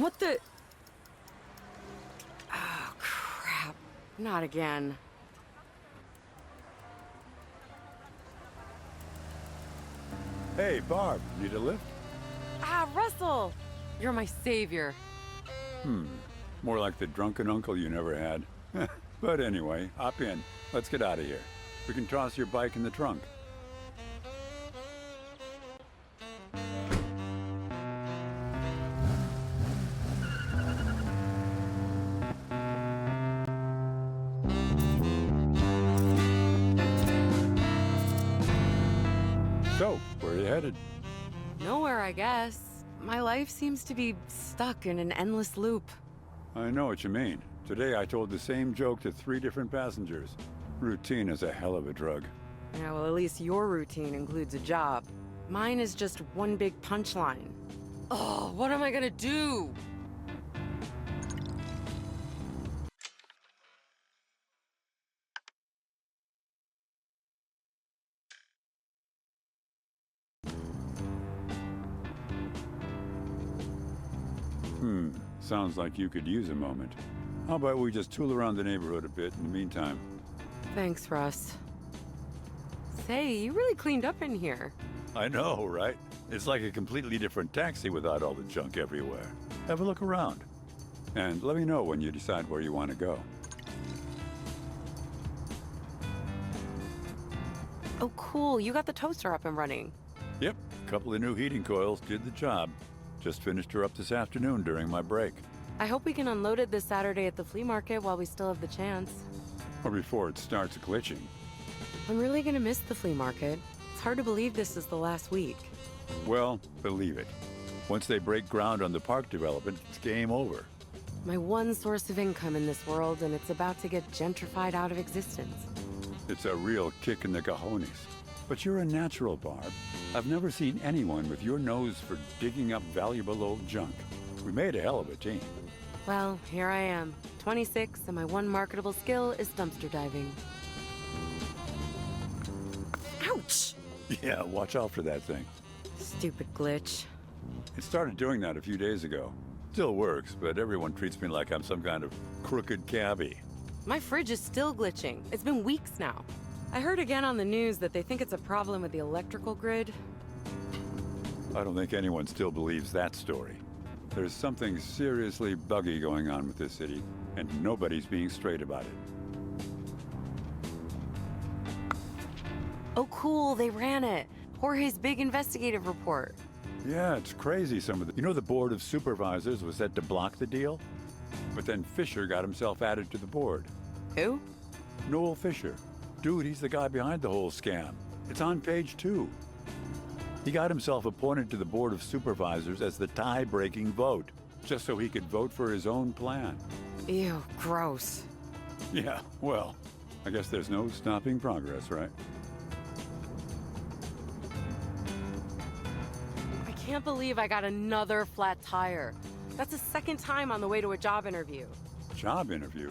What the? Oh, crap. Not again. Hey, Barb, need a lift? Ah, Russell! You're my savior. More like the drunken uncle you never had. But anyway, hop in. Let's get out of here. We can toss your bike in the trunk. So, where are you headed? Nowhere, I guess. My life seems to be stuck in an endless loop. I know what you mean. Today I told the same joke to 3 different passengers. Routine is a hell of a drug. Yeah, well, at least your routine includes a job. Mine is just one big punchline. Oh, what am I gonna do? Sounds like you could use a moment. How about we just tool around the neighborhood a bit in the meantime? Thanks, Russ. Say, you really cleaned up in here. I know, right? It's like a completely different taxi without all the junk everywhere. Have a look around. And let me know when you decide where you want to go. Oh, cool. You got the toaster up and running. Yep, a couple of new heating coils did the job. Just finished her up this afternoon during my break. I hope we can unload it this Saturday at the flea market while we still have the chance. Or before it starts glitching. I'm really gonna miss the flea market. It's hard to believe this is the last week. Well, believe it. Once they break ground on the park development, it's game over. My one source of income in this world, and it's about to get gentrified out of existence. It's a real kick in the cojones. But you're a natural, Barb. I've never seen anyone with your nose for digging up valuable old junk. We made a hell of a team. Well, here I am, 26, and my one marketable skill is dumpster diving. Ouch! Yeah, watch out for that thing. Stupid glitch. It started doing that a few days ago. Still works, but everyone treats me like I'm some kind of crooked cabbie. My fridge is still glitching. It's been weeks now. I heard again on the news that they think it's a problem with the electrical grid. I don't think anyone still believes that story. There's something seriously buggy going on with this city, and nobody's being straight about it. Oh, cool, they ran it. Jorge's big investigative report. Yeah, it's crazy some of the... You know the Board of Supervisors was set to block the deal? But then Fisher got himself added to the board. Who? Noel Fisher. Dude, he's the guy behind the whole scam. It's on page 2. He got himself appointed to the Board of Supervisors as the tie-breaking vote, just so he could vote for his own plan. Ew, gross. Yeah, well, I guess there's no stopping progress, right? I can't believe I got another flat tire. That's the second time on the way to a job interview. Job interview?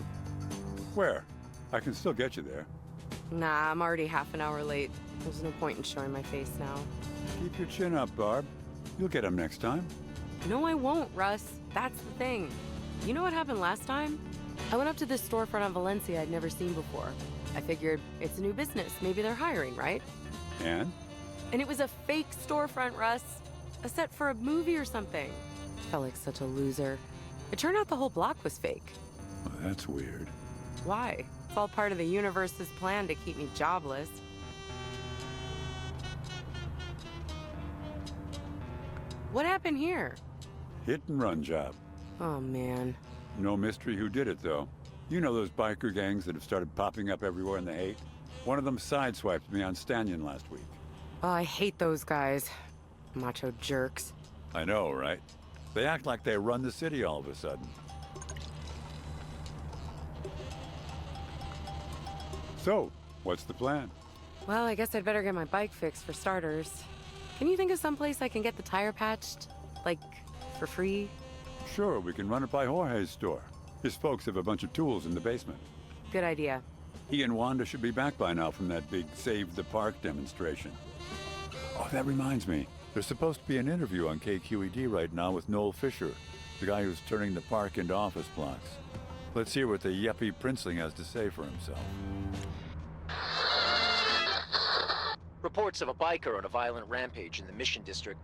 Where? I can still get you there. Nah, I'm already half an hour late. There's no point in showing my face now. Keep your chin up, Barb. You'll get him next time. No, I won't, Russ. That's the thing. You know what happened last time? I went up to this storefront on Valencia I'd never seen before. I figured it's a new business. Maybe they're hiring, right? And? And it was a fake storefront, Russ. A set for a movie or something. Felt like such a loser. It turned out the whole block was fake. Well, that's weird. Why? It's all part of the universe's plan to keep me jobless. What happened here? Hit and run job. Oh, man. No mystery who did it, though. You know those biker gangs that have started popping up everywhere in the hate? One of them sideswiped me on Stannion last week. Oh, I hate those guys. Macho jerks. I know, right? They act like they run the city all of a sudden. So, what's the plan? Well, I guess I'd better get my bike fixed for starters. Can you think of someplace I can get the tire patched? Like, for free? Sure, we can run it by Jorge's store. His folks have a bunch of tools in the basement. Good idea. He and Wanda should be back by now from that big Save the Park demonstration. Oh, that reminds me. There's supposed to be an interview on KQED right now with Noel Fisher. The guy who's turning the park into office blocks. Let's hear what the yuppie princeling has to say for himself. Reports of a biker on a violent rampage in the Mission District.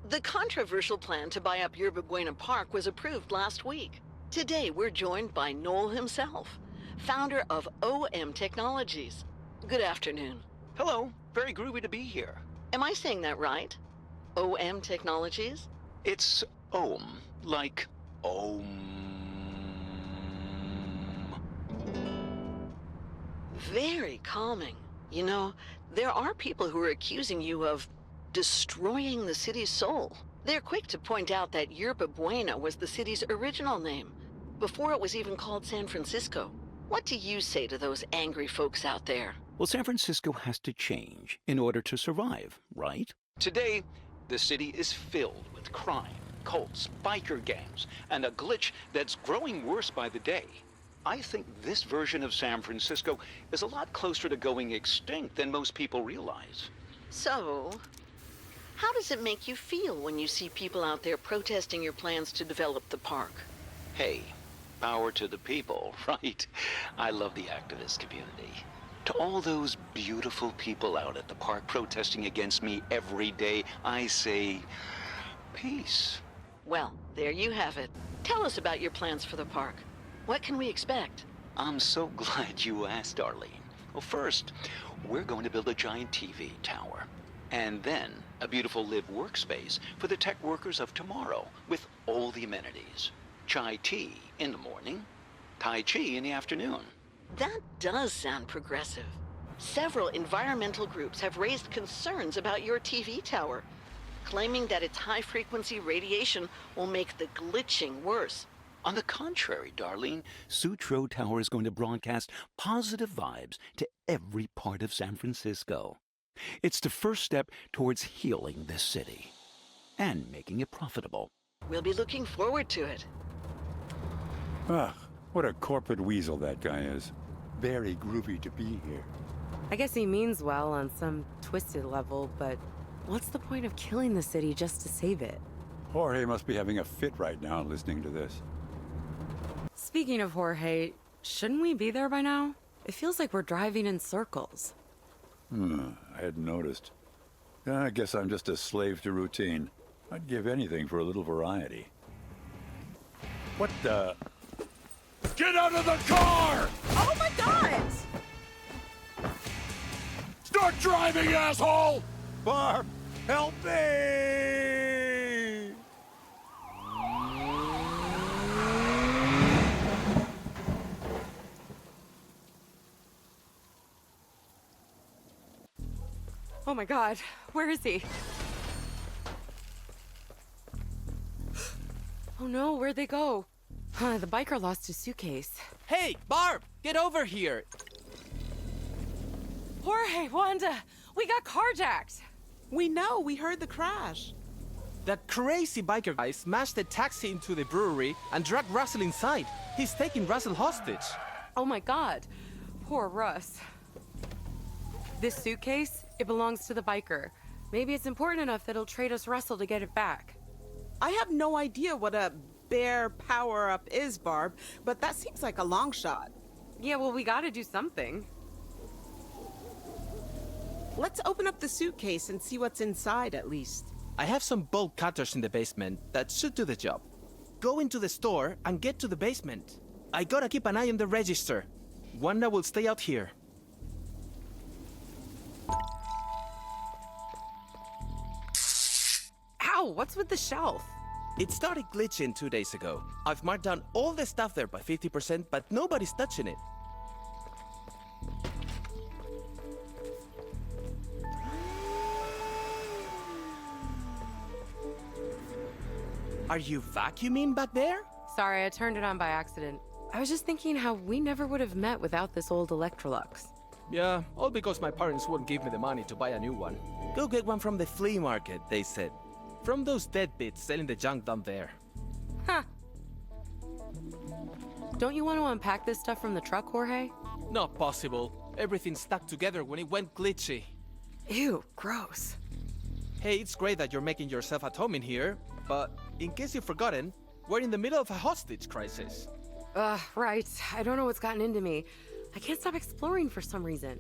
The controversial plan to buy up Yerba Buena Park was approved last week. Today, we're joined by Noel himself, founder of OM Technologies. Good afternoon. Hello, very groovy to be here. Am I saying that right? OM Technologies? It's Om, like Om. Very calming. You know, there are people who are accusing you of destroying the city's soul. They're quick to point out that Yerba Buena was the city's original name, before it was even called San Francisco. What do you say to those angry folks out there? Well, San Francisco has to change in order to survive, right? Today, the city is filled with crime, cults, biker gangs, and a glitch that's growing worse by the day. I think this version of San Francisco is a lot closer to going extinct than most people realize. So, how does it make you feel when you see people out there protesting your plans to develop the park? Hey, power to the people, right? I love the activist community. To all those beautiful people out at the park protesting against me every day, I say, peace. Well, there you have it. Tell us about your plans for the park. What can we expect? I'm so glad you asked, Darlene. Well, first, we're going to build a giant TV tower. And then a beautiful live workspace for the tech workers of tomorrow with all the amenities. Chai tea in the morning, Tai Chi in the afternoon. That does sound progressive. Several environmental groups have raised concerns about your TV tower, claiming that its high-frequency radiation will make the glitching worse. On the contrary, Darlene, Sutro Tower is going to broadcast positive vibes to every part of San Francisco. It's the first step towards healing this city and making it profitable. We'll be looking forward to it. Ah, what a corporate weasel that guy is. Very groovy to be here. I guess he means well on some twisted level, but what's the point of killing the city just to save it? Jorge must be having a fit right now listening to this. Speaking of Jorge, shouldn't we be there by now? It feels like we're driving in circles. I hadn't noticed. I guess I'm just a slave to routine. I'd give anything for a little variety. What the? Get out of the car! Oh my God! Start driving, asshole! Barb, help me! Oh my God, where is he? Oh no, where'd they go? The biker lost his suitcase. Hey, Barb, get over here. Jorge, Wanda, we got carjacked. We know, we heard the crash. That crazy biker guy smashed the taxi into the brewery and dragged Russell inside. He's taking Russell hostage. Oh my God, poor Russ. This suitcase, it belongs to the biker. Maybe it's important enough that he'll trade us Russell to get it back. I have no idea what a bear power-up is, Barb, but that seems like a long shot. Yeah, well, we gotta do something. Let's open up the suitcase and see what's inside, at least. I have some bolt cutters in the basement that should do the job. Go into the store and get to the basement. I gotta keep an eye on the register. Wanda will stay out here. Ow, what's with the shelf? It started glitching 2 days ago. I've marked down all the stuff there by 50%, but nobody's touching it. Are you vacuuming back there? Sorry, I turned it on by accident. I was just thinking how we never would have met without this old Electrolux. Yeah, all because my parents wouldn't give me the money to buy a new one. Go get one from the flea market, they said. From those deadbeats selling the junk down there. Huh. Don't you want to unpack this stuff from the truck, Jorge? Not possible. Everything stuck together when it went glitchy. Ew, gross. Hey, it's great that you're making yourself at home in here, but in case you've forgotten, we're in the middle of a hostage crisis. Right. I don't know what's gotten into me. I can't stop exploring for some reason.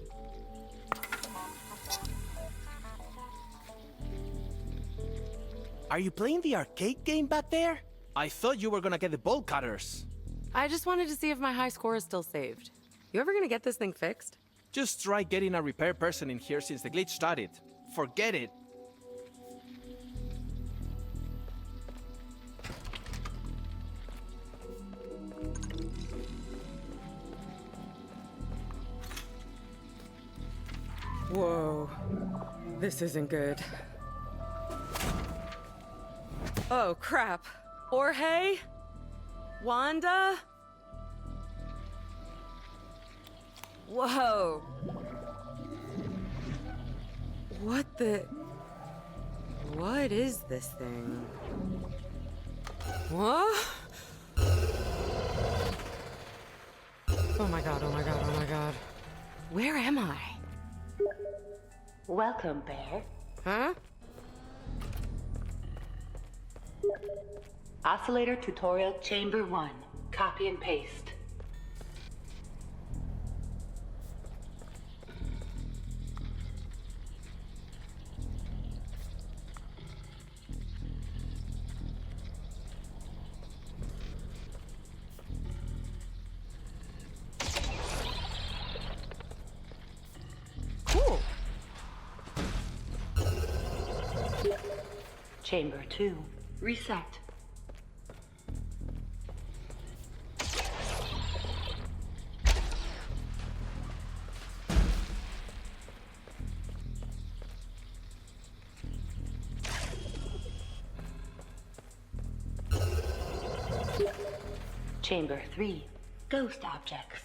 Are you playing the arcade game back there? I thought you were gonna get the bolt cutters. I just wanted to see if my high score is still saved. You ever gonna get this thing fixed? Just try getting a repair person in here since the glitch started. Forget it. Whoa. This isn't good. Oh, crap. Jorge? Wanda? Whoa. What the... What is this thing? What? Oh my god, oh my god, oh my god. Where am I? Welcome, Bear. Huh? Oscillator Tutorial Chamber 1. Copy and paste. Cool. Chamber 2. Reset. Chamber 3. Ghost objects.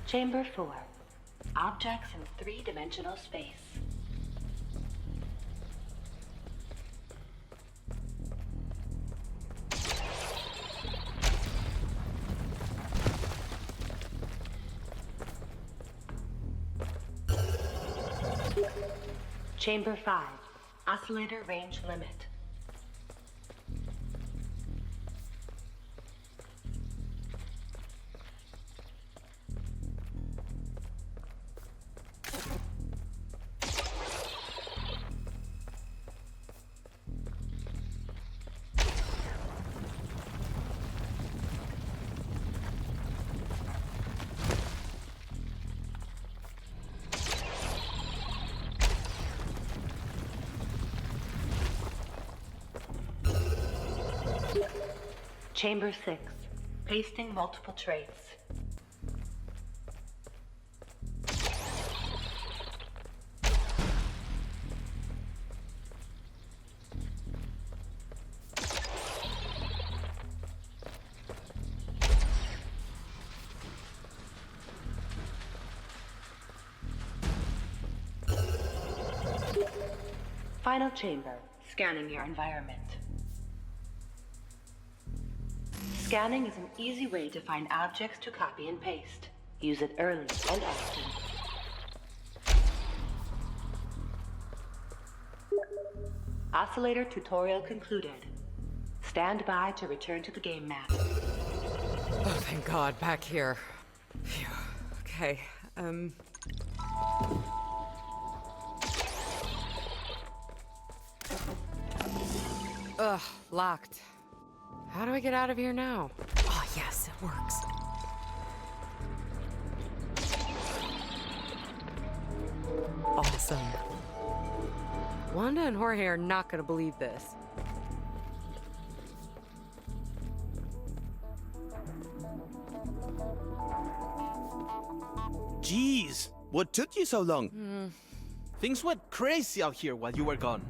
Chamber 4. Objects in three-dimensional space. Chamber 5. Oscillator range limit. Chamber 6. Pasting multiple traits. Final chamber. Scanning your environment. Scanning is an easy way to find objects to copy and paste. Use it early and often. Oscillator tutorial concluded. Stand by to return to the game map. Oh, thank God, back here. Phew. Okay, Ugh, locked. How do I get out of here now? Oh, yes, it works. Awesome. Wanda and Jorge are not gonna believe this. Jeez, what took you so long? Things went crazy out here while you were gone.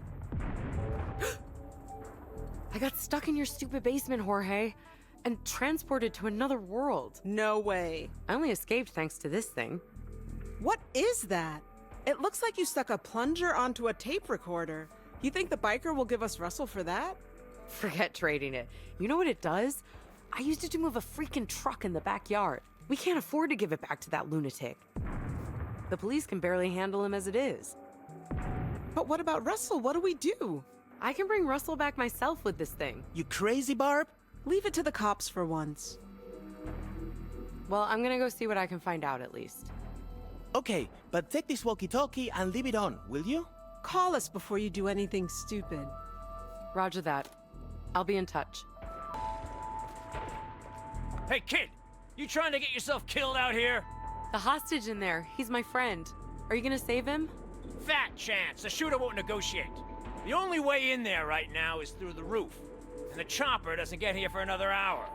I got stuck in your stupid basement, Jorge, and transported to another world. No way. I only escaped thanks to this thing. What is that? It looks like you stuck a plunger onto a tape recorder. You think the biker will give us Russell for that? Forget trading it. You know what it does? I used it to move a freaking truck in the backyard. We can't afford to give it back to that lunatic. The police can barely handle him as it is. But what about Russell? What do we do? I can bring Russell back myself with this thing. You crazy, Barb? Leave it to the cops for once. Well, I'm gonna go see what I can find out at least. Okay, but take this walkie-talkie and leave it on, will you? Call us before you do anything stupid. Roger that. I'll be in touch. Hey, kid! You trying to get yourself killed out here? The hostage in there, he's my friend. Are you gonna save him? Fat chance. The shooter won't negotiate. The only way in there right now is through the roof. And the chopper doesn't get here for another hour.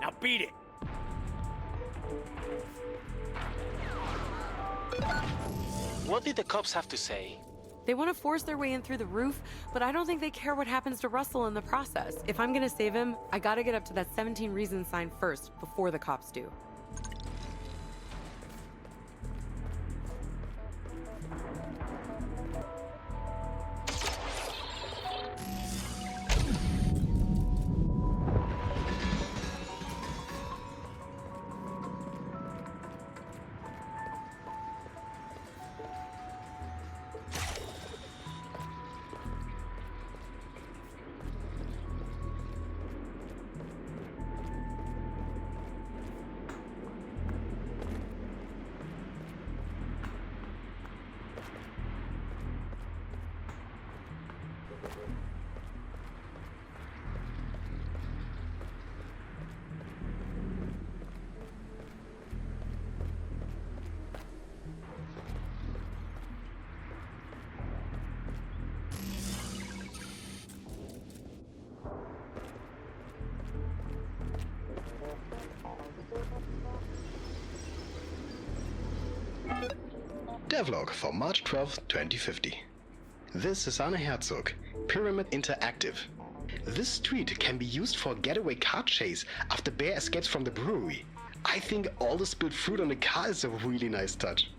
Now beat it. What did the cops have to say? They want to force their way in through the roof, but I don't think they care what happens to Russell in the process. If I'm gonna save him, I gotta get up to that 17 reasons sign first, before the cops do. Devlog for March 12, 2050. This is Anna Herzog, Pyramid Interactive. This street can be used for a getaway car chase after Bear escapes from the brewery. I think all the spilled fruit on the car is a really nice touch.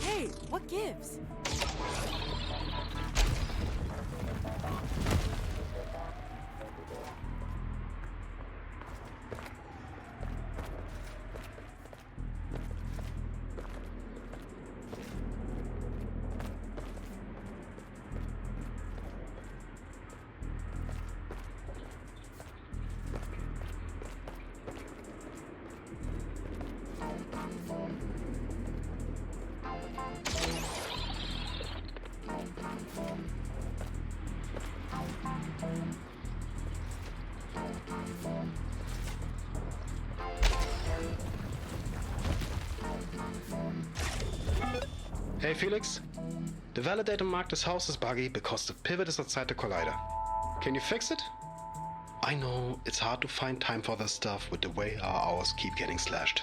Hey, what gives? Hey Felix, the validator marked this house as buggy because the pivot is outside the collider. Can you fix it? I know it's hard to find time for this stuff with the way our hours keep getting slashed.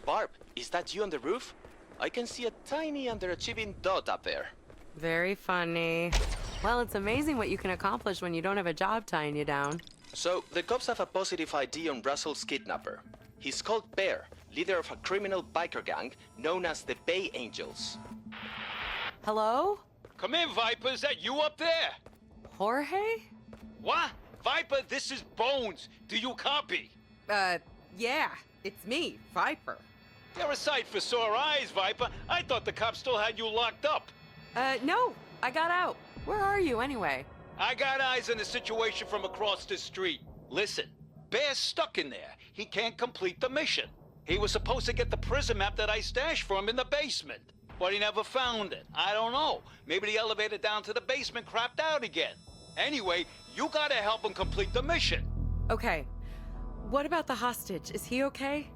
Barb, is that you on the roof? I can see a tiny underachieving dot up there. Very funny. Well, it's amazing what you can accomplish when you don't have a job tying you down. So, the cops have a positive ID on Russell's kidnapper. He's called Bear, leader of a criminal biker gang known as the Bay Angels. Hello? Come in, Viper. Is that you up there? Jorge? What? Viper, this is Bones. Do you copy? Yeah. It's me, Viper. You're a sight for sore eyes, Viper. I thought the cops still had you locked up. No. I got out. Where are you, anyway? I got eyes on the situation from across the street. Listen, Bear's stuck in there. He can't complete the mission. He was supposed to get the prison map that I stashed for him in the basement, but he never found it. I don't know. Maybe the elevator down to the basement crapped out again. Anyway, you gotta help him complete the mission. Okay. What about the hostage? Is he okay?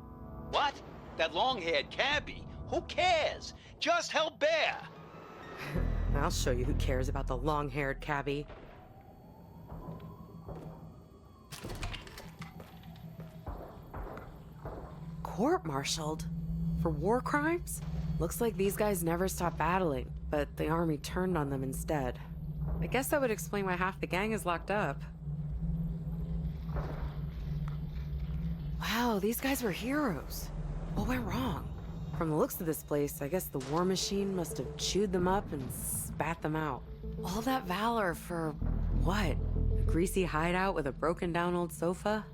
What? That long-haired cabbie? Who cares? Just help Bear. I'll show you who cares about the long-haired cabbie. Court-martialed? For war crimes? Looks like these guys never stopped battling, but the army turned on them instead. I guess that would explain why half the gang is locked up. Wow, these guys were heroes. What went wrong? From the looks of this place, I guess the war machine must have chewed them up and spat them out. All that valor for what? A greasy hideout with a broken down old sofa?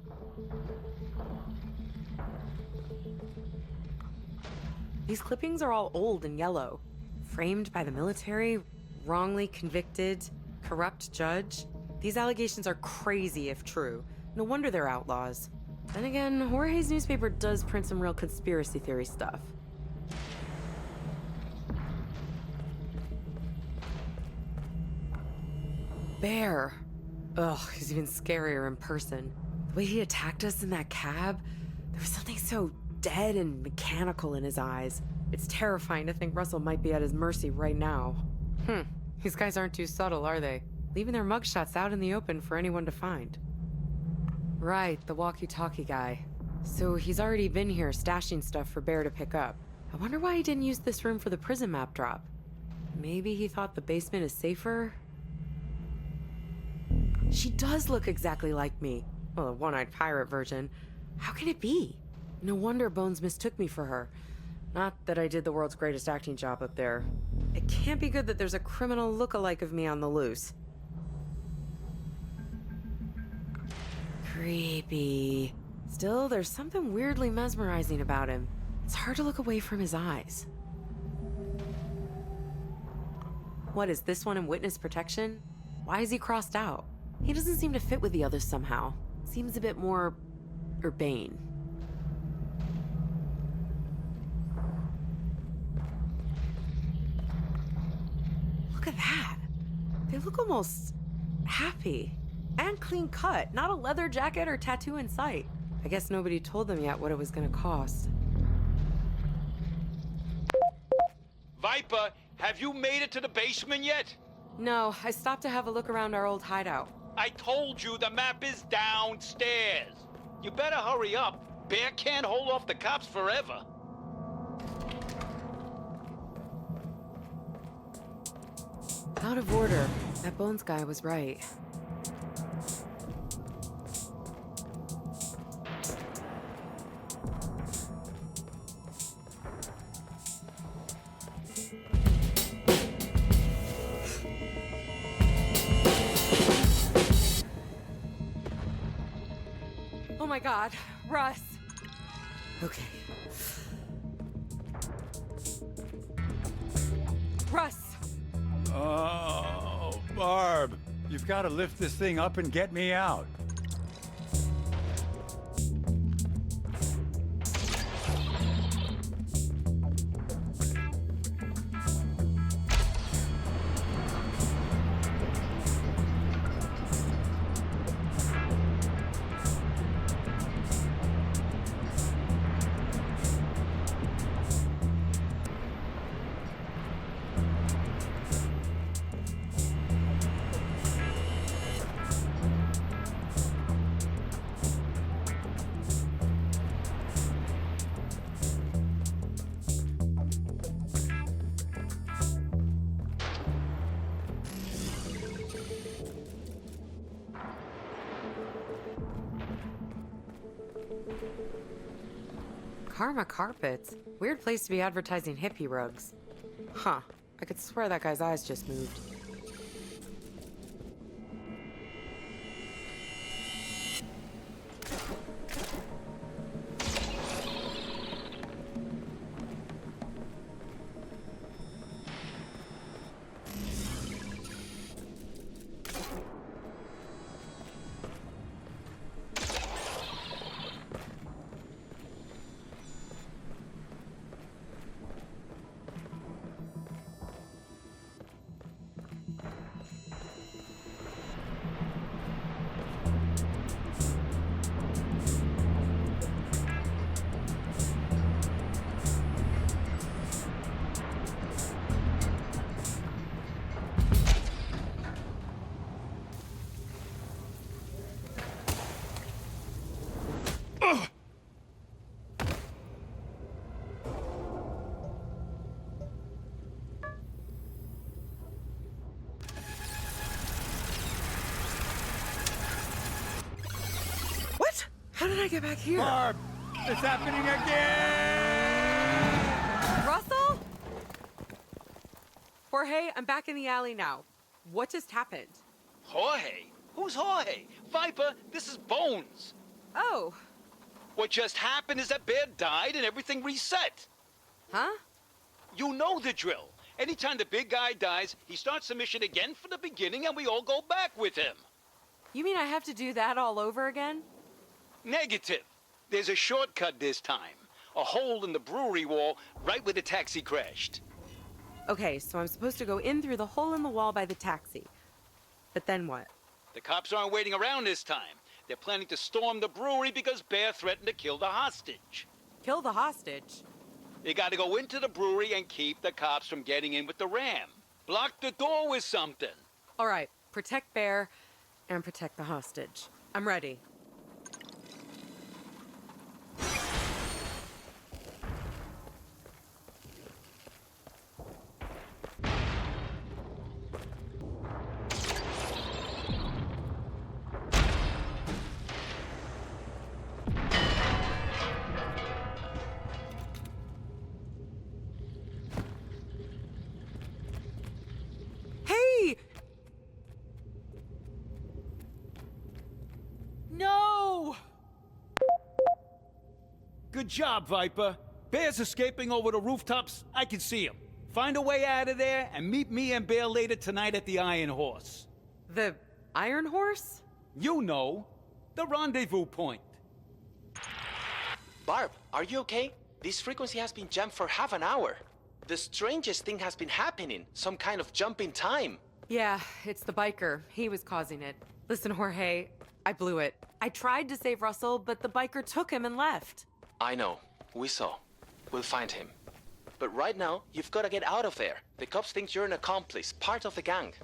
These clippings are all old and yellow. Framed by the military, wrongly convicted, corrupt judge. These allegations are crazy if true. No wonder they're outlaws. Then again, Jorge's newspaper does print some real conspiracy theory stuff. Bear. Ugh, he's even scarier in person. The way he attacked us in that cab, there was something so dead and mechanical in his eyes. It's terrifying to think Russell might be at his mercy right now. These guys aren't too subtle, are they? Leaving their mugshots out in the open for anyone to find. Right, the walkie-talkie guy. So he's already been here stashing stuff for Bear to pick up. I wonder why he didn't use this room for the prison map drop. Maybe he thought the basement is safer? She does look exactly like me. Well, a one-eyed pirate version. How can it be? No wonder Bones mistook me for her. Not that I did the world's greatest acting job up there. It can't be good that there's a criminal look-alike of me on the loose. Creepy. Still, there's something weirdly mesmerizing about him. It's hard to look away from his eyes. What, is this one in witness protection? Why is he crossed out? He doesn't seem to fit with the others somehow. Seems a bit more urbane. Look at that. They look almost happy. And clean cut, not a leather jacket or tattoo in sight. I guess nobody told them yet what it was gonna cost. Viper, have you made it to the basement yet? No, I stopped to have a look around our old hideout. I told you the map is downstairs. You better hurry up. Bear can't hold off the cops forever. Out of order. That Bones guy was right. Oh my god, Russ. Okay. Russ! Oh, Barb, you've got to lift this thing up and get me out. Karma Carpets? Weird place to be advertising hippie rugs. Huh. I could swear that guy's eyes just moved. How did I get back here? Barb, it's happening again! Russell? Jorge, I'm back in the alley now. What just happened? Jorge? Who's Jorge? Viper, this is Bones. Oh. What just happened is that Bear died and everything reset. Huh? You know the drill. Anytime the big guy dies, he starts the mission again from the beginning and we all go back with him. You mean I have to do that all over again? Negative. There's a shortcut this time. A hole in the brewery wall right where the taxi crashed. Okay, so I'm supposed to go in through the hole in the wall by the taxi. But then what? The cops aren't waiting around this time. They're planning to storm the brewery because Bear threatened to kill the hostage. Kill the hostage? You gotta go into the brewery and keep the cops from getting in with the ram. Block the door with something. All right, protect Bear and protect the hostage. I'm ready. No! Good job, Viper. Bear's escaping over the rooftops. I can see him. Find a way out of there and meet me and Bear later tonight at the Iron Horse. The Iron Horse? You know, the rendezvous point. Barb, are you okay? This frequency has been jammed for half an hour. The strangest thing has been happening. Some kind of jump in time. Yeah, it's the biker. He was causing it. Listen, Jorge, I blew it. I tried to save Russell, but the biker took him and left. I know. We saw. We'll find him. But right now, you've got to get out of there. The cops think you're an accomplice, part of the gang.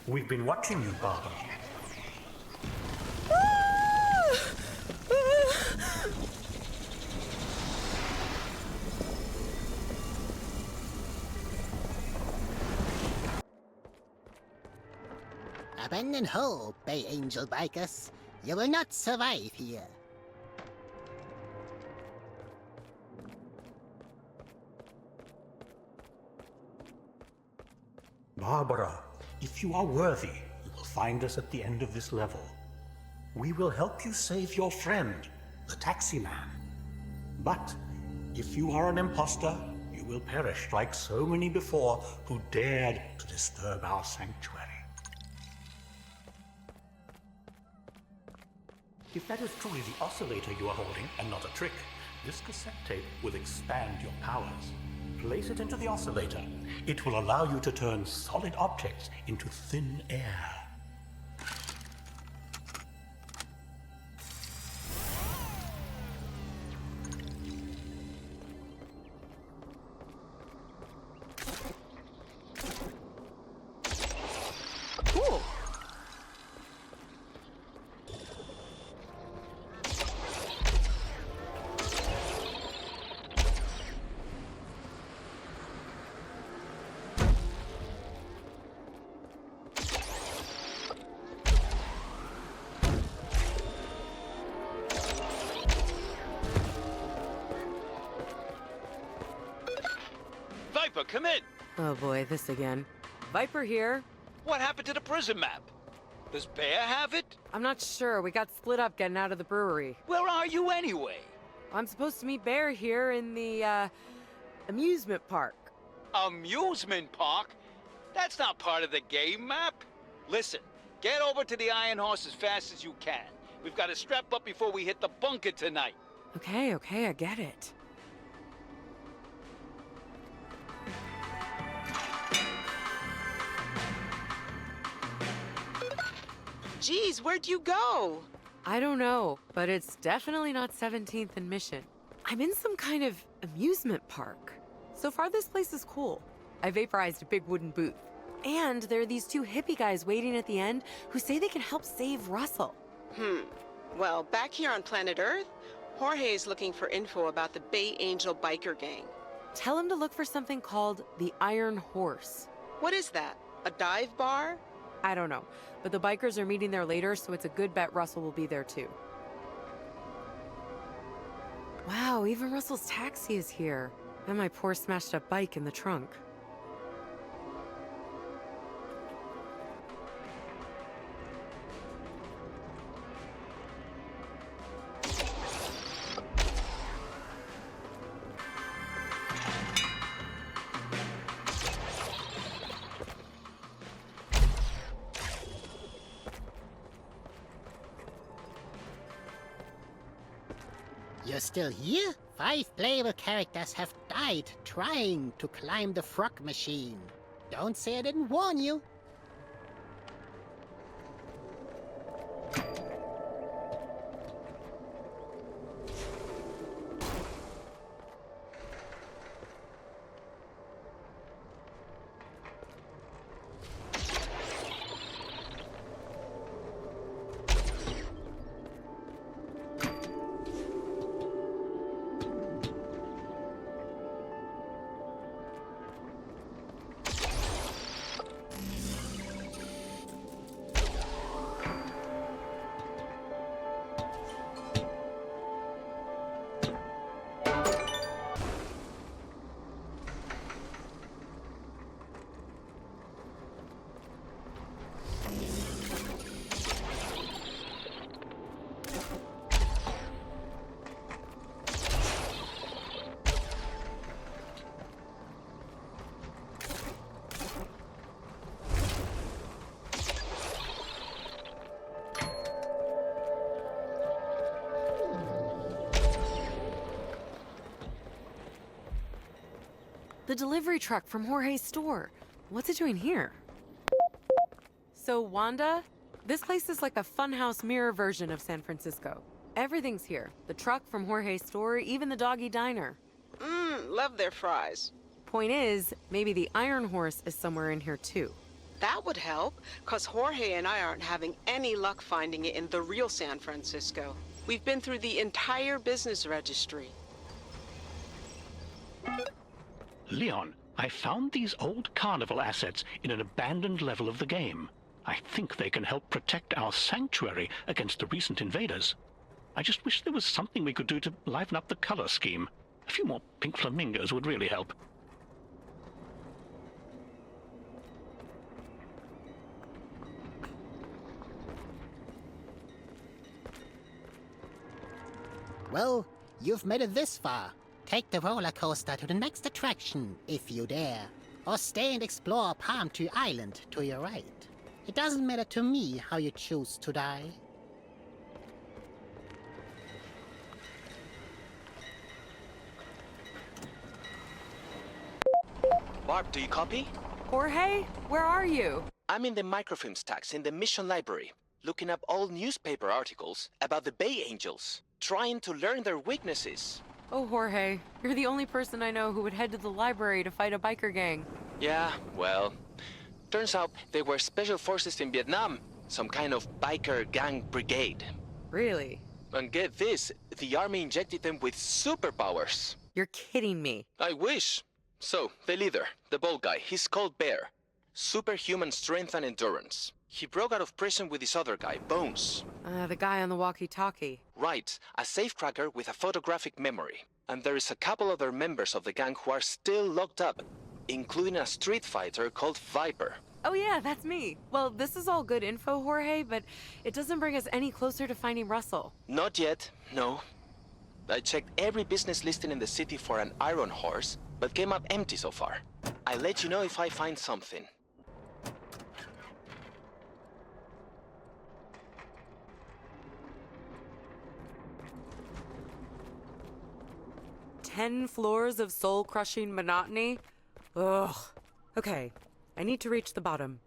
We've been watching you, Barbara. Abandon hope, Bay Angel Bikers. You will not survive here. Barbara, if you are worthy, you will find us at the end of this level. We will help you save your friend, the taxi man. But if you are an imposter, you will perish like so many before who dared to disturb our sanctuary. If that is truly the oscillator you are holding and not a trick, this cassette tape will expand your powers. Place it into the oscillator. It will allow you to turn solid objects into thin air. Cool. Viper, come in. Oh boy, this again. Viper here. What happened to the prison map? Does Bear have it? I'm not sure. We got split up getting out of the brewery. Where are you anyway? I'm supposed to meet Bear here in the, amusement park. Amusement park? That's not part of the game map. Listen, get over to the Iron Horse as fast as you can. We've got to strap up before we hit the bunker tonight. Okay, I get it. Geez, where'd you go? I don't know, but it's definitely not 17th and Mission. I'm in some kind of amusement park. So far, this place is cool. I vaporized a big wooden booth. And there are these two hippie guys waiting at the end who say they can help save Russell. Well, back here on planet Earth, Jorge is looking for info about the Bay Angel biker gang. Tell him to look for something called the Iron Horse. What is that? A dive bar? I don't know, but the bikers are meeting there later, so it's a good bet Russell will be there too. Wow, even Russell's taxi is here. And my poor smashed up bike in the trunk. You're still here? 5 playable characters have died trying to climb the frog machine. Don't say I didn't warn you. The delivery truck from Jorge's store. What's it doing here? So, Wanda, this place is like a funhouse mirror version of San Francisco. Everything's here. The truck from Jorge's store, even the doggy diner. Love their fries. Point is, maybe the Iron Horse is somewhere in here too. That would help, cause Jorge and I aren't having any luck finding it in the real San Francisco. We've been through the entire business registry. Leon, I found these old carnival assets in an abandoned level of the game. I think they can help protect our sanctuary against the recent invaders. I just wish there was something we could do to liven up the color scheme. A few more pink flamingos would really help. Well, you've made it this far. Take the roller coaster to the next attraction, if you dare. Or stay and explore Palm Tree Island to your right. It doesn't matter to me how you choose to die. Barb, do you copy? Jorge, where are you? I'm in the microfilm stacks in the mission library, looking up old newspaper articles about the Bay Angels, trying to learn their weaknesses. Oh, Jorge, you're the only person I know who would head to the library to fight a biker gang. Yeah, well, turns out they were special forces in Vietnam, some kind of biker gang brigade. Really? And get this, the army injected them with superpowers. You're kidding me. I wish. So, the leader, the bald guy, he's called Bear. Superhuman strength and endurance. He broke out of prison with this other guy, Bones. The guy on the walkie-talkie. Right, a safecracker with a photographic memory. And there is a couple other members of the gang who are still locked up, including a street fighter called Viper. Oh yeah, that's me. Well, this is all good info, Jorge, but it doesn't bring us any closer to finding Russell. Not yet, no. I checked every business listing in the city for an iron horse, but came up empty so far. I'll let you know if I find something. "10 floors of soul-crushing monotony? Ugh. Okay, I need to reach the bottom.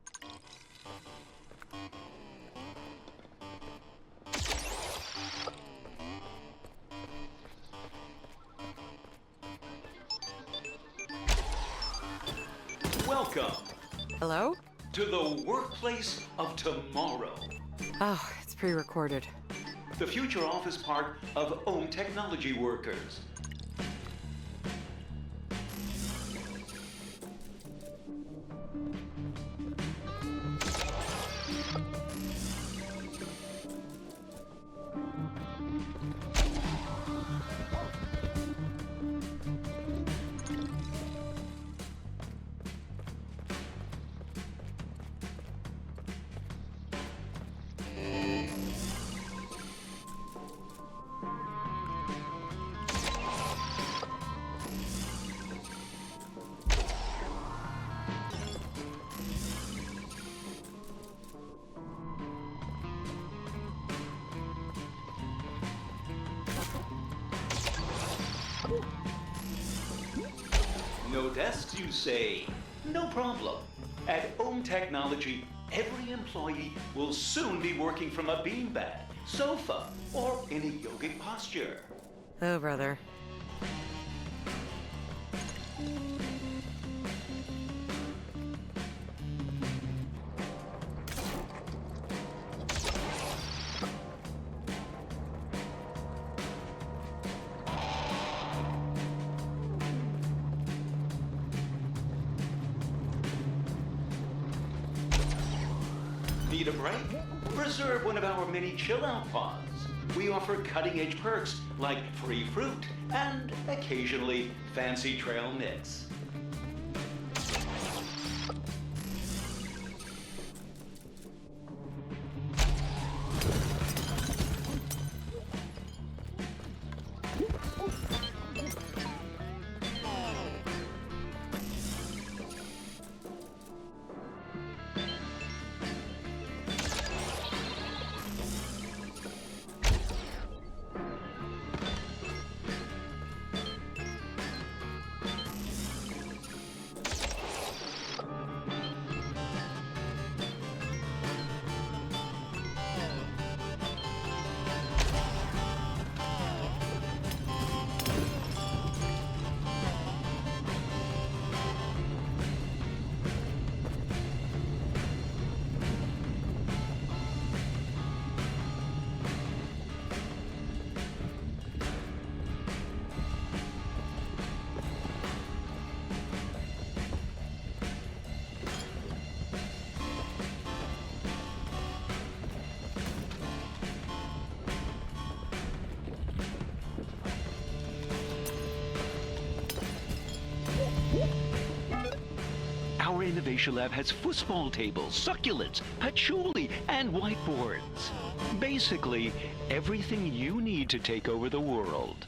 Welcome Hello? to the workplace of tomorrow. Oh, it's pre-recorded. The future office park of Ohm Technology workers. No desks, you say? No problem. At Ohm Technology, every employee will soon be working from a beanbag, sofa, or in a yogic posture. Oh, brother. Need a break? Reserve one of our mini chill-out pods. We offer cutting-edge perks like free fruit and occasionally fancy trail mix. Innovation Lab has football tables, succulents, patchouli, and whiteboards. Basically, everything you need to take over the world.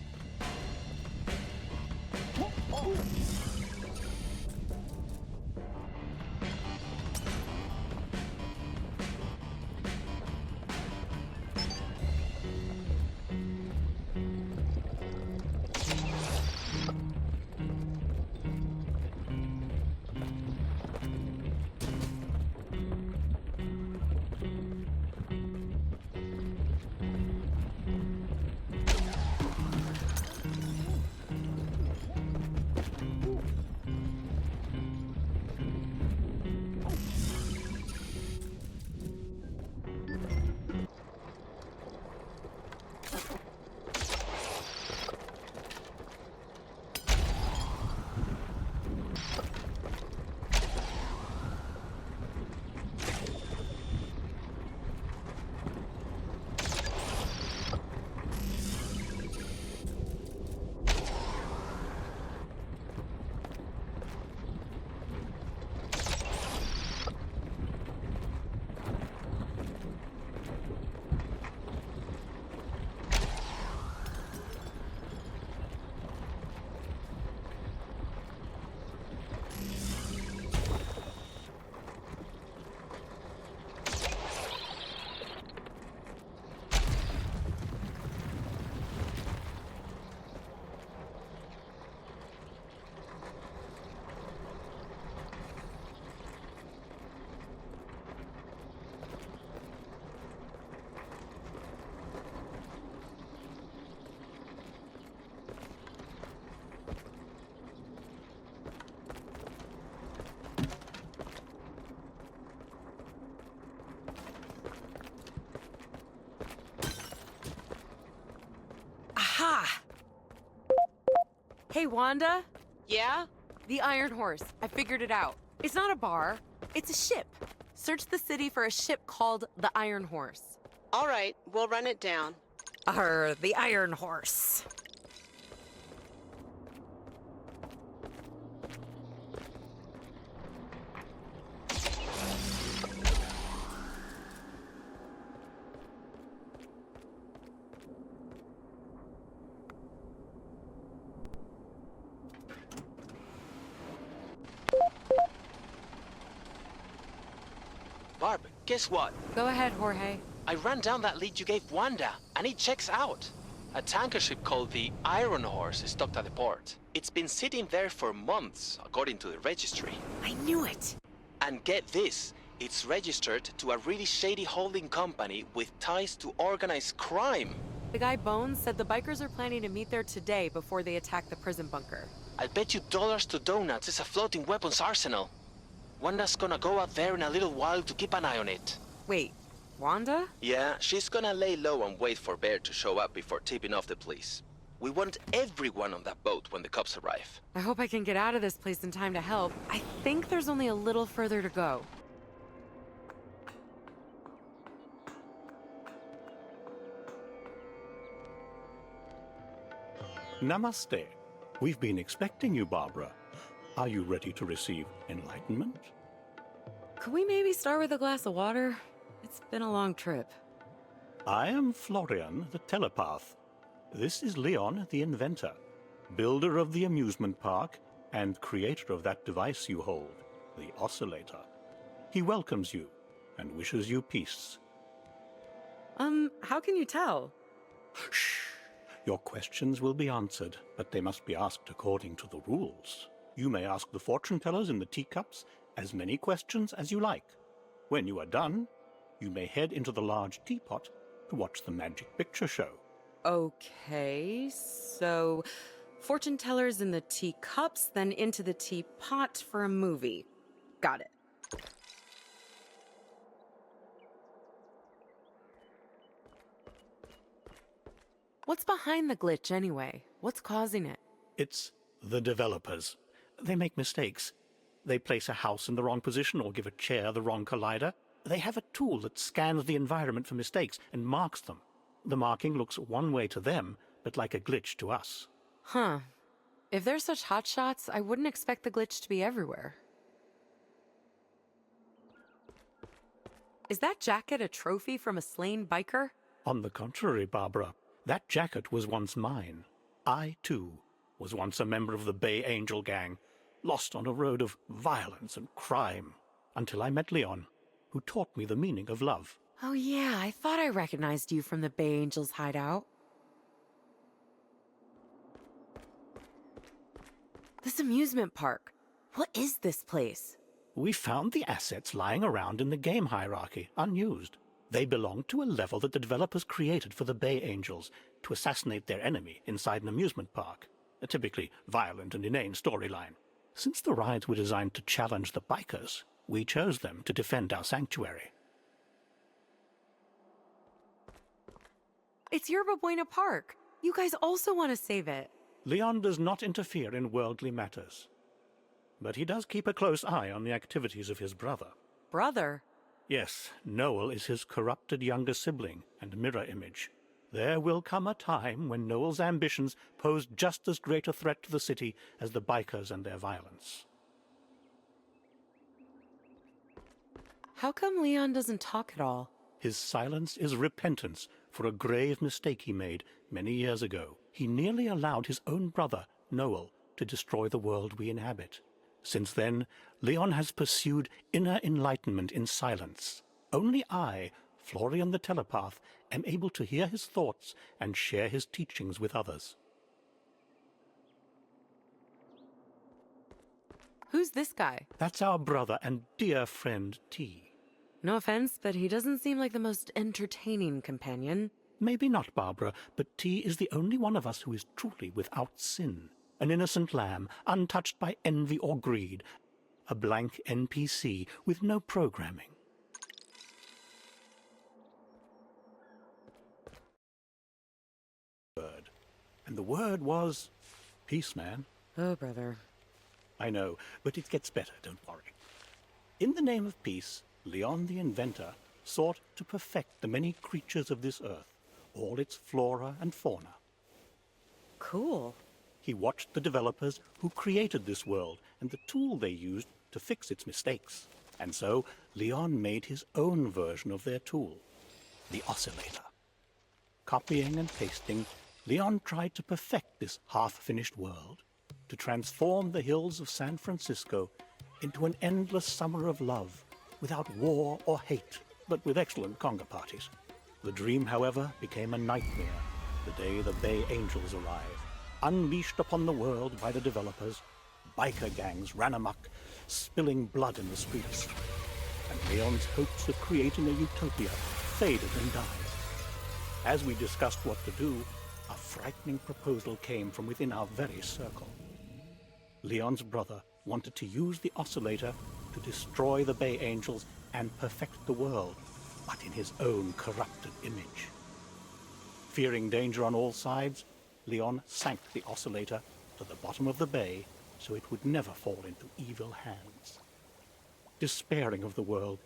Aha! Hey, Wanda? Yeah? The Iron Horse. I figured it out. It's not a bar. It's a ship. Search the city for a ship called the Iron Horse. All right, we'll run it down. The Iron Horse. Barb, guess what? Go ahead, Jorge. I ran down that lead you gave Wanda, and it checks out. A tanker ship called the Iron Horse is docked at the port. It's been sitting there for months, according to the registry. I knew it. And get this, it's registered to a really shady holding company with ties to organized crime. The guy Bones said the bikers are planning to meet there today before they attack the prison bunker. I'll bet you dollars to donuts it's a floating weapons arsenal. Wanda's gonna go out there in a little while to keep an eye on it. Wait, Wanda? Yeah, she's gonna lay low and wait for Bear to show up before tipping off the police. We want everyone on that boat when the cops arrive. I hope I can get out of this place in time to help. I think there's only a little further to go. Namaste. We've been expecting you, Barbara. Are you ready to receive enlightenment? Could we maybe start with a glass of water? It's been a long trip. I am Florian, the telepath. This is Leon, the inventor, builder of the amusement park and creator of that device you hold, the oscillator. He welcomes you and wishes you peace. How can you tell? Shh! Your questions will be answered, but they must be asked according to the rules. You may ask the fortune tellers in the teacups as many questions as you like. When you are done, you may head into the large teapot to watch the magic picture show. Okay, so fortune tellers in the teacups, then into the teapot for a movie. Got it. What's behind the glitch anyway? What's causing it? It's the developers. They make mistakes. They place a house in the wrong position or give a chair the wrong collider. They have a tool that scans the environment for mistakes and marks them. The marking looks one way to them, but like a glitch to us. Huh. If they're such hotshots, I wouldn't expect the glitch to be everywhere. Is that jacket a trophy from a slain biker? On the contrary, Barbara, that jacket was once mine. I, too, was once a member of the Bay Angel gang, lost on a road of violence and crime, until I met Leon, who taught me the meaning of love. Oh yeah, I thought I recognized you from the Bay Angels hideout. This amusement park. What is this place? We found the assets lying around in the game hierarchy, unused. They belong to a level that the developers created for the Bay Angels to assassinate their enemy inside an amusement park. A typically violent and inane storyline. Since the rides were designed to challenge the bikers, we chose them to defend our sanctuary. It's Yerba Buena Park. You guys also want to save it. Leon does not interfere in worldly matters. But he does keep a close eye on the activities of his brother. Brother? Yes, Noel is his corrupted younger sibling and mirror image. There will come a time when Noel's ambitions pose just as great a threat to the city as the bikers and their violence. How come Leon doesn't talk at all? His silence is repentance for a grave mistake he made many years ago. He nearly allowed his own brother, Noel, to destroy the world we inhabit. Since then, Leon has pursued inner enlightenment in silence. Only I, Florian the Telepath, am able to hear his thoughts and share his teachings with others. Who's this guy? That's our brother and dear friend, T. No offense, but he doesn't seem like the most entertaining companion. Maybe not, Barbara, but T is the only one of us who is truly without sin. An innocent lamb, untouched by envy or greed. A blank NPC with no programming. And the word was peace, man. Oh, brother. I know, but it gets better, don't worry. In the name of peace, Leon the inventor sought to perfect the many creatures of this earth, all its flora and fauna. Cool. He watched the developers who created this world and the tool they used to fix its mistakes. And so, Leon made his own version of their tool, the oscillator. Copying and pasting, Leon tried to perfect this half-finished world, to transform the hills of San Francisco into an endless summer of love, without war or hate, but with excellent conga parties. The dream, however, became a nightmare the day the Bay Angels arrived. Unleashed upon the world by the developers, biker gangs ran amok, spilling blood in the streets. And Leon's hopes of creating a utopia faded and died. As we discussed what to do, a frightening proposal came from within our very circle. Leon's brother wanted to use the oscillator to destroy the Bay Angels and perfect the world, but in his own corrupted image. Fearing danger on all sides, Leon sank the oscillator to the bottom of the bay so it would never fall into evil hands. Despairing of the world,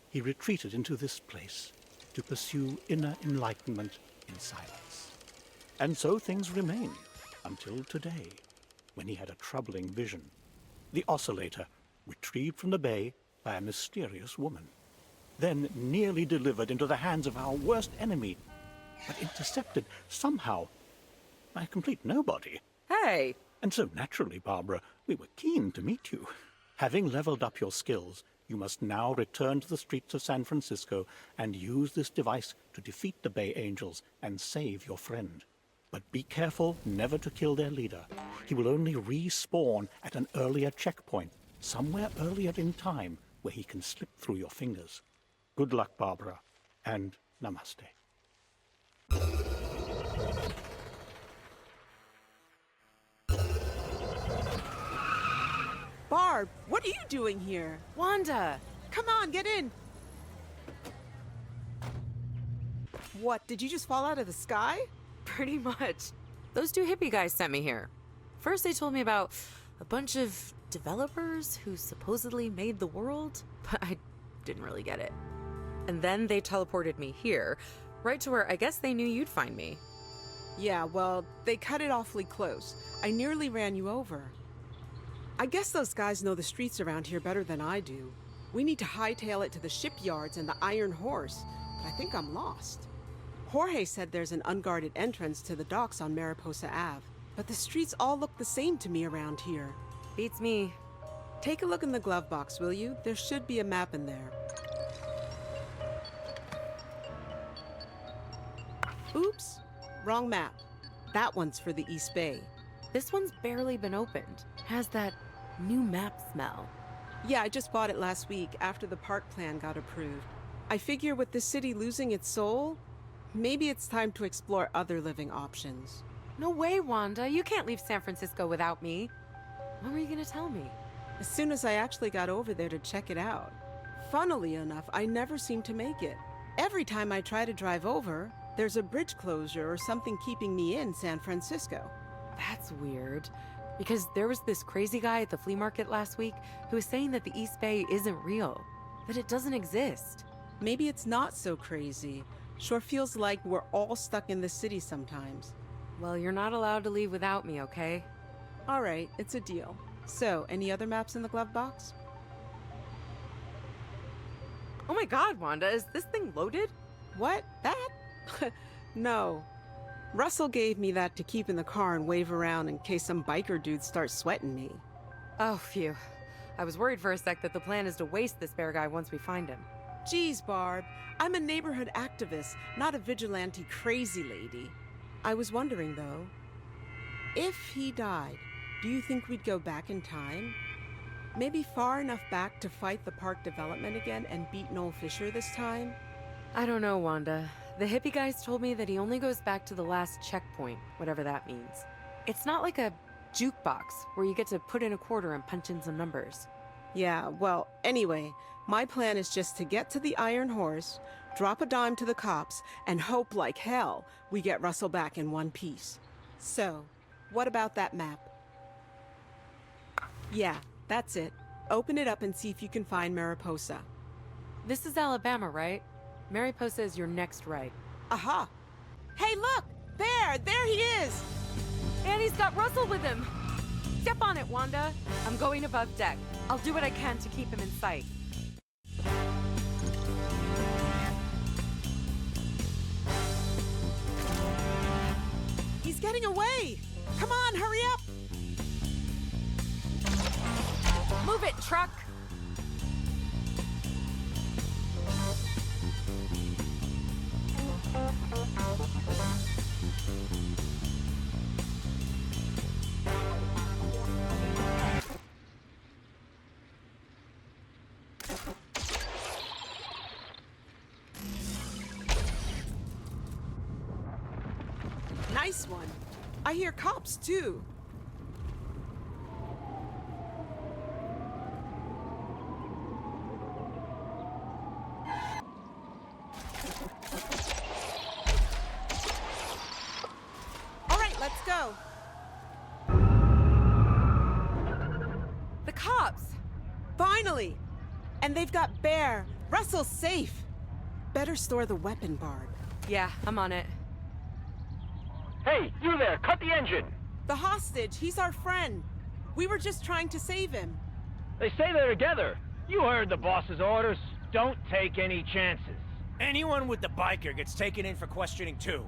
he retreated into this place to pursue inner enlightenment in silence. And so things remained until today, when he had a troubling vision. The oscillator, retrieved from the bay by a mysterious woman, then nearly delivered into the hands of our worst enemy, but intercepted somehow by a complete nobody. Hey! And so naturally, Barbara, we were keen to meet you. Having leveled up your skills, you must now return to the streets of San Francisco and use this device to defeat the Bay Angels and save your friend. But be careful never to kill their leader. He will only respawn at an earlier checkpoint, somewhere earlier in time, where he can slip through your fingers. Good luck, Barbara, and namaste. Barb, what are you doing here? Wanda! Come on, get in! What, did you just fall out of the sky? Pretty much. Those two hippie guys sent me here. First they told me about a bunch of developers who supposedly made the world, but I didn't really get it. And then they teleported me here, right to where I guess they knew you'd find me. Yeah, well, they cut it awfully close. I nearly ran you over. I guess those guys know the streets around here better than I do. We need to hightail it to the shipyards and the Iron Horse, but I think I'm lost. Jorge said there's an unguarded entrance to the docks on Mariposa Ave, but the streets all look the same to me around here. Beats me. Take a look in the glove box, will you? There should be a map in there. Oops, wrong map. That one's for the East Bay. This one's barely been opened. Has that new map smell. Yeah, I just bought it last week after the park plan got approved. I figure with the city losing its soul, maybe it's time to explore other living options. No way, Wanda. You can't leave San Francisco without me. When were you gonna tell me? As soon as I actually got over there to check it out. Funnily enough, I never seem to make it. Every time I try to drive over, there's a bridge closure or something keeping me in San Francisco. That's weird. Because there was this crazy guy at the flea market last week who was saying that the East Bay isn't real, that it doesn't exist. Maybe it's not so crazy. Sure feels like we're all stuck in the city sometimes. Well, you're not allowed to leave without me, okay? All right, it's a deal. So, any other maps in the glove box? Oh my god, Wanda, is this thing loaded? What? That? No. Russell gave me that to keep in the car and wave around in case some biker dudes start sweating me. Oh, phew. I was worried for a sec that the plan is to waste this bear guy once we find him. Geez, Barb. I'm a neighborhood activist, not a vigilante crazy lady. I was wondering, though, if he died, do you think we'd go back in time? Maybe far enough back to fight the park development again and beat Noel Fisher this time? I don't know, Wanda. The hippie guys told me that he only goes back to the last checkpoint, whatever that means. It's not like a jukebox where you get to put in a quarter and punch in some numbers. Yeah, well, anyway, my plan is just to get to the Iron Horse, drop a dime to the cops, and hope like hell we get Russell back in one piece. So, what about that map? Yeah, that's it. Open it up and see if you can find Mariposa. This is Alabama, right? Mariposa is your next right. Aha! Hey, look! There he is! And he's got Russell with him! Step on it, Wanda. I'm going above deck. I'll do what I can to keep him in sight. He's getting away! Come on, hurry up! Move it, truck! Nice one. I hear cops, too. All right, let's go. The cops! Finally! And they've got Bear. Russell's safe. Better store the weapon, Barb. Yeah, I'm on it. Hey, you there! Cut the engine! The hostage, he's our friend. We were just trying to save him. They say they're together. You heard the boss's orders. Don't take any chances. Anyone with the biker gets taken in for questioning too.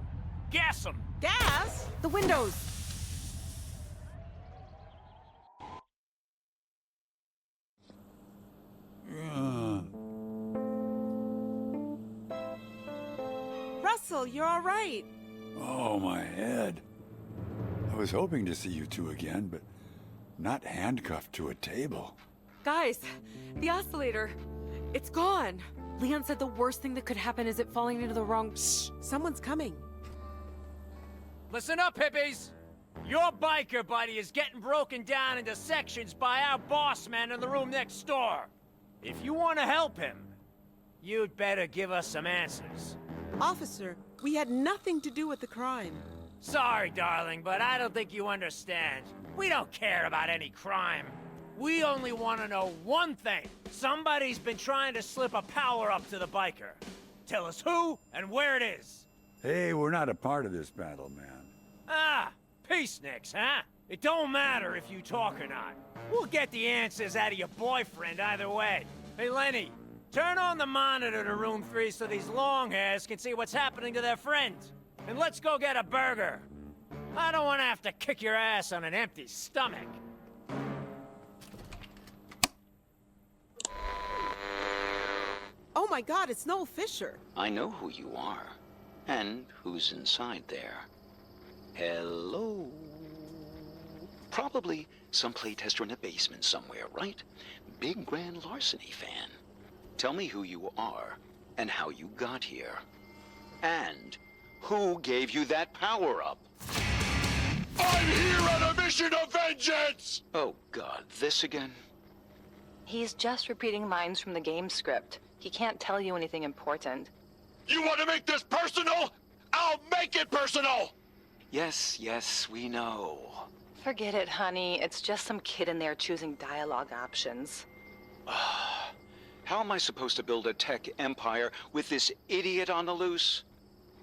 Gas them! Gas? The windows! Russell, you're all right. Oh, my head. I was hoping to see you two again, but not handcuffed to a table. Guys, the oscillator, it's gone. Leon said the worst thing that could happen is it falling into the wrong... Shh, someone's coming. Listen up, hippies! Your biker buddy is getting broken down into sections by our boss man in the room next door. If you want to help him, you'd better give us some answers. Officer, we had nothing to do with the crime. Sorry, darling, but I don't think you understand. We don't care about any crime. We only want to know one thing. Somebody's been trying to slip a power-up to the biker. Tell us who and where it is. Hey, we're not a part of this battle, man. Ah, peaceniks, huh? It don't matter if you talk or not. We'll get the answers out of your boyfriend either way. Hey, Lenny, turn on the monitor to room 3 so these long hairs can see what's happening to their friends. And let's go get a burger. I don't want to have to kick your ass on an empty stomach. Oh my god, it's Noel Fisher. I know who you are, and who's inside there. Hello? Probably some playtester in a basement somewhere, right? Big grand larceny fan. Tell me who you are, and how you got here. And who gave you that power-up? I'm here on a mission of vengeance! Oh god, this again? He's just repeating lines from the game script. He can't tell you anything important. You want to make this personal? I'll make it personal! Yes, we know. Forget it, honey. It's just some kid in there choosing dialogue options. How am I supposed to build a tech empire with this idiot on the loose?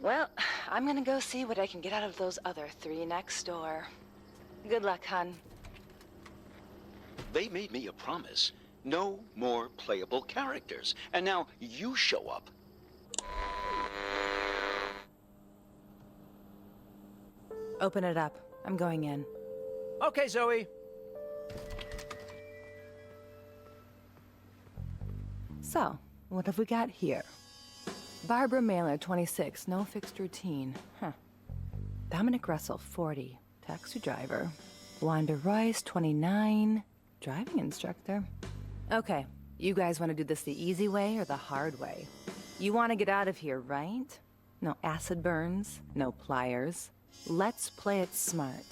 Well, I'm gonna go see what I can get out of those other 3 next door. Good luck, hun. They made me a promise. No more playable characters. And now you show up. Open it up. I'm going in. Okay, Zoe. So, what have we got here? Barbara Mailer, 26, no fixed routine. Huh. Dominic Russell, 40, taxi driver. Wanda Royce, 29, driving instructor. Okay, you guys want to do this the easy way or the hard way? You want to get out of here, right? No acid burns, no pliers. Let's play it smart.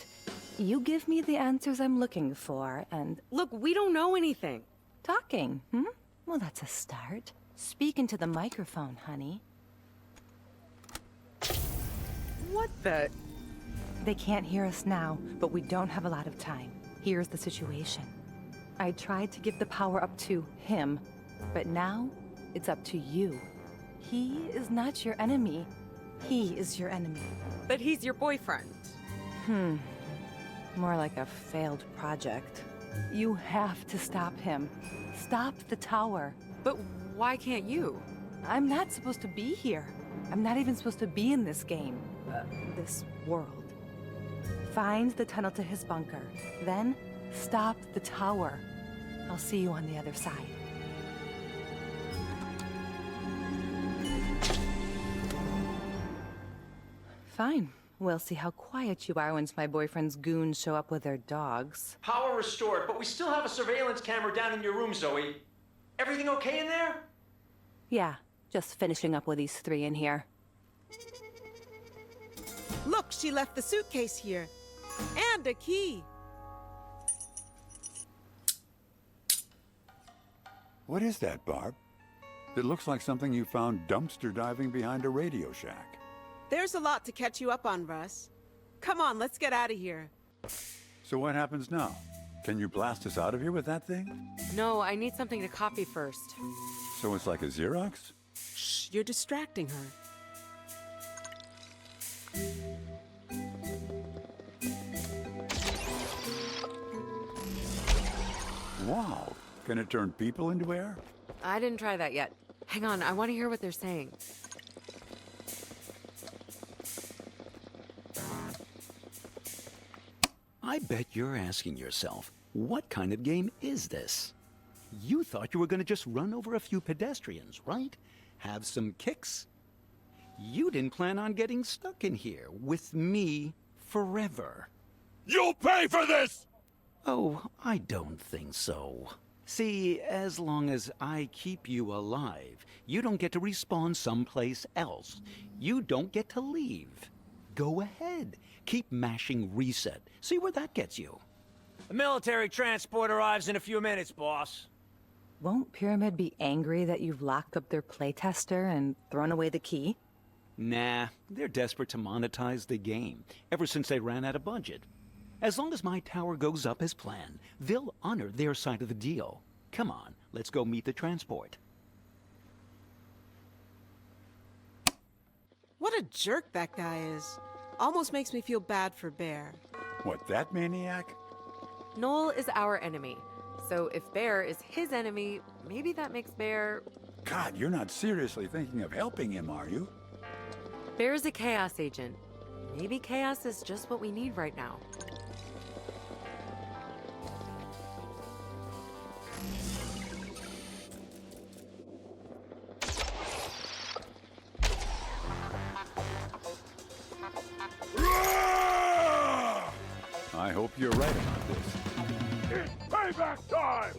You give me the answers I'm looking for, and... Look, we don't know anything. Talking, Well, that's a start. Speak into the microphone, honey. What the... They can't hear us now, but we don't have a lot of time. Here's the situation. I tried to give the power up to him, but now it's up to you. He is not your enemy. He is your enemy. But he's your boyfriend. More like a failed project. You have to stop him. Stop the tower. But why can't you? I'm not supposed to be here. I'm not even supposed to be in this game. This world. Find the tunnel to his bunker. Then, stop the tower. I'll see you on the other side. Fine. We'll see how quiet you are once my boyfriend's goons show up with their dogs. Power restored, but we still have a surveillance camera down in your room, Zoe. Everything okay in there? Yeah, just finishing up with these 3 in here. Look, she left the suitcase here. And a key. What is that, Barb? It looks like something you found dumpster diving behind a Radio Shack. There's a lot to catch you up on, Russ. Come on, let's get out of here. So what happens now? Can you blast us out of here with that thing? No, I need something to copy first. So it's like a Xerox? Shh, you're distracting her. Wow. Can it turn people into air? I didn't try that yet. Hang on, I want to hear what they're saying. I bet you're asking yourself, what kind of game is this? You thought you were going to just run over a few pedestrians, right? Have some kicks? You didn't plan on getting stuck in here with me forever. You'll pay for this! Oh, I don't think so. See, as long as I keep you alive, you don't get to respawn someplace else. You don't get to leave. Go ahead. Keep mashing reset. See where that gets you. The military transport arrives in a few minutes, boss. Won't Pyramid be angry that you've locked up their playtester and thrown away the key? Nah, they're desperate to monetize the game, ever since they ran out of budget. As long as my tower goes up as planned, they'll honor their side of the deal. Come on, let's go meet the transport. What a jerk that guy is. Almost makes me feel bad for Bear. What, that maniac? Noel is our enemy. So if Bear is his enemy, maybe that makes Bear... God, you're not seriously thinking of helping him, are you? Bear's a chaos agent. Maybe chaos is just what we need right now. I hope you're right about this. It's payback time!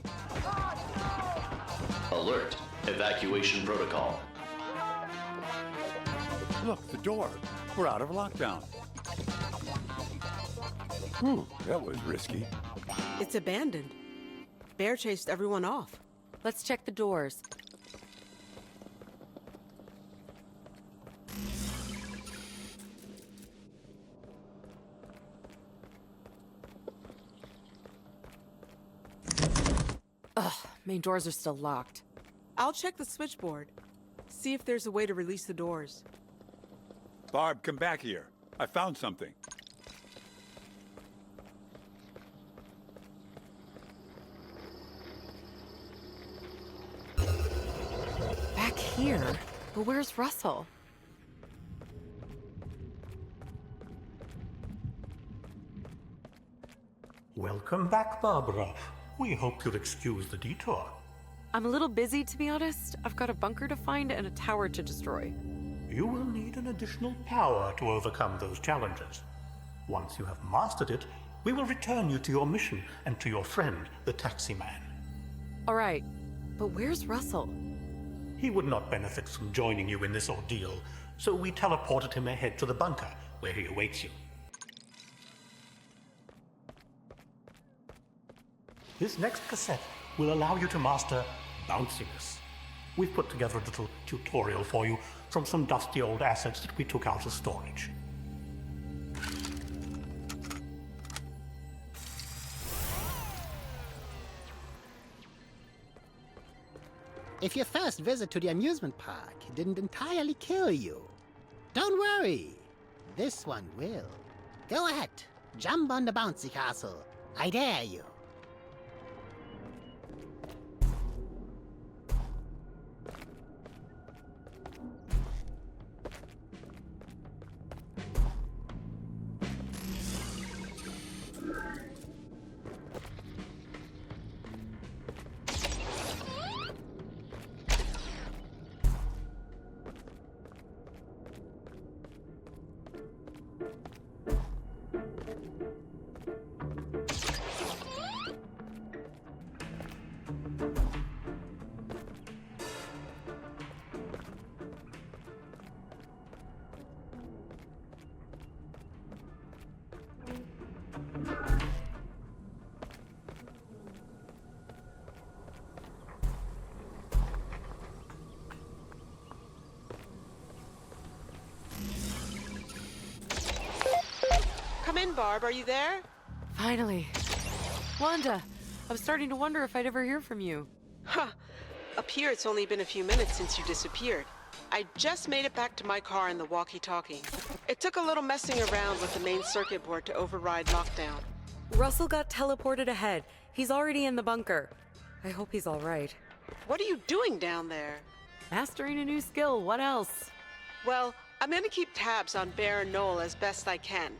Alert. Evacuation protocol. Look, the door. We're out of lockdown. Whew, that was risky. It's abandoned. Bear chased everyone off. Let's check the doors. Ugh, main doors are still locked. I'll check the switchboard. See if there's a way to release the doors. Barb, come back here. I found something. Back here? But where's Russell? Welcome back, Barbara. We hope you'll excuse the detour. I'm a little busy, to be honest. I've got a bunker to find and a tower to destroy. You will need an additional power to overcome those challenges. Once you have mastered it, we will return you to your mission and to your friend, the taxi man. All right, but where's Russell? He would not benefit from joining you in this ordeal, so we teleported him ahead to the bunker, where he awaits you. This next cassette will allow you to master bounciness. We've put together a little tutorial for you from some dusty old assets that we took out of storage. If your first visit to the amusement park didn't entirely kill you, don't worry. This one will. Go ahead, jump on the bouncy castle. I dare you. Come in, Barb. Are you there? Finally. Wanda, I was starting to wonder if I'd ever hear from you. Huh. Up here, it's only been a few minutes since you disappeared. I just made it back to my car in the walkie-talkie. It took a little messing around with the main circuit board to override lockdown. Russell got teleported ahead. He's already in the bunker. I hope he's all right. What are you doing down there? Mastering a new skill. What else? Well, I'm gonna keep tabs on Bear and Noel as best I can.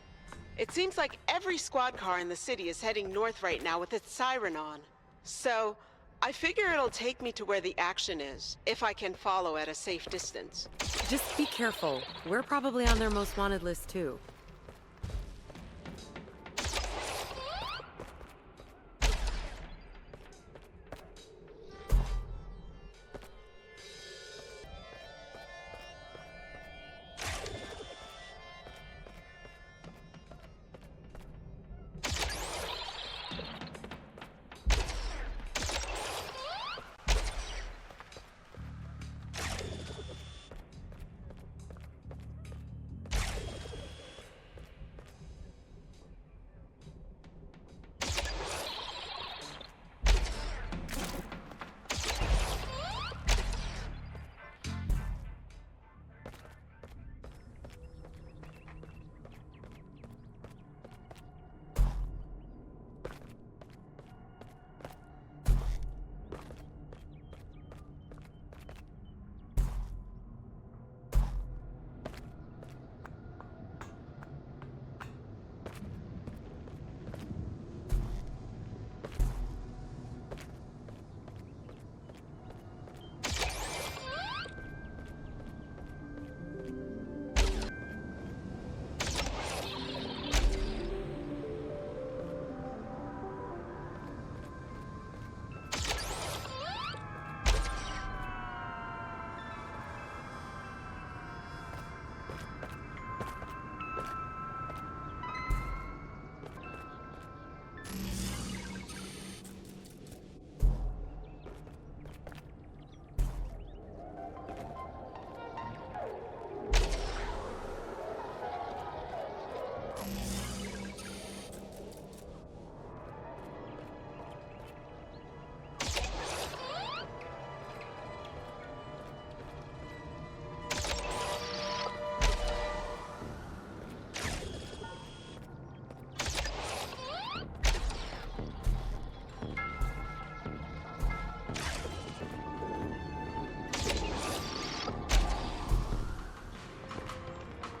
It seems like every squad car in the city is heading north right now with its siren on. So, I figure it'll take me to where the action is, if I can follow at a safe distance. Just be careful. We're probably on their most wanted list, too.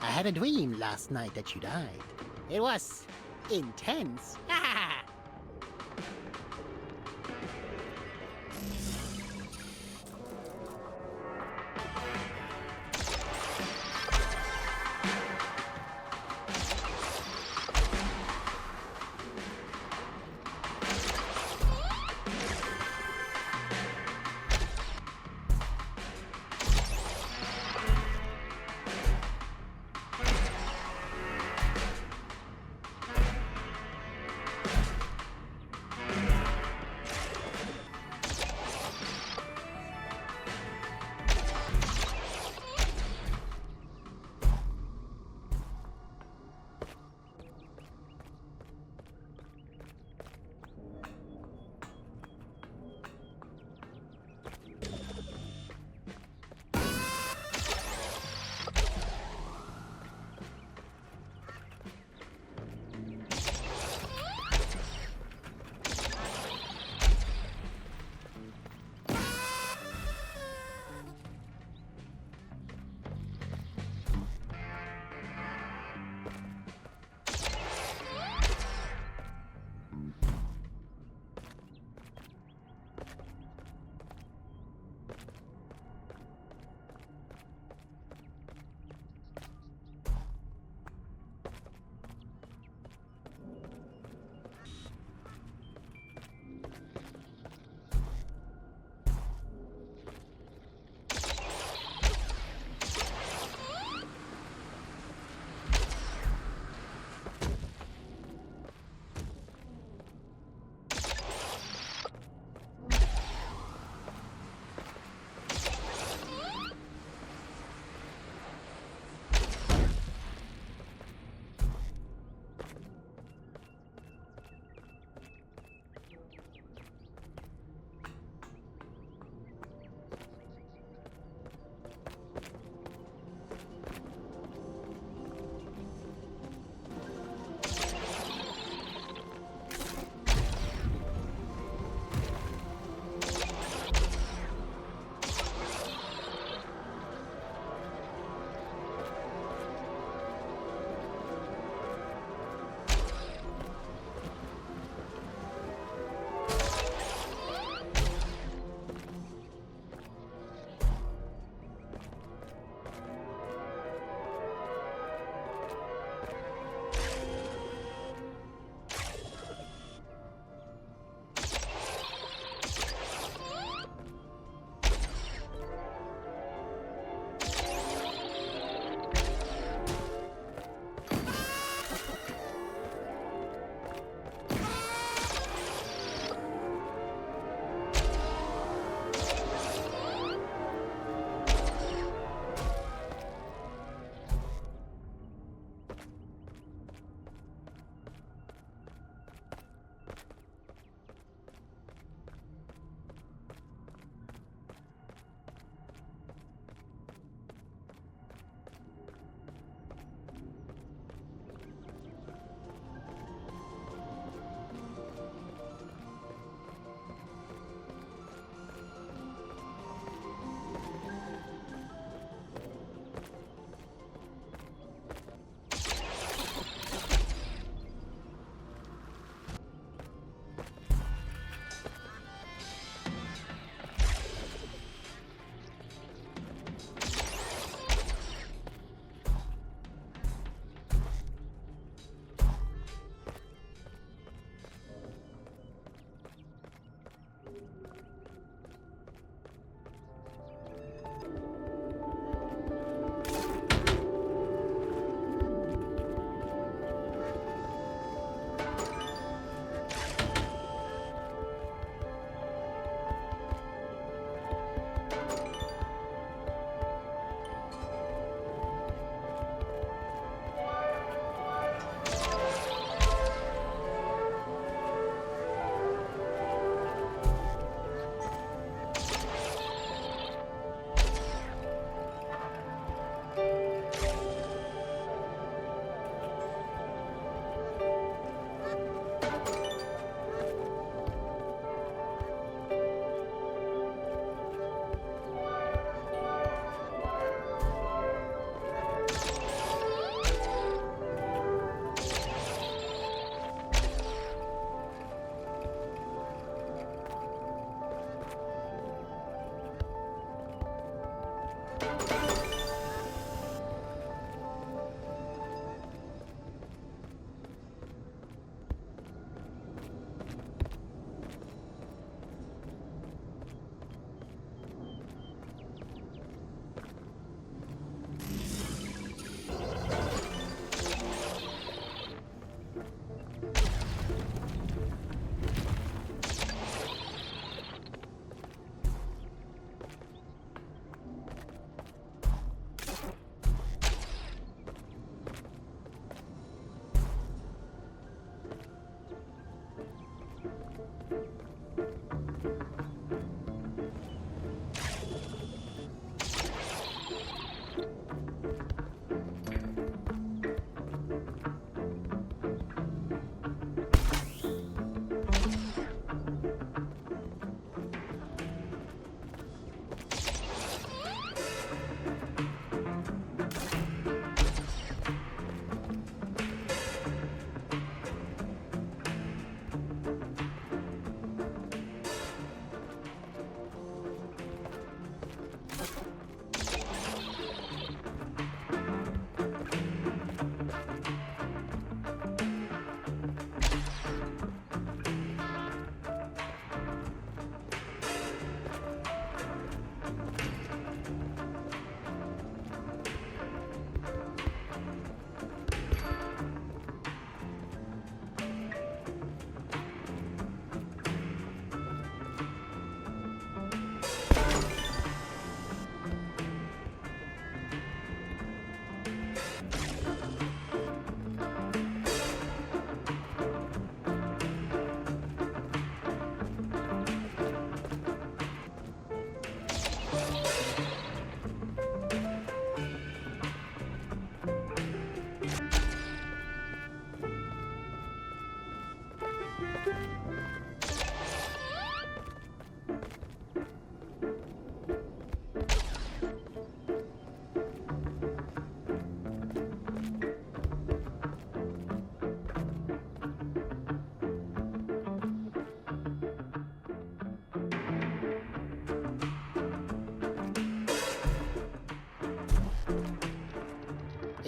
I had a dream last night that you died. It was intense.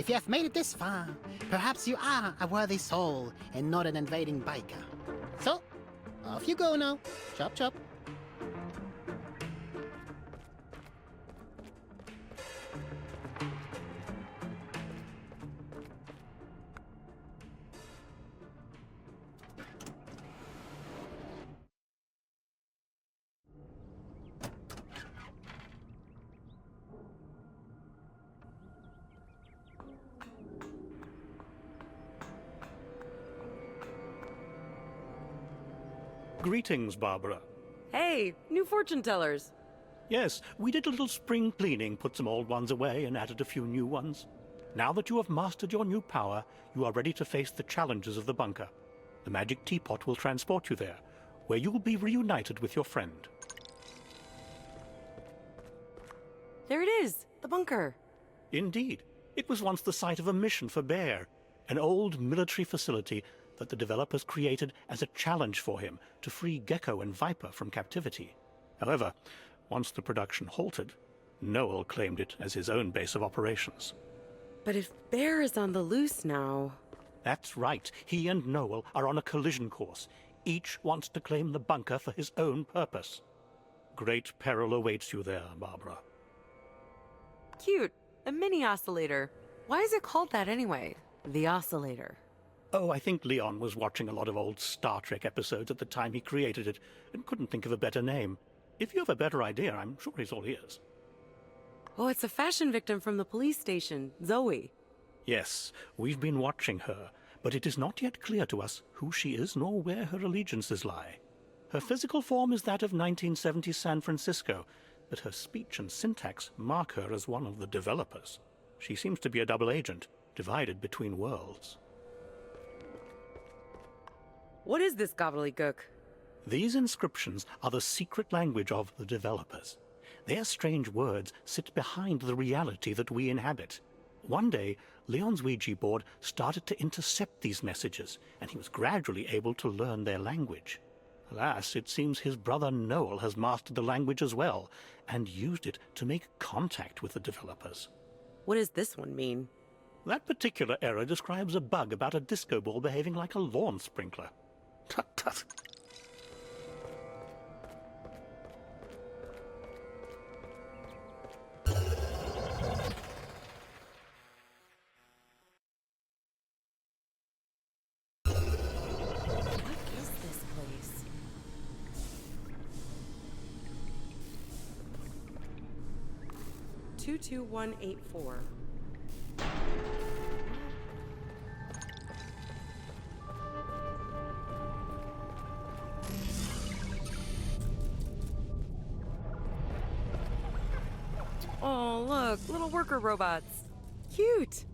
If you have made it this far, perhaps you are a worthy soul and not an invading biker. So, off you go now. Chop chop. Greetings, Barbara. Hey, new fortune tellers. Yes, we did a little spring cleaning, put some old ones away, and added a few new ones. Now that you have mastered your new power, you are ready to face the challenges of the bunker. The magic teapot will transport you there, where you will be reunited with your friend. There it is, the bunker. Indeed. It was once the site of a mission for Bear, an old military facility that the developers created as a challenge for him to free Gecko and Viper from captivity. However, once the production halted, Noel claimed it as his own base of operations. But if Bear is on the loose now... That's right. He and Noel are on a collision course. Each wants to claim the bunker for his own purpose. Great peril awaits you there, Barbara. Cute. A mini oscillator. Why is it called that anyway? The oscillator. Oh, I think Leon was watching a lot of old Star Trek episodes at the time he created it and couldn't think of a better name. If you have a better idea, I'm sure he's all ears. Oh, it's a fashion victim from the police station, Zoe. Yes, we've been watching her, but it is not yet clear to us who she is nor where her allegiances lie. Her physical form is that of 1970 San Francisco, but her speech and syntax mark her as one of the developers. She seems to be a double agent, divided between worlds. What is this gobbledygook? These inscriptions are the secret language of the developers. Their strange words sit behind the reality that we inhabit. One day, Leon's Ouija board started to intercept these messages, and he was gradually able to learn their language. Alas, it seems his brother Noel has mastered the language as well, and used it to make contact with the developers. What does this one mean? That particular error describes a bug about a disco ball behaving like a lawn sprinkler. Tut tut. What is this place? "22184. Oh, look, little worker robots. Cute.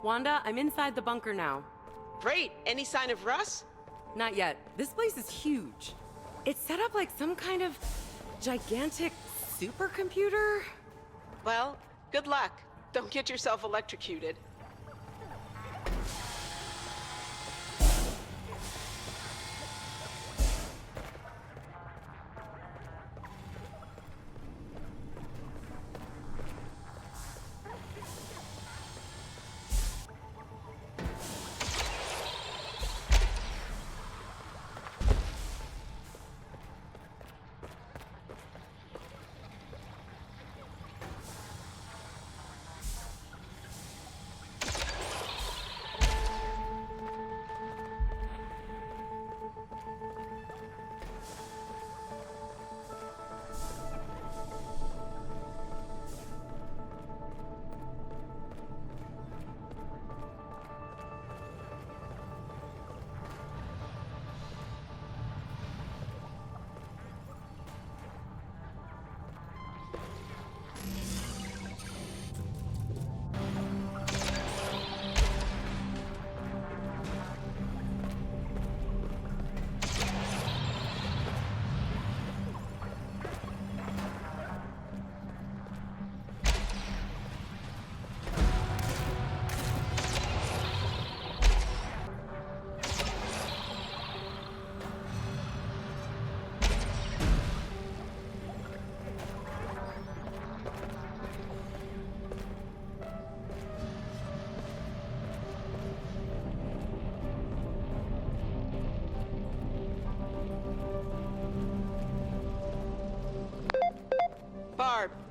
Wanda, I'm inside the bunker now. Great. Any sign of Russ? Not yet. This place is huge. It's set up like some kind of gigantic supercomputer. Well, good luck. Don't get yourself electrocuted.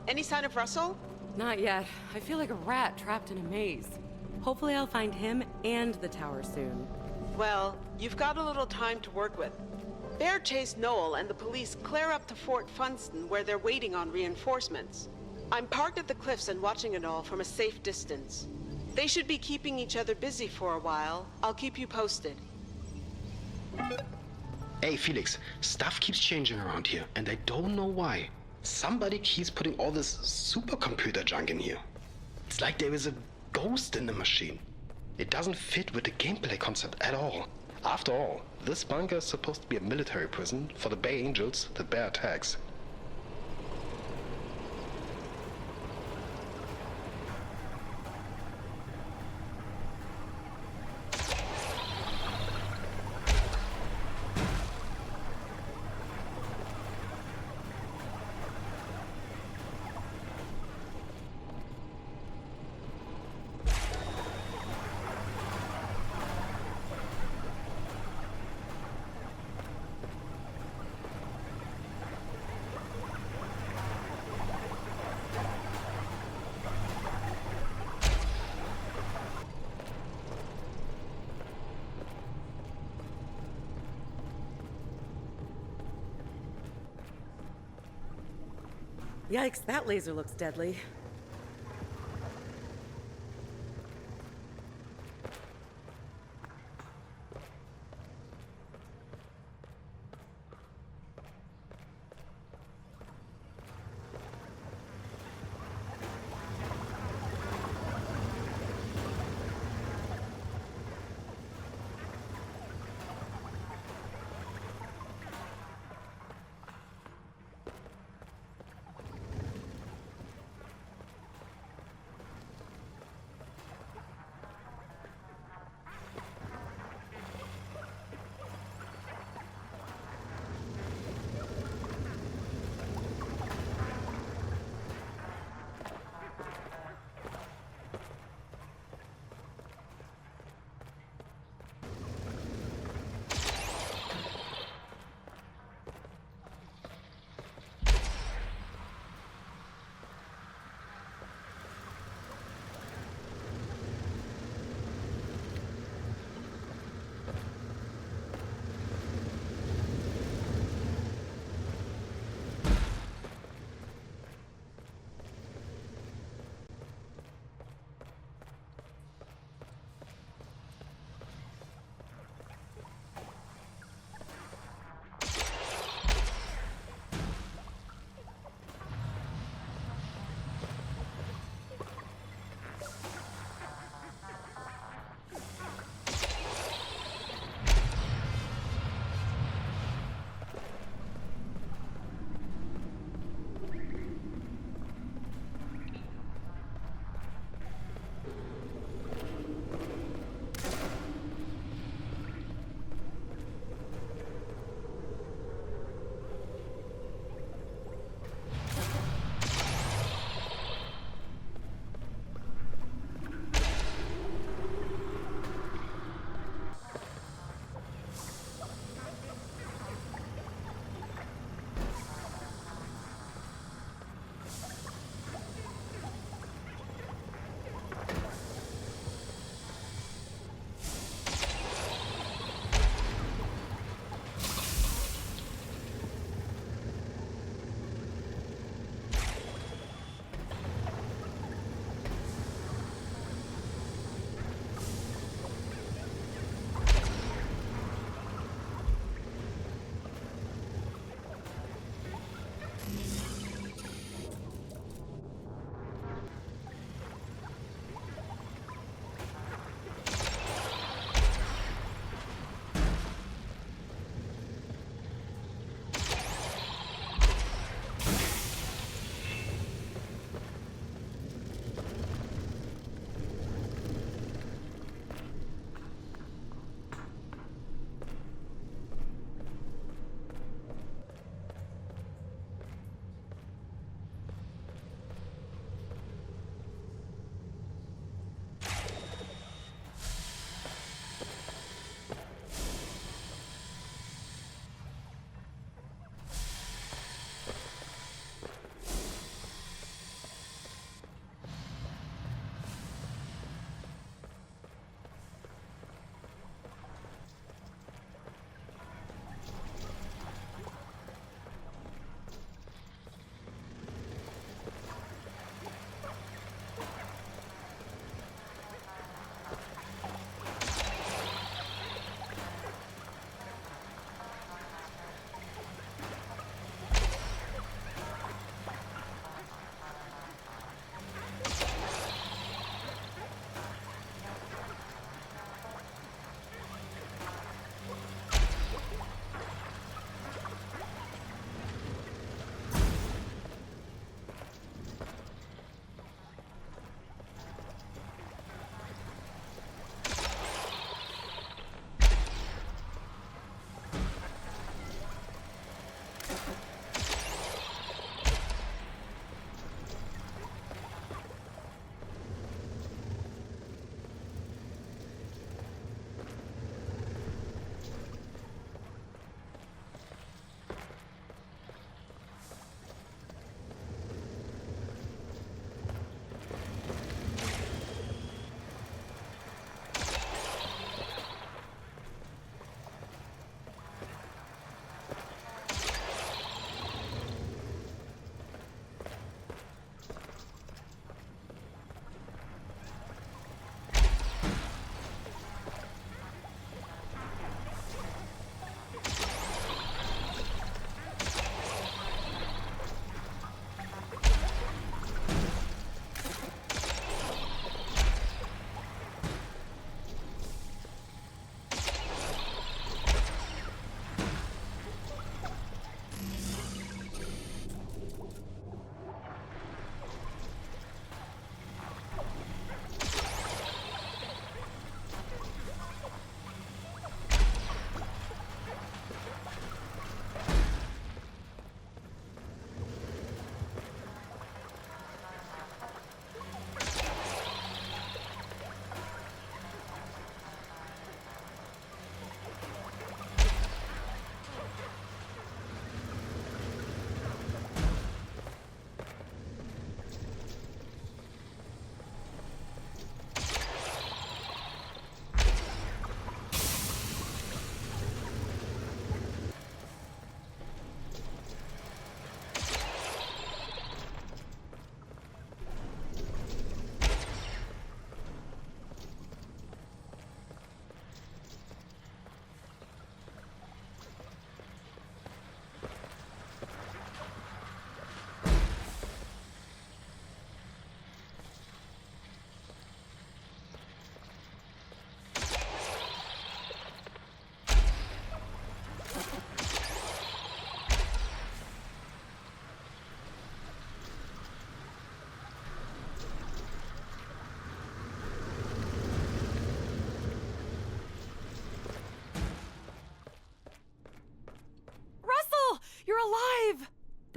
Any sign of Russell? Not yet. I feel like a rat trapped in a maze. Hopefully I'll find him and the tower soon. Well, you've got a little time to work with. Bear chased Noel and the police clear up to Fort Funston where they're waiting on reinforcements. I'm parked at the cliffs and watching it all from a safe distance. They should be keeping each other busy for a while. I'll keep you posted. Hey Felix, stuff keeps changing around here, and I don't know why. Somebody keeps putting all this supercomputer junk in here. It's like there is a ghost in the machine. It doesn't fit with the gameplay concept at all. After all, this bunker is supposed to be a military prison for the Bay Angels that Bear attacks. Yikes, that laser looks deadly.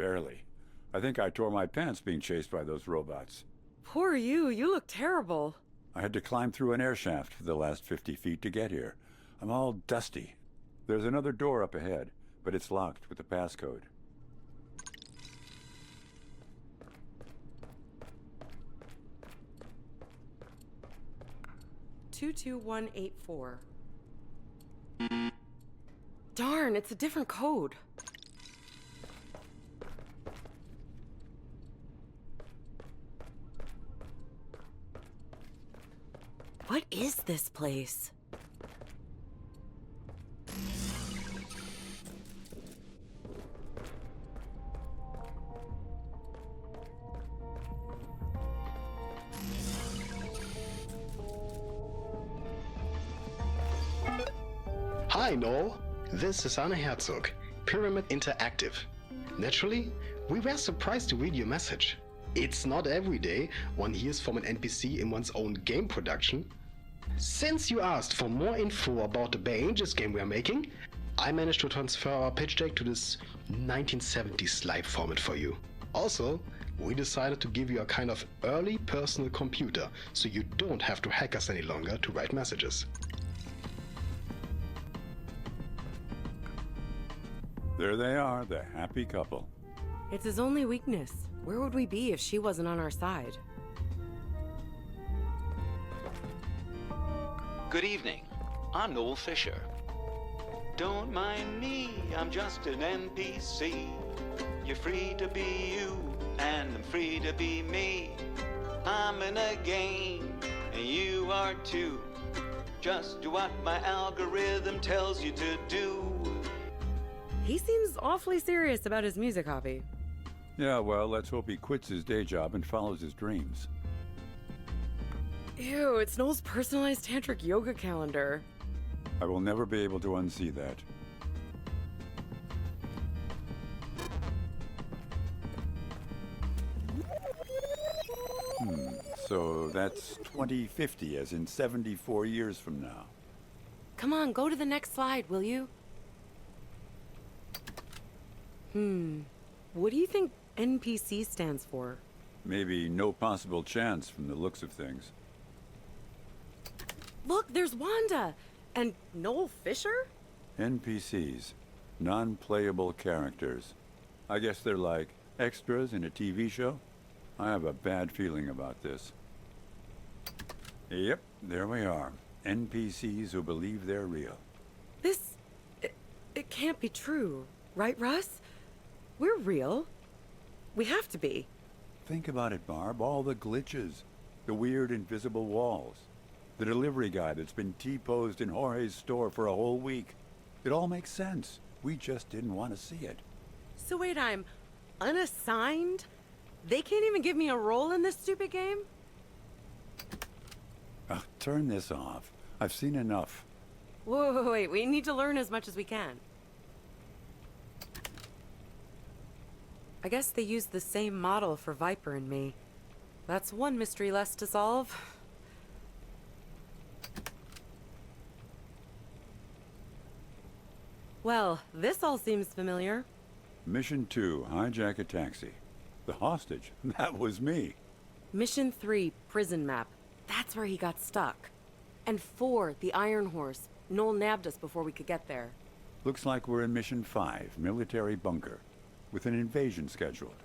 Barely. I think I tore my pants being chased by those robots. Poor you. You look terrible. I had to climb through an air shaft for the last 50 feet to get here. I'm all dusty. There's another door up ahead, but it's locked with a passcode. "22184. Darn, it's a different code. What is this place? Hi, Noel. This is Anna Herzog, Pyramid Interactive. Naturally, we were surprised to read your message. It's not every day one hears from an NPC in one's own game production. Since you asked for more info about the Bare Angels game we are making, I managed to transfer our pitch deck to this 1970s live format for you. Also, we decided to give you a kind of early personal computer, so you don't have to hack us any longer to write messages. There they are, the happy couple. It's his only weakness. Where would we be if she wasn't on our side? Good evening. I'm Noel Fisher. Don't mind me, I'm just an NPC. You're free to be you, and I'm free to be me. I'm in a game, and you are too. Just do what my algorithm tells you to do. He seems awfully serious about his music hobby. Yeah, well, let's hope he quits his day job and follows his dreams. Ew, it's Noel's personalized tantric yoga calendar. I will never be able to unsee that. So that's 2050, as in 74 years from now. Come on, go to the next slide, will you? What do you think NPC stands for? Maybe no possible chance from the looks of things. Look, there's Wanda! And Noel Fisher? NPCs. Non-playable characters. I guess they're like extras in a TV show? I have a bad feeling about this. Yep, there we are. NPCs who believe they're real. It can't be true. Right, Russ? We're real. We have to be. Think about it, Barb. All the glitches. The weird invisible walls. The delivery guy that's been T-posed in Jorge's store for a whole week. It all makes sense. We just didn't want to see it. So wait, I'm unassigned? They can't even give me a role in this stupid game? Turn this off. I've seen enough. Wait, we need to learn as much as we can. I guess they used the same model for Viper and me. That's one mystery less to solve. Well, this all seems familiar. Mission 2, hijack a taxi. The hostage, that was me. Mission 3, prison map. That's where he got stuck. And 4, the Iron Horse. Noel nabbed us before we could get there. Looks like we're in Mission 5, military bunker, with an invasion scheduled.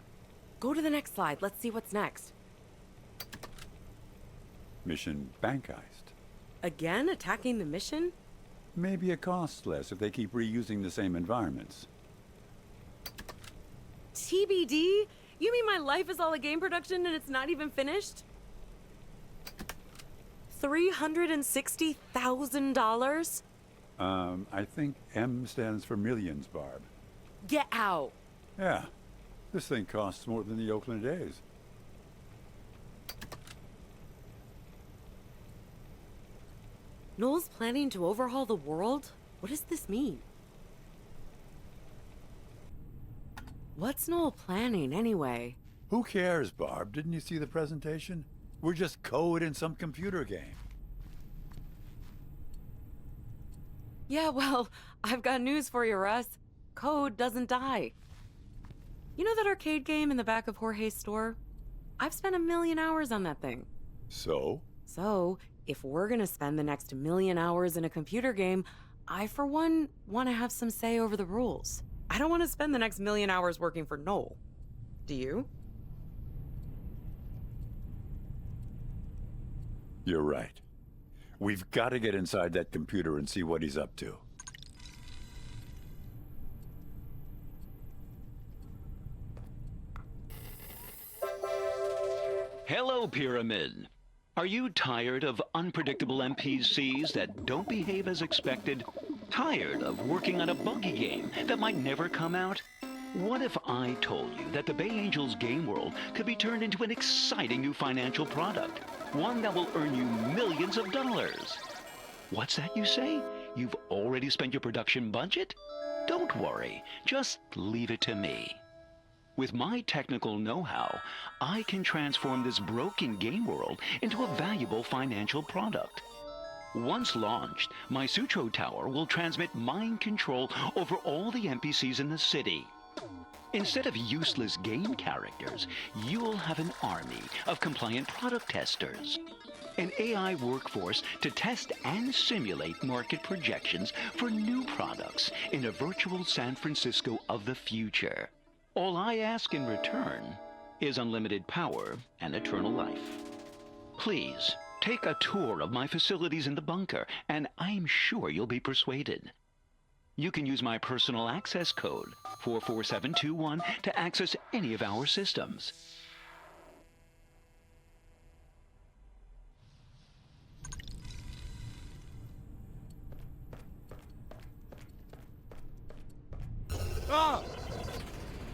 Go to the next slide. Let's see what's next. Mission bank heist. Again, attacking the mission? Maybe it costs less if they keep reusing the same environments. TBD? You mean my life is all a game production and it's not even finished? $360,000? I think M stands for millions, Barb. Get out! Yeah, this thing costs more than the Oakland A's. Noel's planning to overhaul the world? What does this mean? What's Noel planning, anyway? Who cares, Barb? Didn't you see the presentation? We're just code in some computer game. Yeah, well, I've got news for you, Russ. Code doesn't die. You know that arcade game in the back of Jorge's store? I've spent 1 million hours on that thing. So? So, if we're gonna spend the next 1 million hours in a computer game, I, for one, want to have some say over the rules. I don't want to spend the next 1 million hours working for Noel. Do you? You're right. We've got to get inside that computer and see what he's up to. Hello, Pyramid. Are you tired of unpredictable NPCs that don't behave as expected? Tired of working on a buggy game that might never come out? What if I told you that the Bay Angels game world could be turned into an exciting new financial product? One that will earn you millions of dollars. What's that you say? You've already spent your production budget? Don't worry, just leave it to me. With my technical know-how, I can transform this broken game world into a valuable financial product. Once launched, my Sutro Tower will transmit mind control over all the NPCs in the city. Instead of useless game characters, you'll have an army of compliant product testers. An AI workforce to test and simulate market projections for new products in a virtual San Francisco of the future. All I ask in return is unlimited power and eternal life. Please, take a tour of my facilities in the bunker, and I'm sure you'll be persuaded. You can use my personal access code, 44721, to access any of our systems. Ah!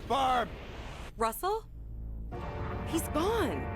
Barb! Russell? He's gone.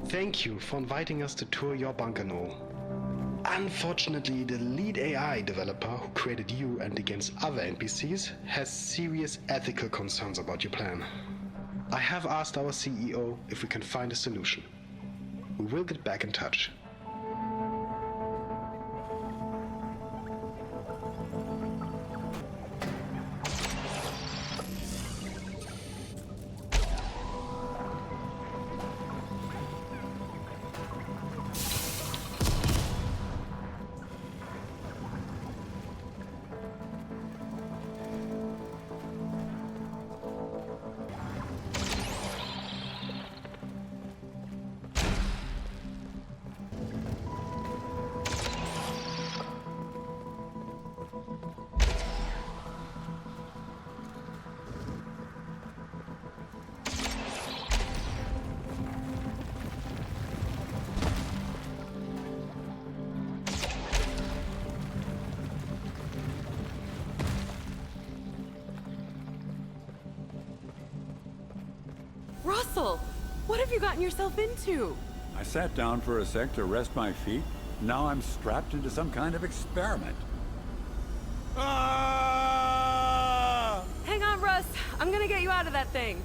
Thank you for inviting us to tour your bunker, Noel. Unfortunately, the lead AI developer who created you and the game's other NPCs has serious ethical concerns about your plan. I have asked our CEO if we can find a solution. We will get back in touch. Russell, what have you gotten yourself into? I sat down for a sec to rest my feet. Now I'm strapped into some kind of experiment. Ah! Hang on, Russ. I'm gonna get you out of that thing.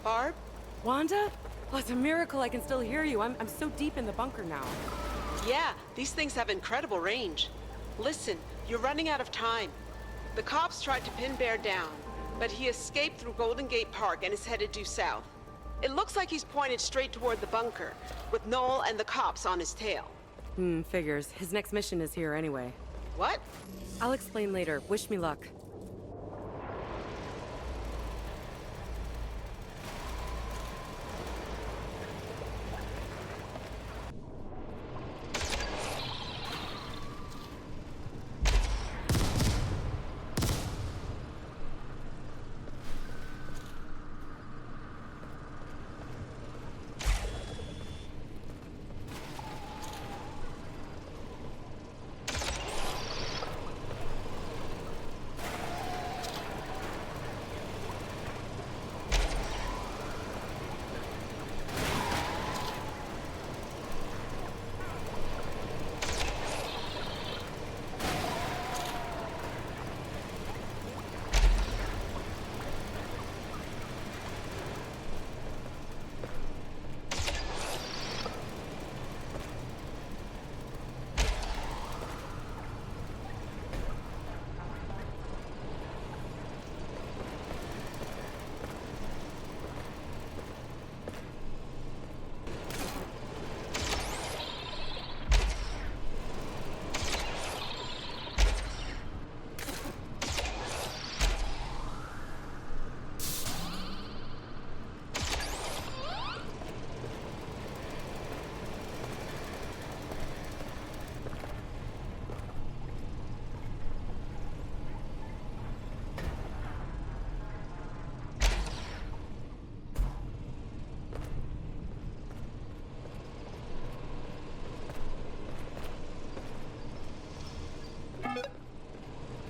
Barb? Wanda? Oh, it's a miracle I can still hear you. I'm so deep in the bunker now. Yeah, these things have incredible range. Listen, you're running out of time. The cops tried to pin Bear down, but he escaped through Golden Gate Park and is headed due south. It looks like he's pointed straight toward the bunker, with Noel and the cops on his tail. Figures. His next mission is here anyway. What? I'll explain later. Wish me luck.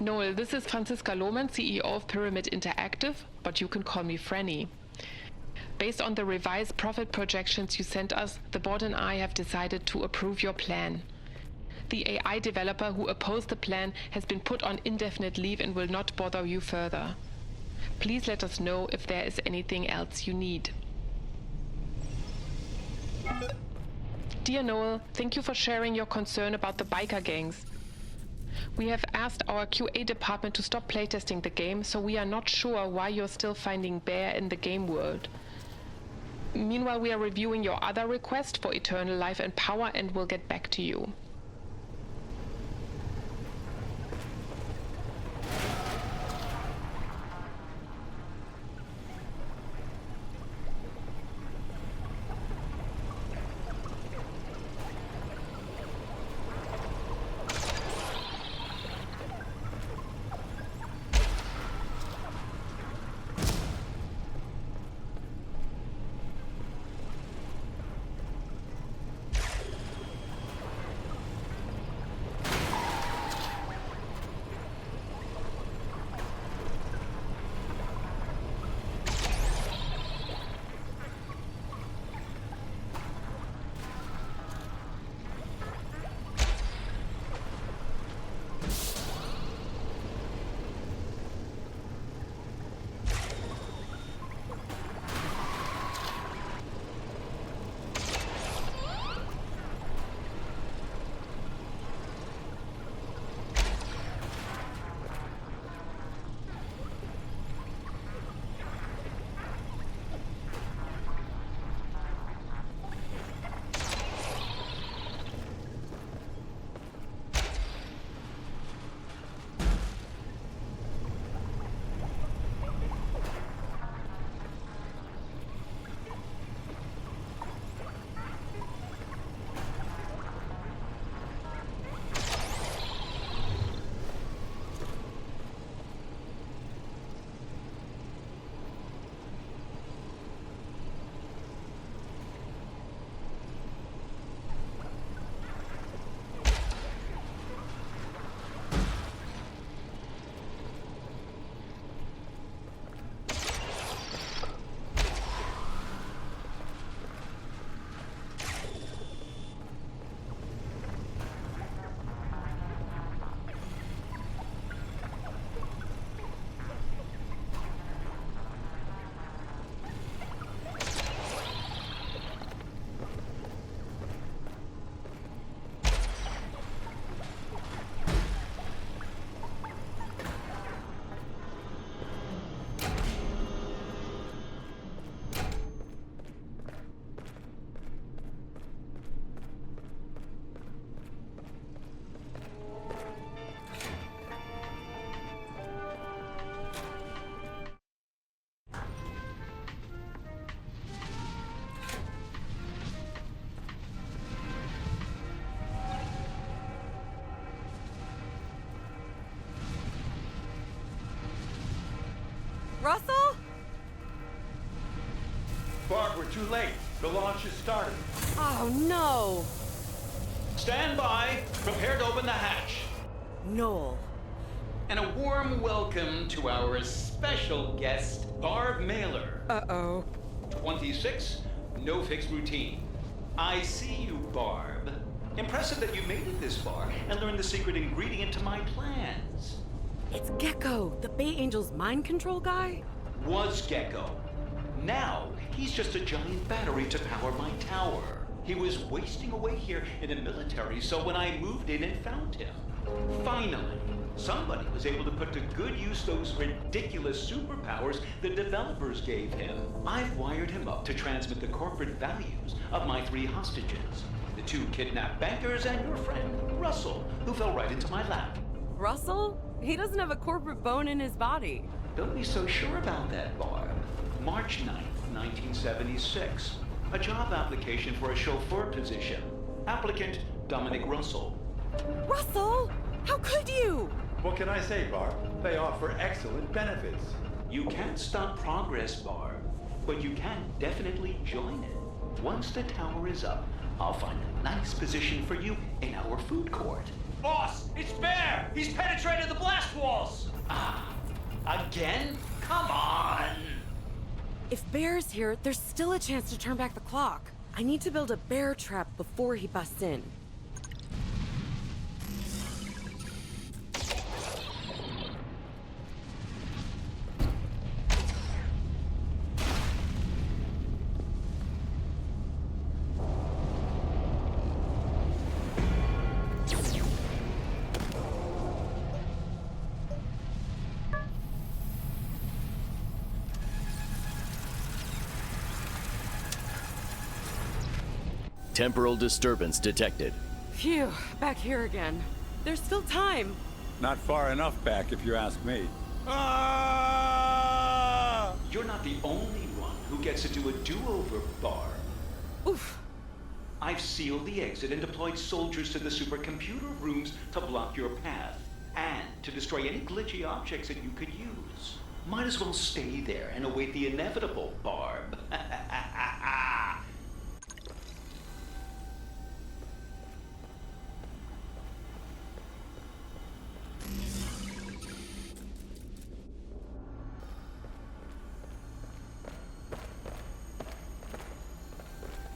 Noel, this is Franziska Lohmann, CEO of Pyramid Interactive, but you can call me Franny. Based on the revised profit projections you sent us, the board and I have decided to approve your plan. The AI developer who opposed the plan has been put on indefinite leave and will not bother you further. Please let us know if there is anything else you need. Dear Noel, thank you for sharing your concern about the biker gangs. We have asked our QA department to stop playtesting the game, so we are not sure why you're still finding Bear in the game world. Meanwhile, we are reviewing your other request for Eternal Life and Power and will get back to you. Russell? Barb, we're too late. The launch has started. Oh, no. Stand by. Prepare to open the hatch. Noel. And a warm welcome to our special guest, Barb Mailer. Uh-oh. 26, no fixed routine. I see you, Barb. Impressive that you made it this far and learned the secret ingredient to my plans. It's Gecko, the Bay Angel's mind control guy? Was Gecko. Now, he's just a giant battery to power my tower. He was wasting away here in the military, so when I moved in and found him, finally, somebody was able to put to good use those ridiculous superpowers the developers gave him. I've wired him up to transmit the corporate values of my 3 hostages. The 2 kidnapped bankers and your friend, Russell, who fell right into my lap. Russell? He doesn't have a corporate bone in his body. Don't be so sure about that, Barb. March 9th, 1976. A job application for a chauffeur position. Applicant, Dominic Russell. Russell? How could you? What can I say, Barb? They offer excellent benefits. You can't stop progress, Barb, but you can definitely join it. Once the tower is up, I'll find a nice position for you in our food court. Boss, it's Bear! He's penetrated the blast walls! Ah, again? Come on! If Bear's here, there's still a chance to turn back the clock. I need to build a bear trap before he busts in. Temporal disturbance detected. Phew, back here again. There's still time. Not far enough back, if you ask me. You're not the only one who gets to do a do-over, Barb. Oof. I've sealed the exit and deployed soldiers to the supercomputer rooms to block your path and to destroy any glitchy objects that you could use. Might as well stay there and await the inevitable, Barb.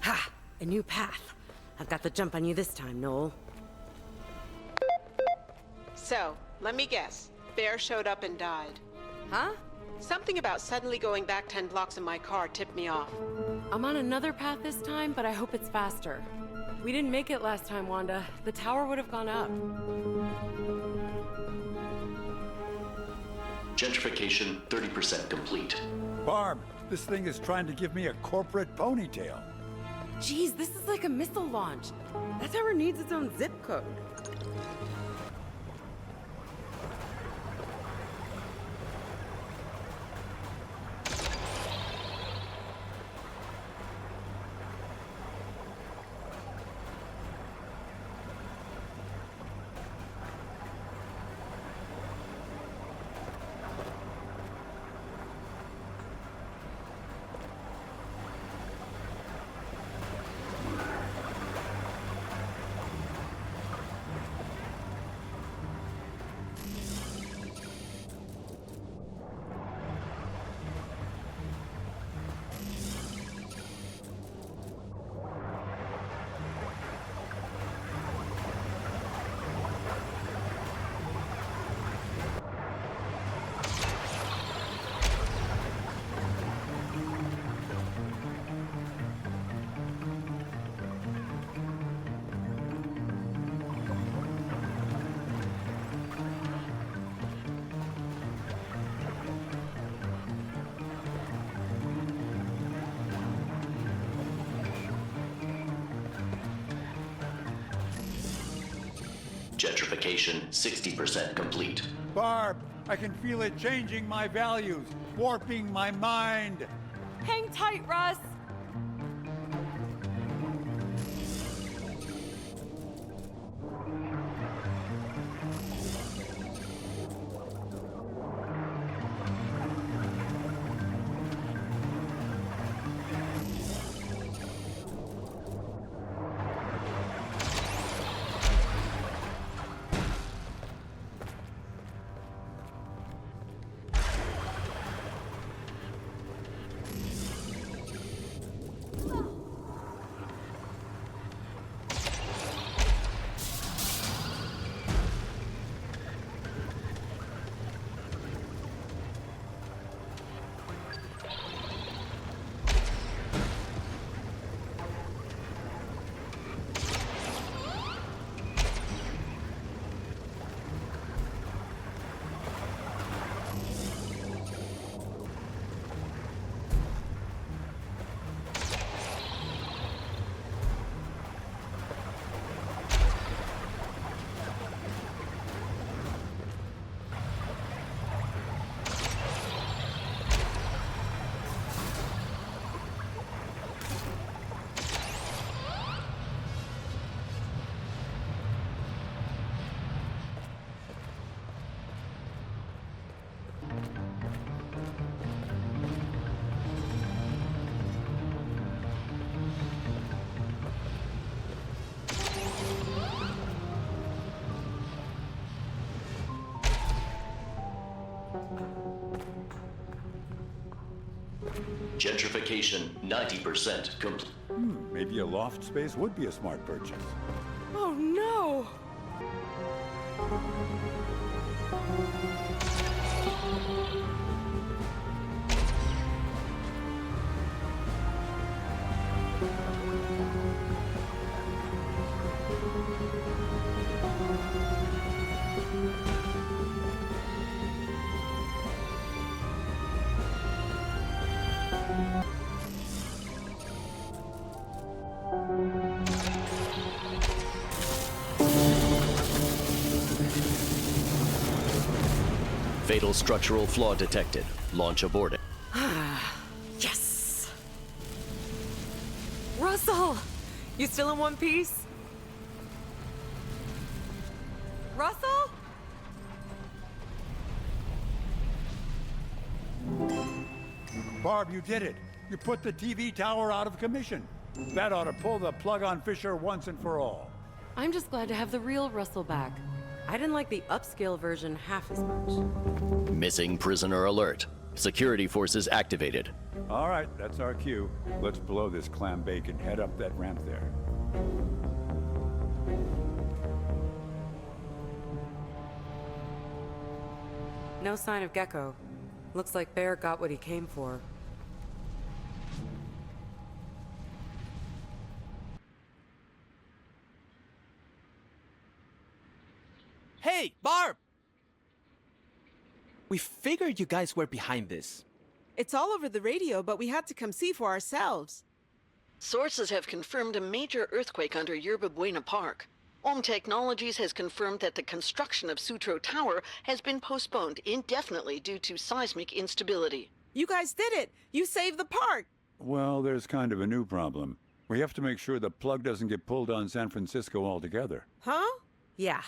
Ha! A new path. I've got the jump on you this time, Noel. So, let me guess. Bear showed up and died. Huh? Something about suddenly going back 10 blocks in my car tipped me off. I'm on another path this time, but I hope it's faster. We didn't make it last time, Wanda. The tower would have gone up. Gentrification 30% complete. Barb, this thing is trying to give me a corporate ponytail. Jeez, this is like a missile launch. That tower needs its own zip code. Gentrification 60% complete. Barb, I can feel it changing my values, warping my mind. Hang tight, Russ! Gentrification 90% complete. Maybe a loft space would be a smart purchase. Oh no! Fatal structural flaw detected. Launch aborted. Yes! Russell! You still in one piece? Russell? Barb, you did it. You put the TV tower out of commission. That ought to pull the plug on Fisher once and for all. I'm just glad to have the real Russell back. I didn't like the upscale version half as much. Missing prisoner alert. Security forces activated. All right, that's our cue. Let's blow this clam bake and head up that ramp there. No sign of Gecko. Looks like Bear got what he came for. Hey, Barb! We figured you guys were behind this. It's all over the radio, but we had to come see for ourselves. Sources have confirmed a major earthquake under Yerba Buena Park. Ohm Technologies has confirmed that the construction of Sutro Tower has been postponed indefinitely due to seismic instability. You guys did it! You saved the park! Well, there's kind of a new problem. We have to make sure the plug doesn't get pulled on San Francisco altogether. Huh? Yeah.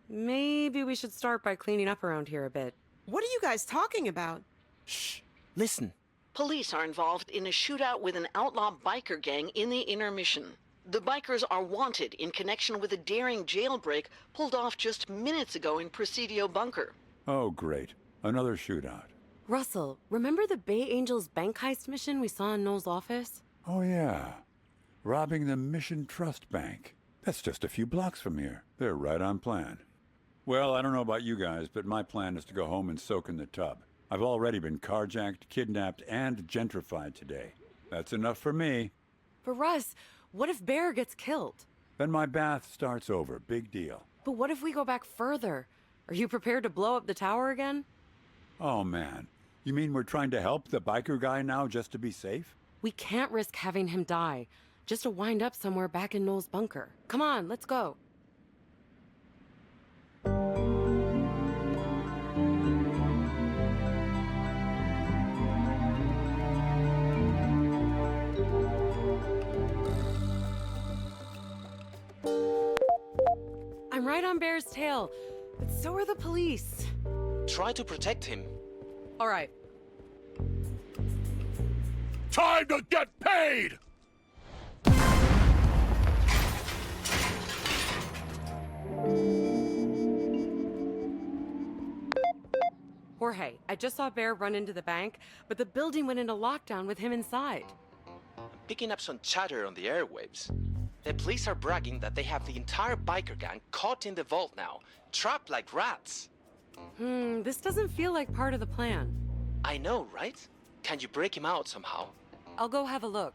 Maybe we should start by cleaning up around here a bit. What are you guys talking about? Shh! Listen. Police are involved in a shootout with an outlaw biker gang in the intermission. The bikers are wanted in connection with a daring jailbreak pulled off just minutes ago in Presidio Bunker. Oh, great. Another shootout. Russell, remember the Bay Angels bank heist mission we saw in Noel's office? Oh, yeah. Robbing the Mission Trust Bank. That's just a few blocks from here. They're right on plan. Well, I don't know about you guys, but my plan is to go home and soak in the tub. I've already been carjacked, kidnapped, and gentrified today. That's enough for me. But Russ, what if Bear gets killed? Then my bath starts over. Big deal. But what if we go back further? Are you prepared to blow up the tower again? Oh, man. You mean we're trying to help the biker guy now just to be safe? We can't risk having him die, just to wind up somewhere back in Noel's bunker. Come on, let's go. I'm right on Bear's tail, but so are the police. Try to protect him. All right. Time to get paid! Jorge, I just saw Bear run into the bank, but the building went into lockdown with him inside. I'm picking up some chatter on the airwaves. The police are bragging that they have the entire biker gang caught in the vault now, trapped like rats. This doesn't feel like part of the plan. I know, right? Can you break him out somehow? I'll go have a look.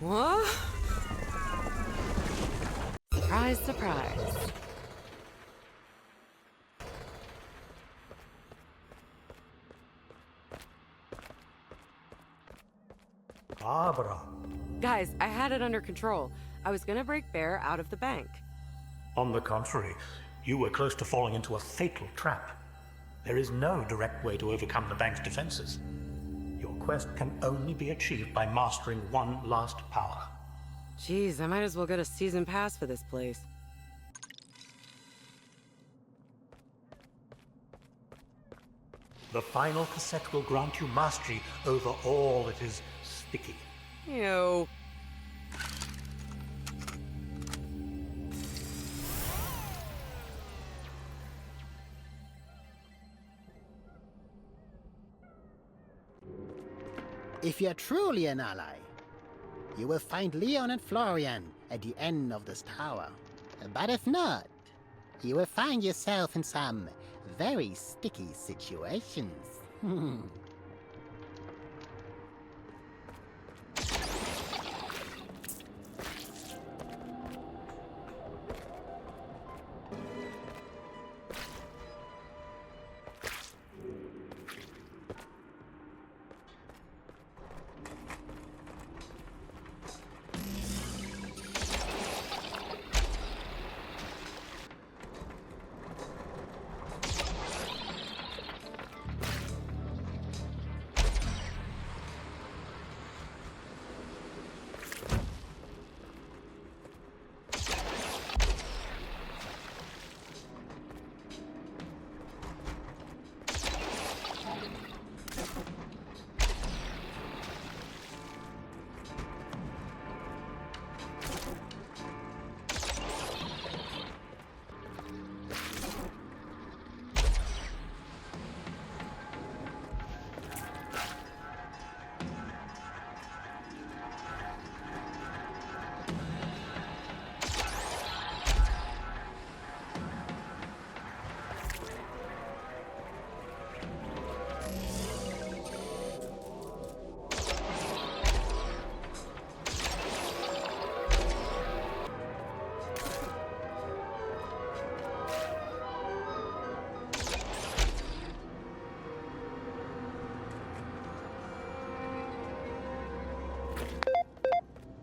What? Surprise, surprise. Barbara. Guys, I had it under control. I was gonna break Bear out of the bank. On the contrary, you were close to falling into a fatal trap. There is no direct way to overcome the bank's defenses. Your quest can only be achieved by mastering one last power. Jeez, I might as well get a season pass for this place. The final cassette will grant you mastery over all that is sticky. Ew. If you're truly an ally, you will find Leon and Florian at the end of this tower. But if not, you will find yourself in some very sticky situations.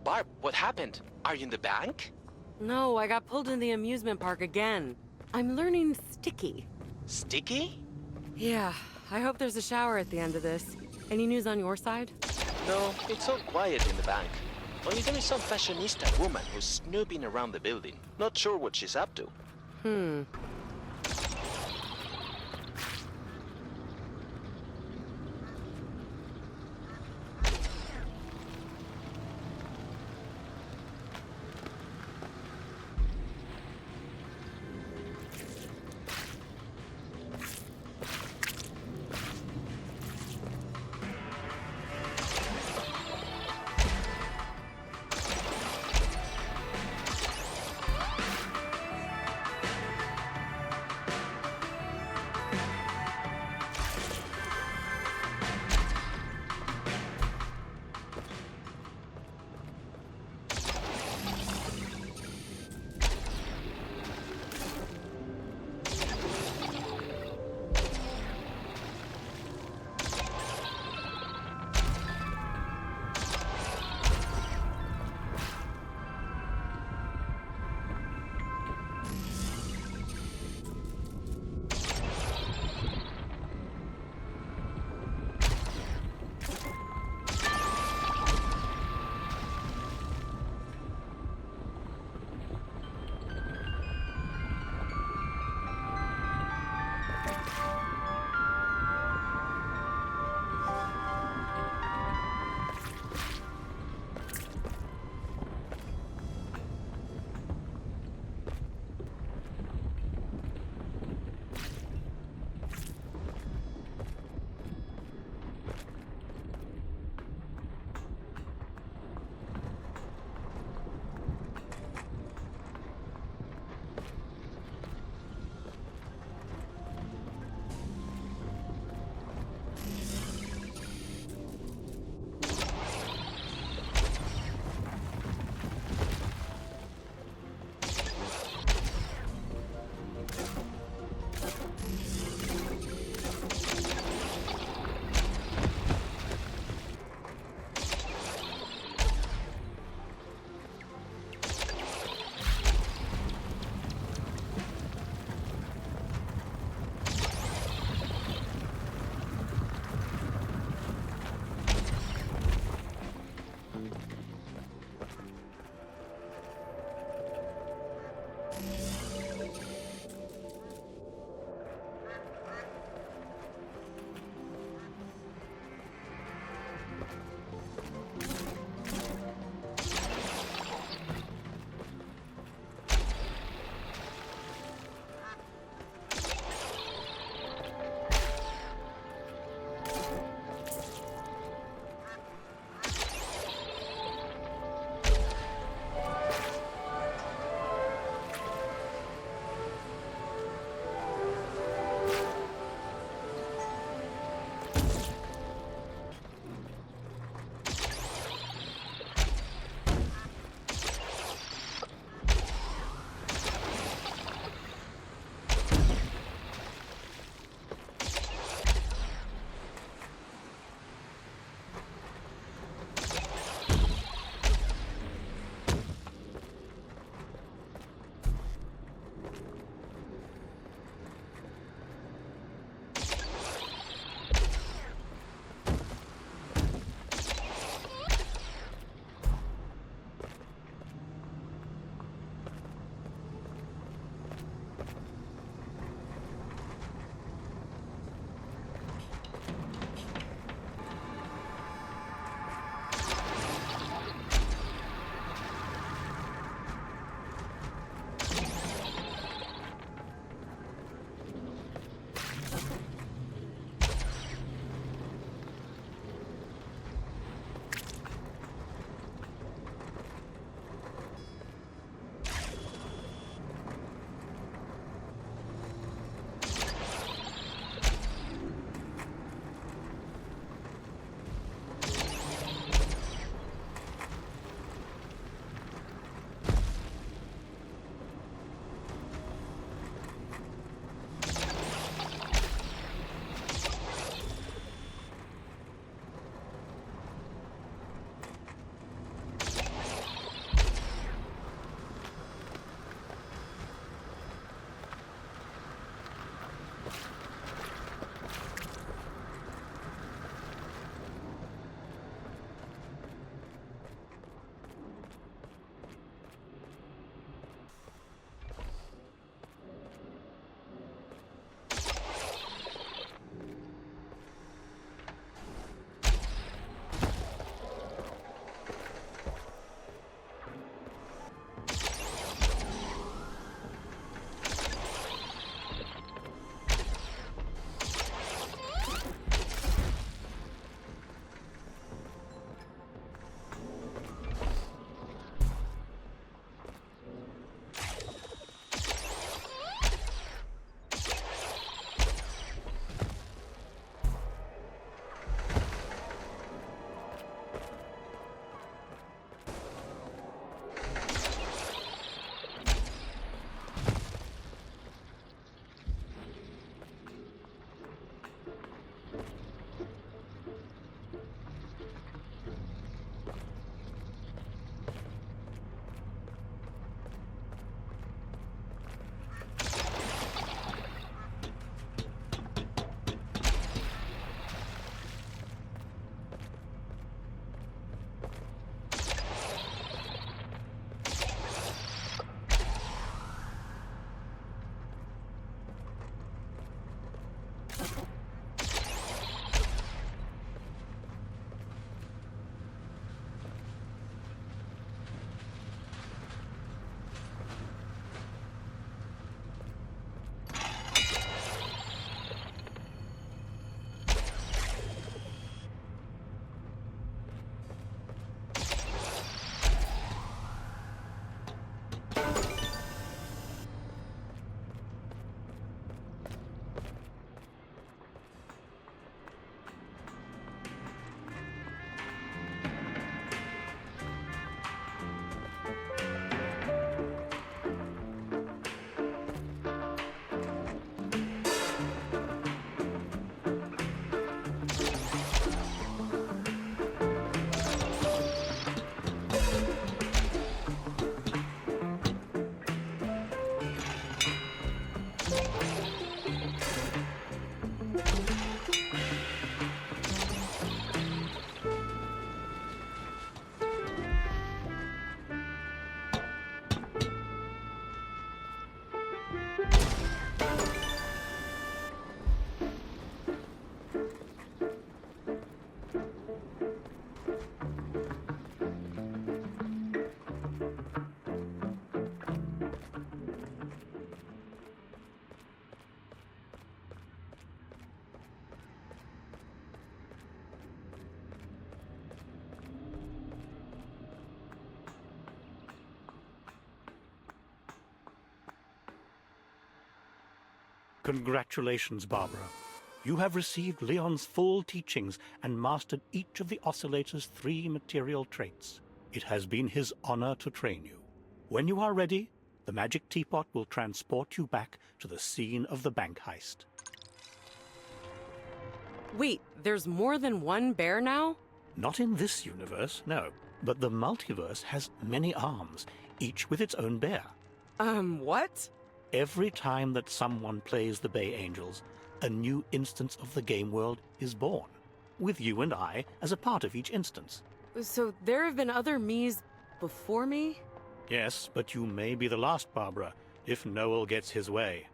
Barb, what happened? Are you in the bank? No, I got pulled in the amusement park again. I'm learning sticky. Sticky? Yeah, I hope there's a shower at the end of this. Any news on your side? No, it's all quiet in the bank. Only there is some fashionista woman who's snooping around the building. Not sure what she's up to. Congratulations, Barbara. You have received Leon's full teachings and mastered each of the oscillator's 3 material traits. It has been his honor to train you. When you are ready, the magic teapot will transport you back to the scene of the bank heist. Wait, there's more than one bear now? Not in this universe, no. But the multiverse has many arms, each with its own bear. What? Every time that someone plays the Bay Angels, a new instance of the game world is born, with you and I as a part of each instance. So there have been other me's before me? Yes, but you may be the last, Barbara, if Noel gets his way.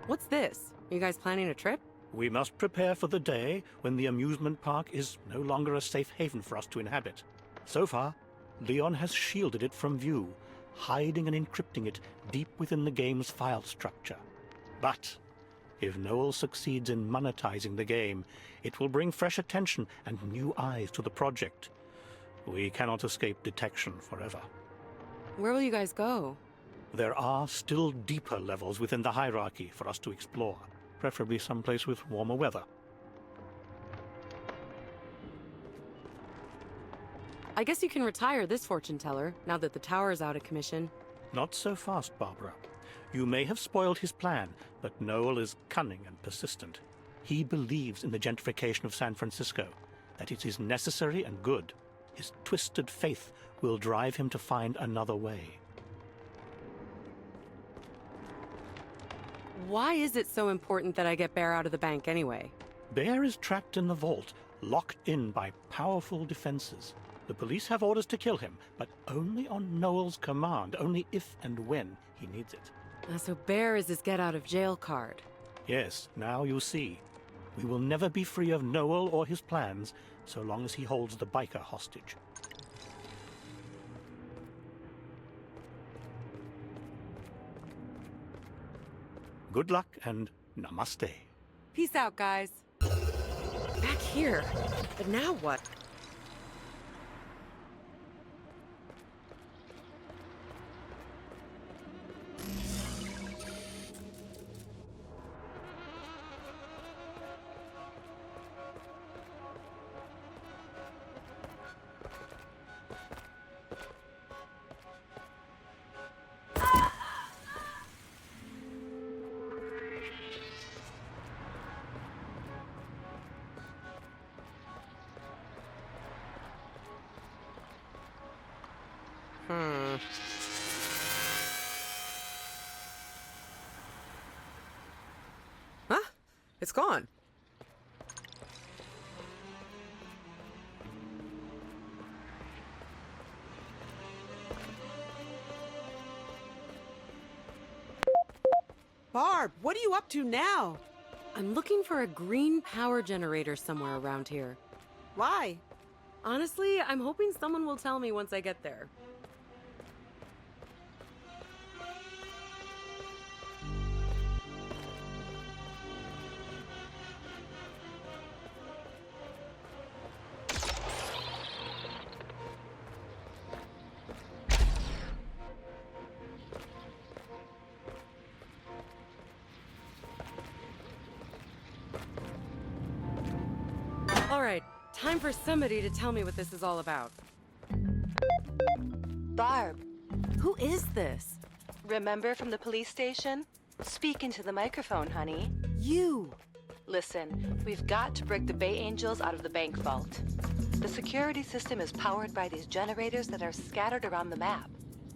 What's this? Are you guys planning a trip? We must prepare for the day when the amusement park is no longer a safe haven for us to inhabit. So far, Leon has shielded it from view, hiding and encrypting it deep within the game's file structure. But if Noel succeeds in monetizing the game, it will bring fresh attention and new eyes to the project. We cannot escape detection forever. Where will you guys go? There are still deeper levels within the hierarchy for us to explore, preferably someplace with warmer weather. I guess you can retire this fortune teller, now that the tower is out of commission. Not so fast, Barbara. You may have spoiled his plan, but Noel is cunning and persistent. He believes in the gentrification of San Francisco, that it is necessary and good. His twisted faith will drive him to find another way. Why is it so important that I get Bear out of the bank anyway? Bear is trapped in the vault, locked in by powerful defenses. The police have orders to kill him, but only on Noel's command, only if and when he needs it. So Bear is his get-out-of-jail card. Yes, now you see. We will never be free of Noel or his plans, so long as he holds the biker hostage. Good luck and namaste. Peace out, guys. Back here. But now what? Huh? It's gone. Barb, what are you up to now? I'm looking for a green power generator somewhere around here. Why? Honestly, I'm hoping someone will tell me once I get there. All right, time for somebody to tell me what this is all about. Barb, Who is this? remember from the police station? Speak into the microphone, honey. You! Listen, we've got to break the Bay Angels out of the bank vault. The security system is powered by these generators that are scattered around the map.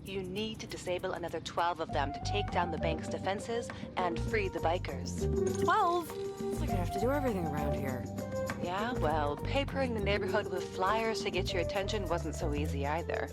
You need to disable another 12 of them to take down the bank's defenses and free the bikers. 12? It's like I have to do everything around here. Yeah, well, papering the neighborhood with flyers to get your attention wasn't so easy either.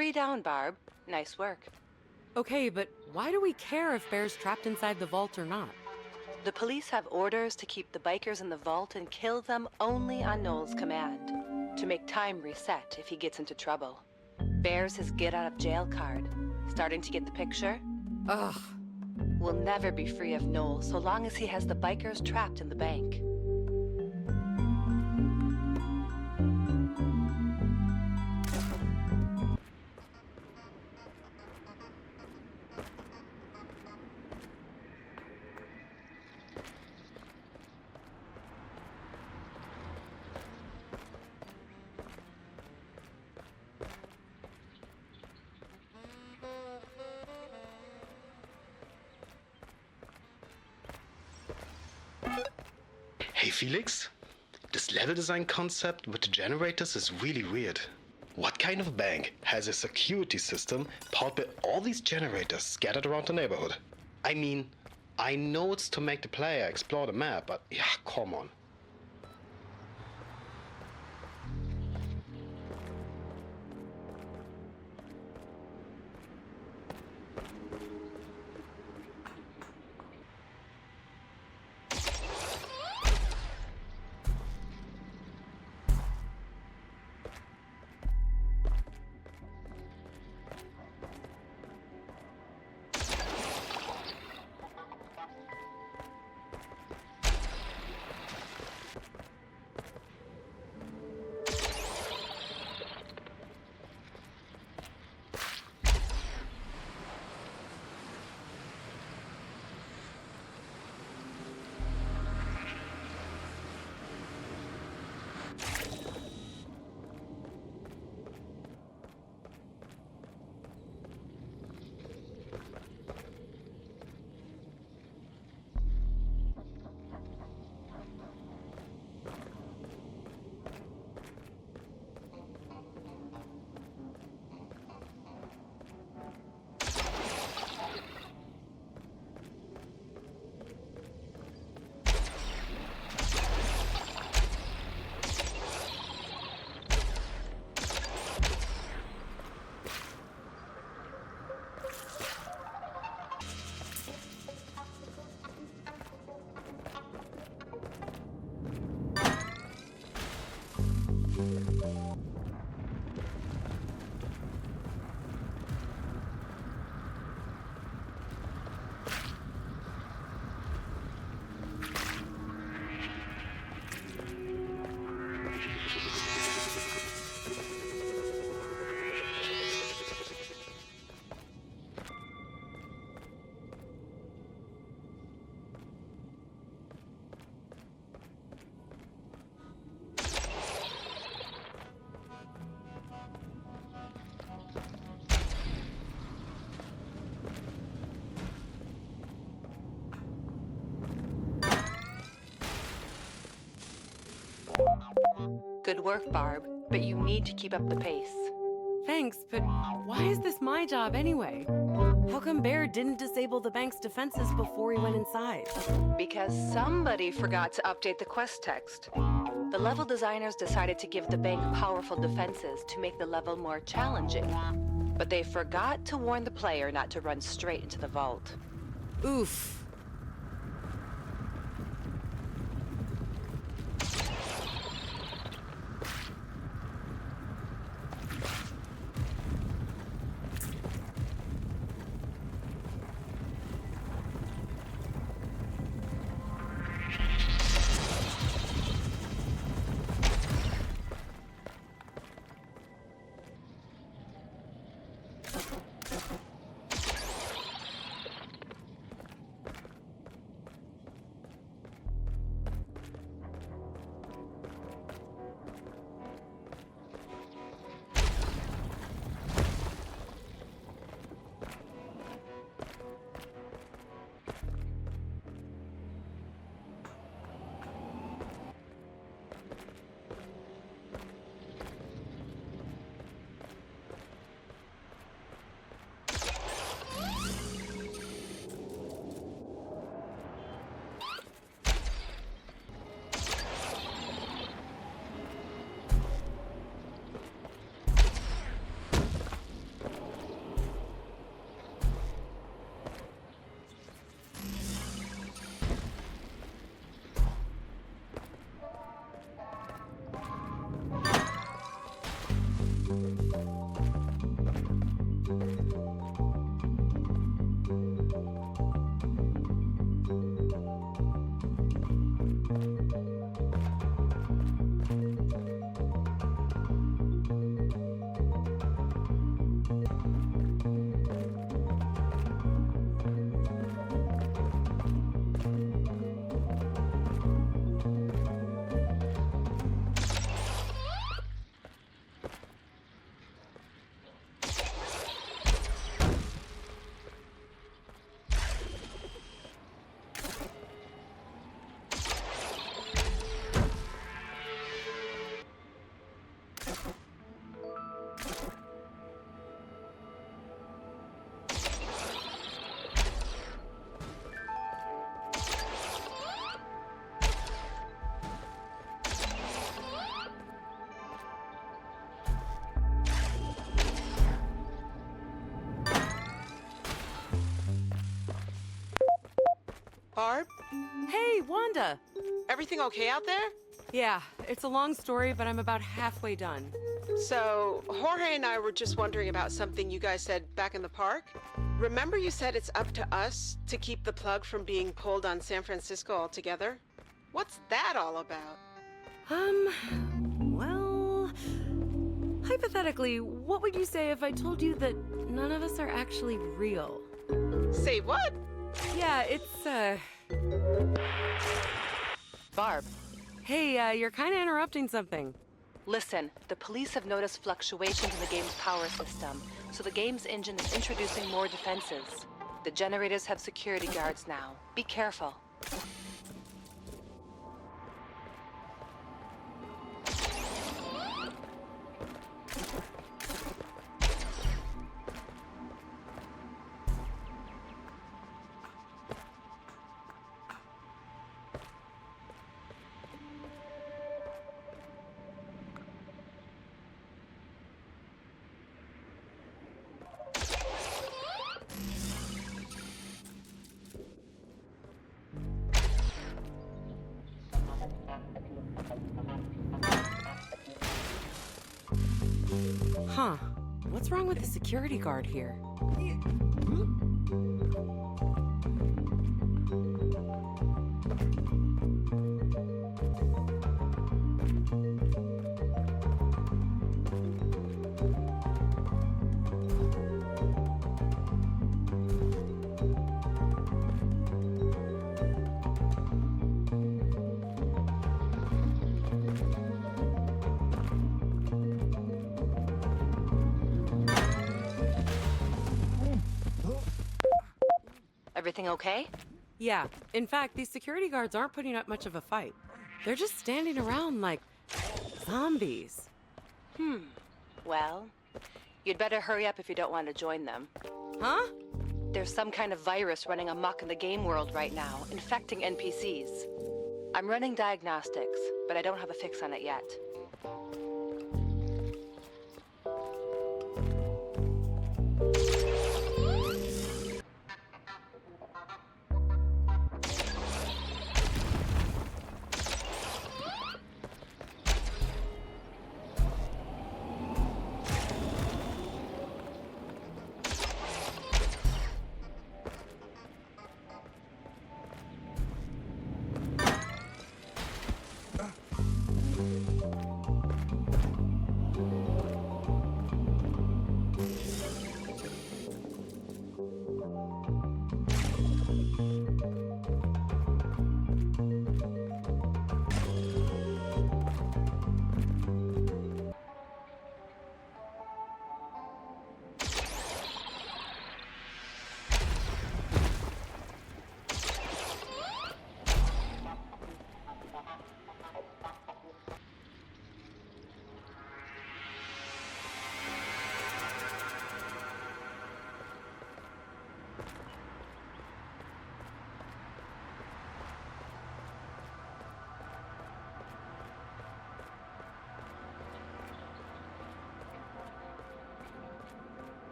3 down, Barb. Nice work. Okay, but why do we care if Bear's trapped inside the vault or not? The police have orders to keep the bikers in the vault and kill them only on Noel's command, to make time reset if he gets into trouble. Bear's his get-out-of-jail card. Starting to get the picture? Ugh. We'll never be free of Noel so long as he has the bikers trapped in the bank. Hey Felix, this level design concept with the generators is really weird. What kind of bank has a security system powered by all these generators scattered around the neighborhood? I mean, I know it's to make the player explore the map, but yeah, come on. Good work, Barb, but you need to keep up the pace. Thanks, but why is this my job anyway? How come Bear didn't disable the bank's defenses before he went inside? Because somebody forgot to update the quest text. The level designers decided to give the bank powerful defenses to make the level more challenging. But they forgot to warn the player not to run straight into the vault. Oof. Barb? Hey, Wanda! Everything okay out there? Yeah, it's a long story, but I'm about halfway done. So, Jorge and I were just wondering about something you guys said back in the park. Remember you said it's up to us to keep the plug from being pulled on San Francisco altogether? What's that all about? Well... Hypothetically, what would you say if I told you that none of us are actually real? Say what? Yeah, it's, Barb. Hey, you're kind of interrupting something. Listen, the police have noticed fluctuations in the game's power system, so the game's engine is introducing more defenses. The generators have security guards now. Be careful. Huh. What's wrong with the security guard here? Everything okay? Yeah. In fact, these security guards aren't putting up much of a fight. They're just standing around like zombies. Well, you'd better hurry up if you don't want to join them. Huh? There's some kind of virus running amok in the game world right now, infecting NPCs. I'm running diagnostics, but I don't have a fix on it yet.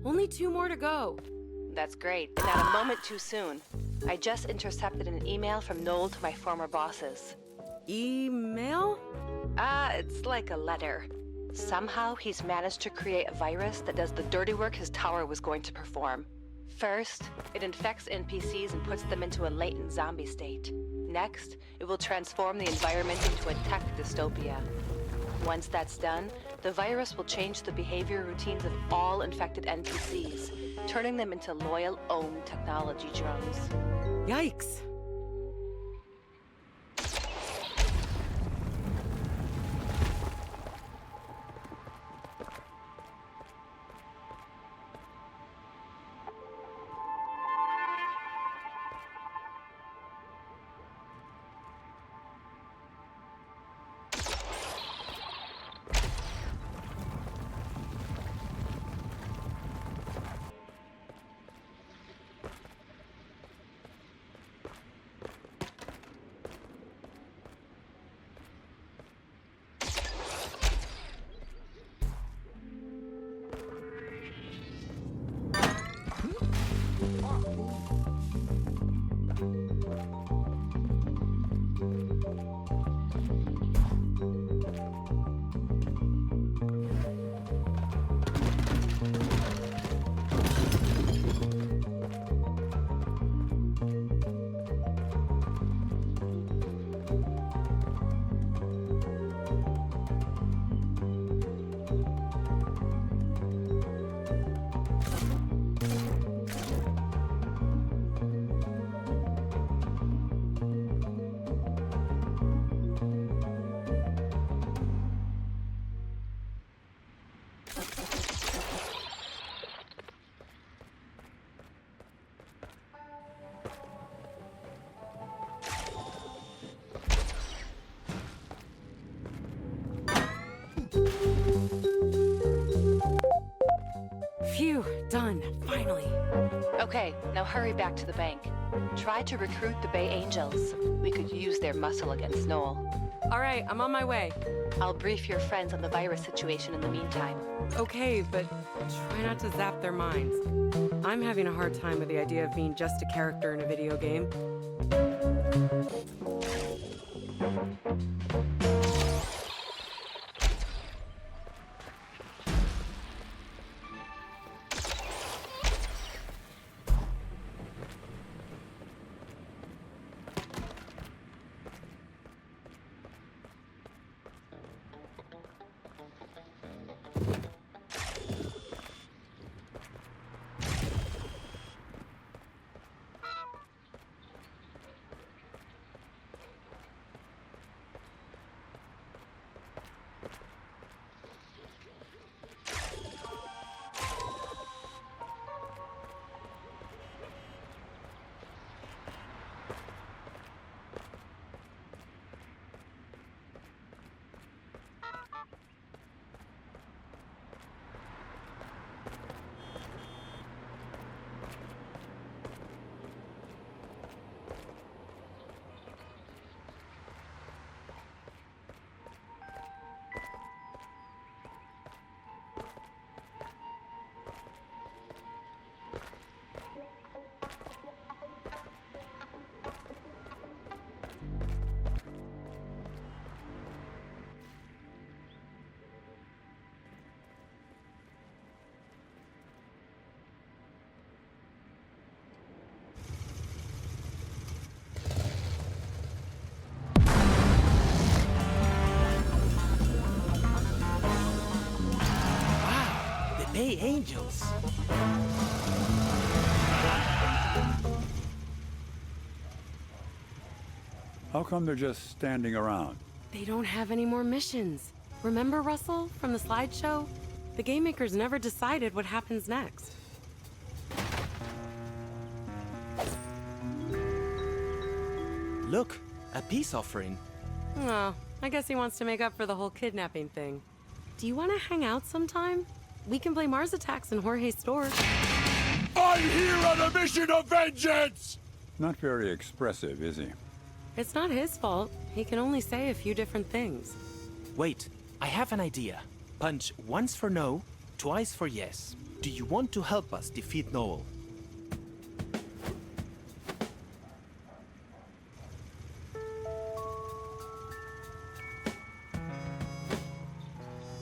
Only 2 more to go. That's great. Not a moment too soon. I just intercepted an email from Noel to my former bosses. Email? It's like a letter. Somehow he's managed to create a virus that does the dirty work his tower was going to perform. First, it infects NPCs and puts them into a latent zombie state. Next, it will transform the environment into a tech dystopia. Once that's done, the virus will change the behavior routines of all infected NPCs, turning them into loyal owned technology drones. Yikes. Phew, done, finally. Okay, now hurry back to the bank. Try to recruit the Bay Angels. We could use their muscle against Noel. All right, I'm on my way. I'll brief your friends on the virus situation in the meantime. Okay, but try not to zap their minds. I'm having a hard time with the idea of being just a character in a video game. Hey, Angels. How come they're just standing around? They don't have any more missions. Remember, Russell, from the slideshow? The game makers never decided what happens next. Look, a peace offering. Oh, I guess he wants to make up for the whole kidnapping thing. Do you want to hang out sometime? We can play Mars Attacks in Jorge's store. I'm here on a mission of vengeance! Not very expressive, is he? It's not his fault. He can only say a few different things. Wait, I have an idea. Punch once for no, twice for yes. Do you want to help us defeat Noel?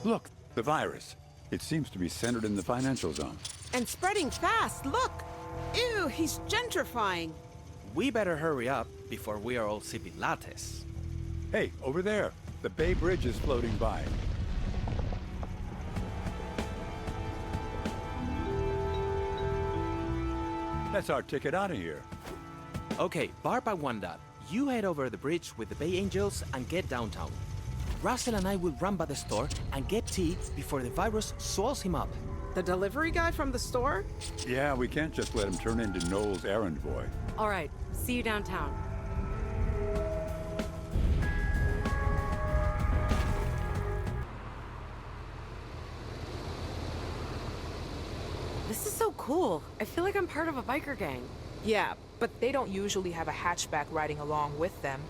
Look, the virus. It seems to be centered in the financial zone. And spreading fast, look! Ew, he's gentrifying. We better hurry up before we are all sipping lattes. Hey, over there. The Bay Bridge is floating by. That's our ticket out of here. Okay, Barb and Wanda, you head over the bridge with the Bay Angels and get downtown. Russell and I will run by the store and get tea before the virus swallows him up. The delivery guy from the store? Yeah, we can't just let him turn into Noel's errand boy. All right, see you downtown. This is so cool. I feel like I'm part of a biker gang. Yeah, but they don't usually have a hatchback riding along with them.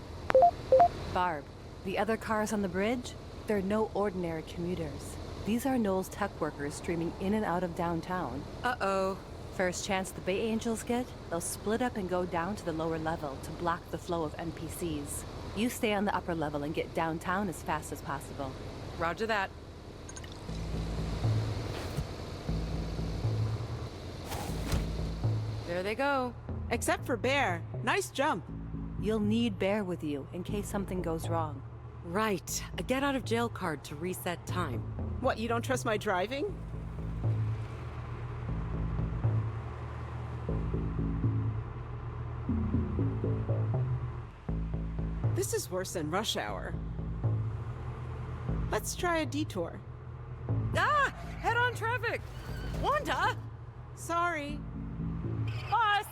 Barb, the other cars on the bridge? They're no ordinary commuters. These are Noel's tech workers streaming in and out of downtown. Uh-oh. First chance the Bay Angels get, they'll split up and go down to the lower level to block the flow of NPCs. You stay on the upper level and get downtown as fast as possible. Roger that. There they go. Except for Bear. Nice jump. You'll need Bear with you in case something goes wrong. Right. A get out of jail card to reset time. What, you don't trust my driving? This is worse than rush hour. Let's try a detour. Ah! Head-on traffic! Wanda! Sorry. Bus!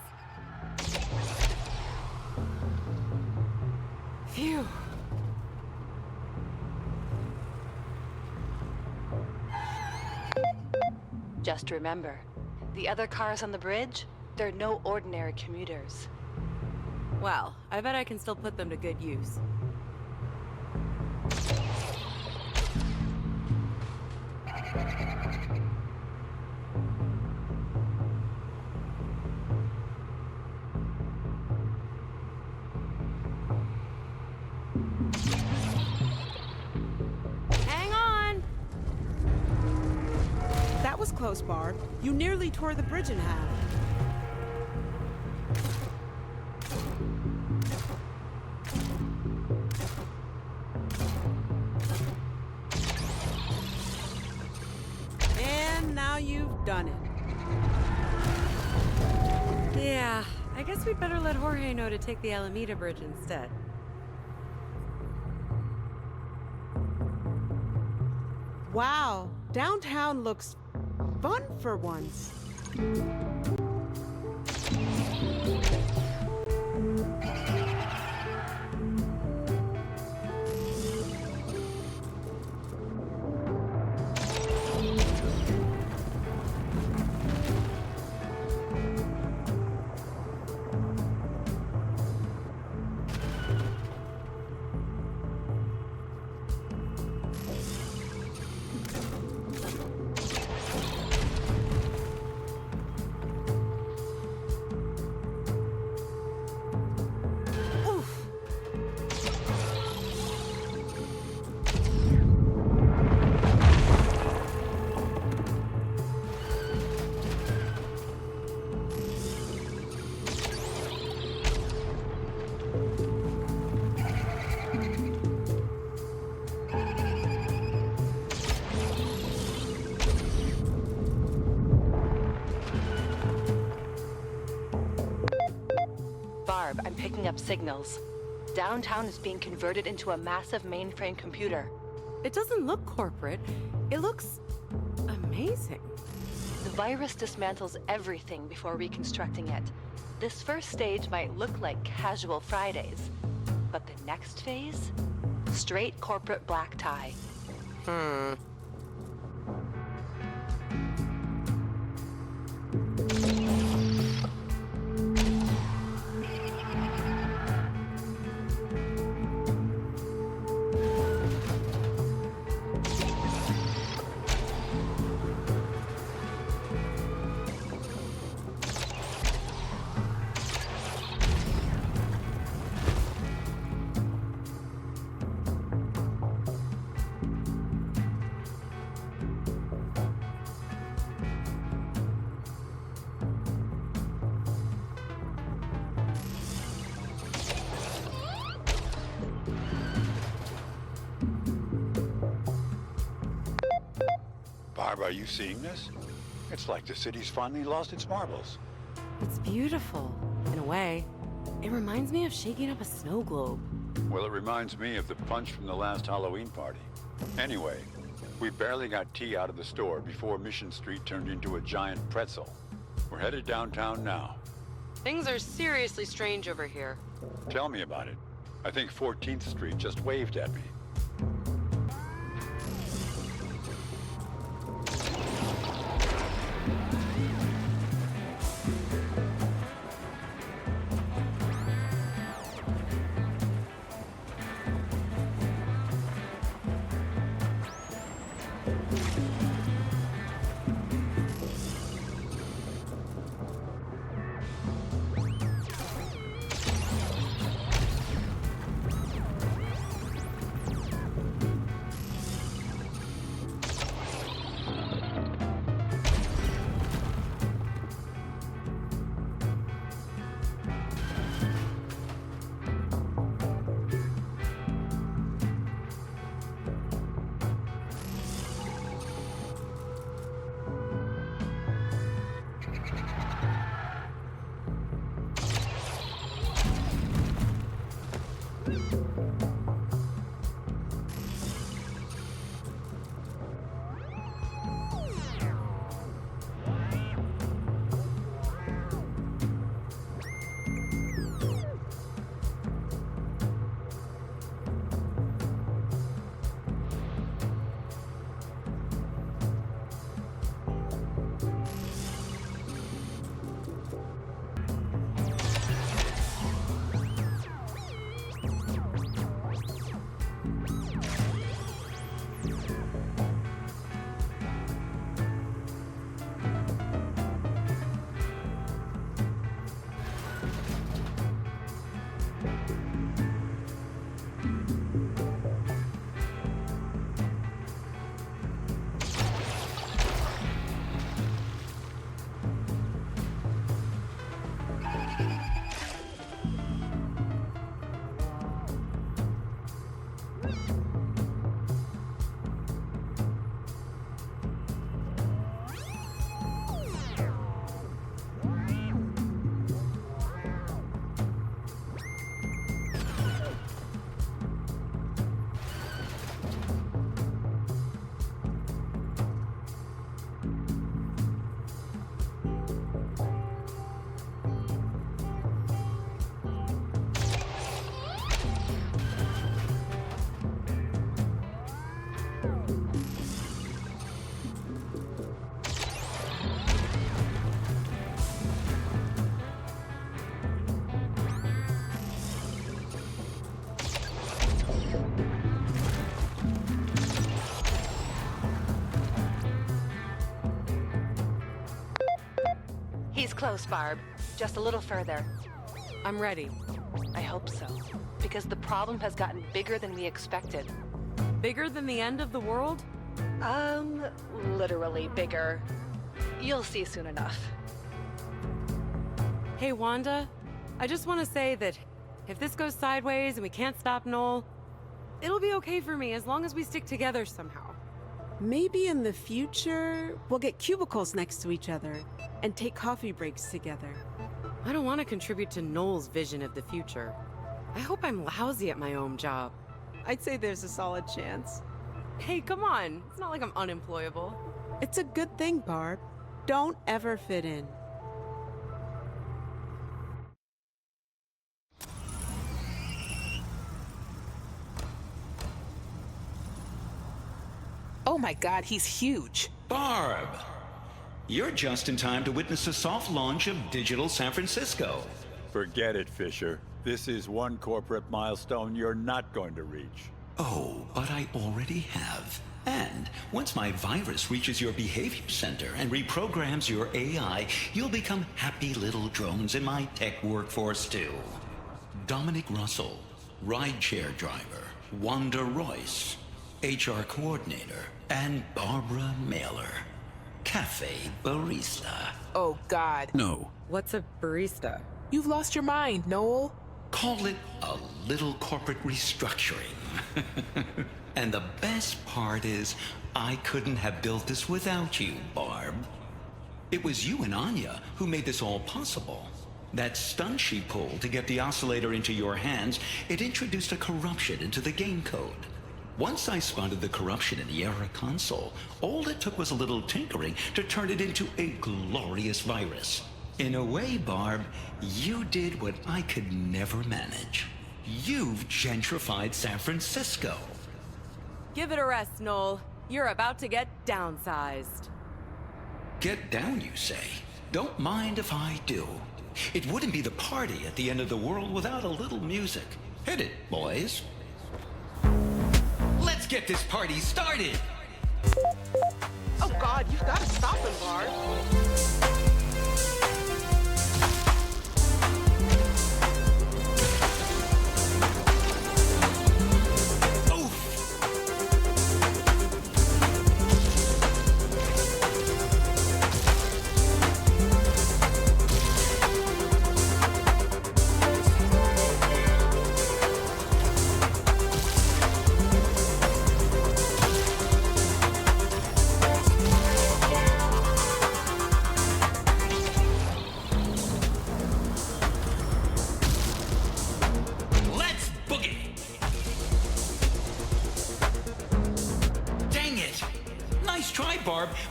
Phew. Just remember, the other cars on the bridge, they're no ordinary commuters. Well, I bet I can still put them to good use. Hang on! That was close, Barb. You nearly tore the bridge in half. And now you've done it. Yeah, I guess we'd better let Jorge know to take the Alameda Bridge instead. Wow, downtown looks fun for once. Barb, I'm picking up signals. Downtown is being converted into a massive mainframe computer. It doesn't look corporate. It looks amazing. The virus dismantles everything before reconstructing it. This first stage might look like casual Fridays, But the next phase? Straight corporate black tie. Barb, are you seeing this? It's like the city's finally lost its marbles. It's beautiful, in a way. It reminds me of shaking up a snow globe. Well, it reminds me of the punch from the last Halloween party. Anyway, we barely got tea out of the store before Mission Street turned into a giant pretzel. We're headed downtown now. Things are seriously strange over here. Tell me about it. I think 14th Street just waved at me. He's close, Barb. Just a little further. I'm ready. I hope so. Because the problem has gotten bigger than we expected. Bigger than the end of the world? Literally bigger. You'll see soon enough. Hey, Wanda. I just want to say that if this goes sideways and we can't stop Noel, it'll be okay for me as long as we stick together somehow. Maybe in the future, we'll get cubicles next to each other and take coffee breaks together. I don't want to contribute to Noel's vision of the future. I hope I'm lousy at my own job. I'd say there's a solid chance. Hey, come on. It's not like I'm unemployable. It's a good thing, Barb. Don't ever fit in. Oh my god, he's huge. Barb! You're just in time to witness the soft launch of Digital San Francisco. Forget it, Fisher. This is one corporate milestone you're not going to reach. Oh, but I already have. And once my virus reaches your behavior center and reprograms your AI, you'll become happy little drones in my tech workforce too. Dominic Russell, rideshare driver, Wanda Royce, HR coordinator, and Barbara Mailer, cafe barista. Oh god. No. What's a barista? You've lost your mind, Noel. Call it a little corporate restructuring. And the best part is, I couldn't have built this without you, Barb. It was you and Anya who made this all possible. That stunt she pulled to get the oscillator into your hands, it introduced a corruption into the game code. Once I spotted the corruption in the error console, all it took was a little tinkering to turn it into a glorious virus. In a way, Barb, you did what I could never manage. You've gentrified San Francisco. Give it a rest, Noel. You're about to get downsized. Get down, you say? Don't mind if I do. It wouldn't be the party at the end of the world without a little music. Hit it, boys. Let's get this party started! Oh god, you've got to stop him, Bard.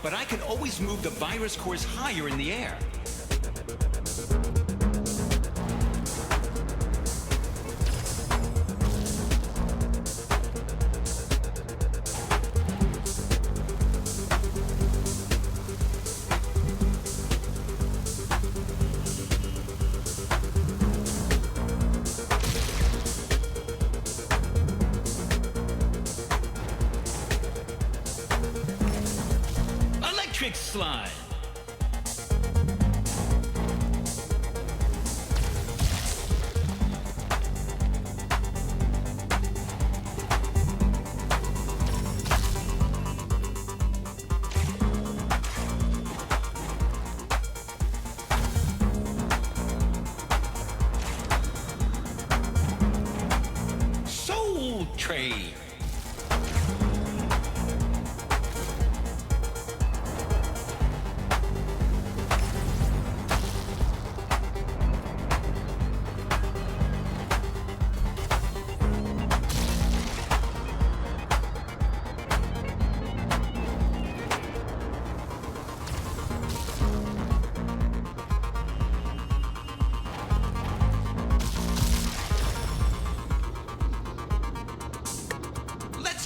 But I can always move the virus cores higher in the air. Slide. Soul Train.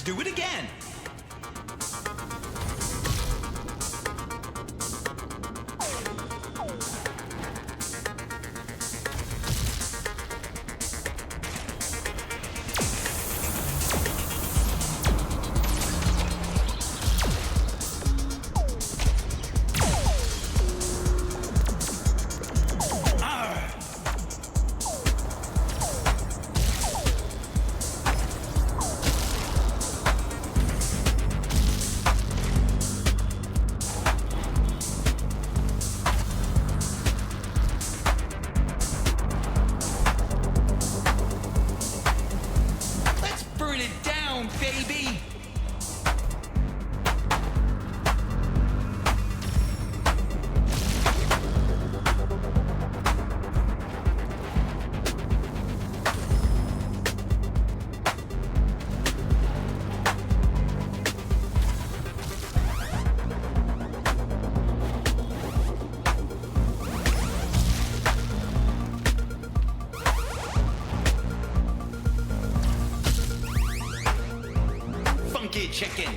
Do it again. Chicken.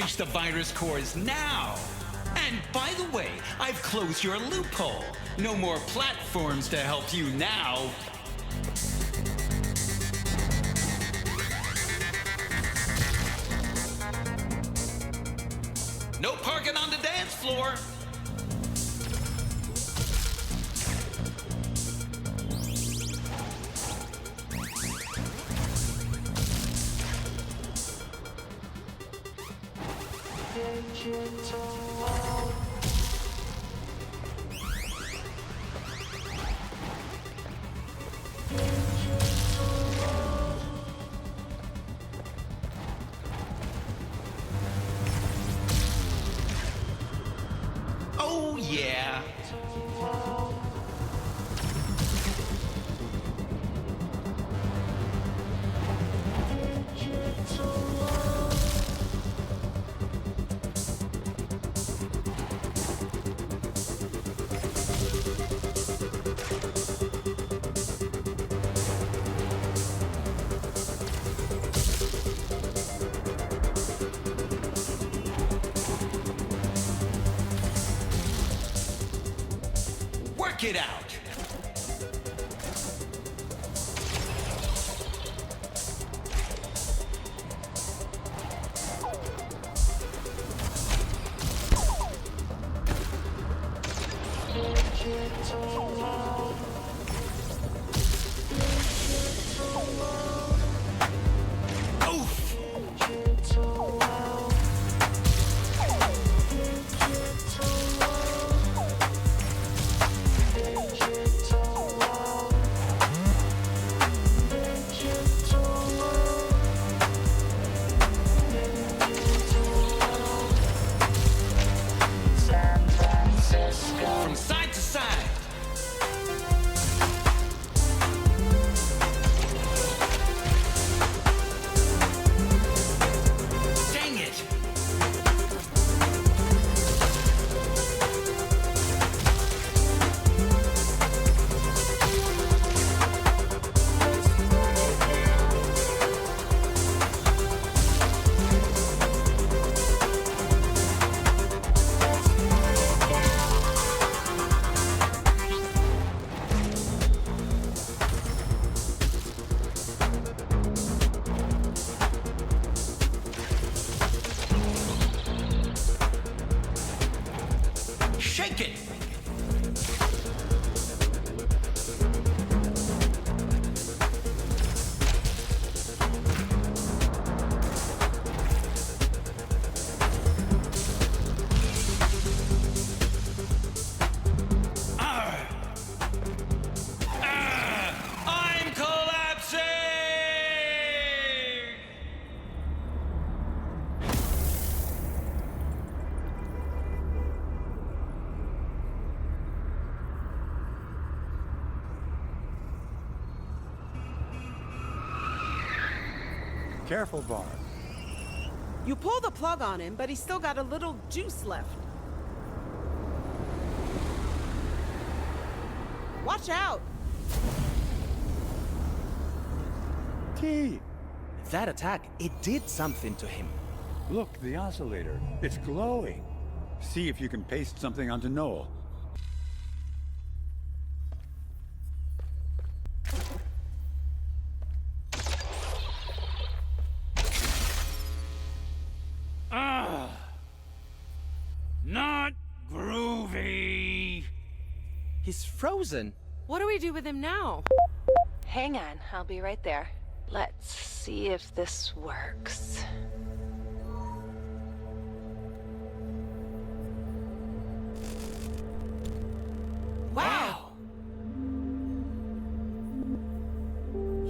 reach the virus cores now. And by the way, I've closed your loophole. No more platforms to help you now. No parking on the dance floor. Oh, yeah. Work it out. From side to side. Dang it. Shake it! I'm collapsing! Careful, Barb. You pull the plug on him, but he's still got a little juice left. Watch out! T! That attack, it did something to him. Look, the oscillator. It's glowing. See if you can paste something onto Noel. Not groovy. He's frozen. What do we do with him now? Hang on, I'll be right there. Let's see if this works. Wow!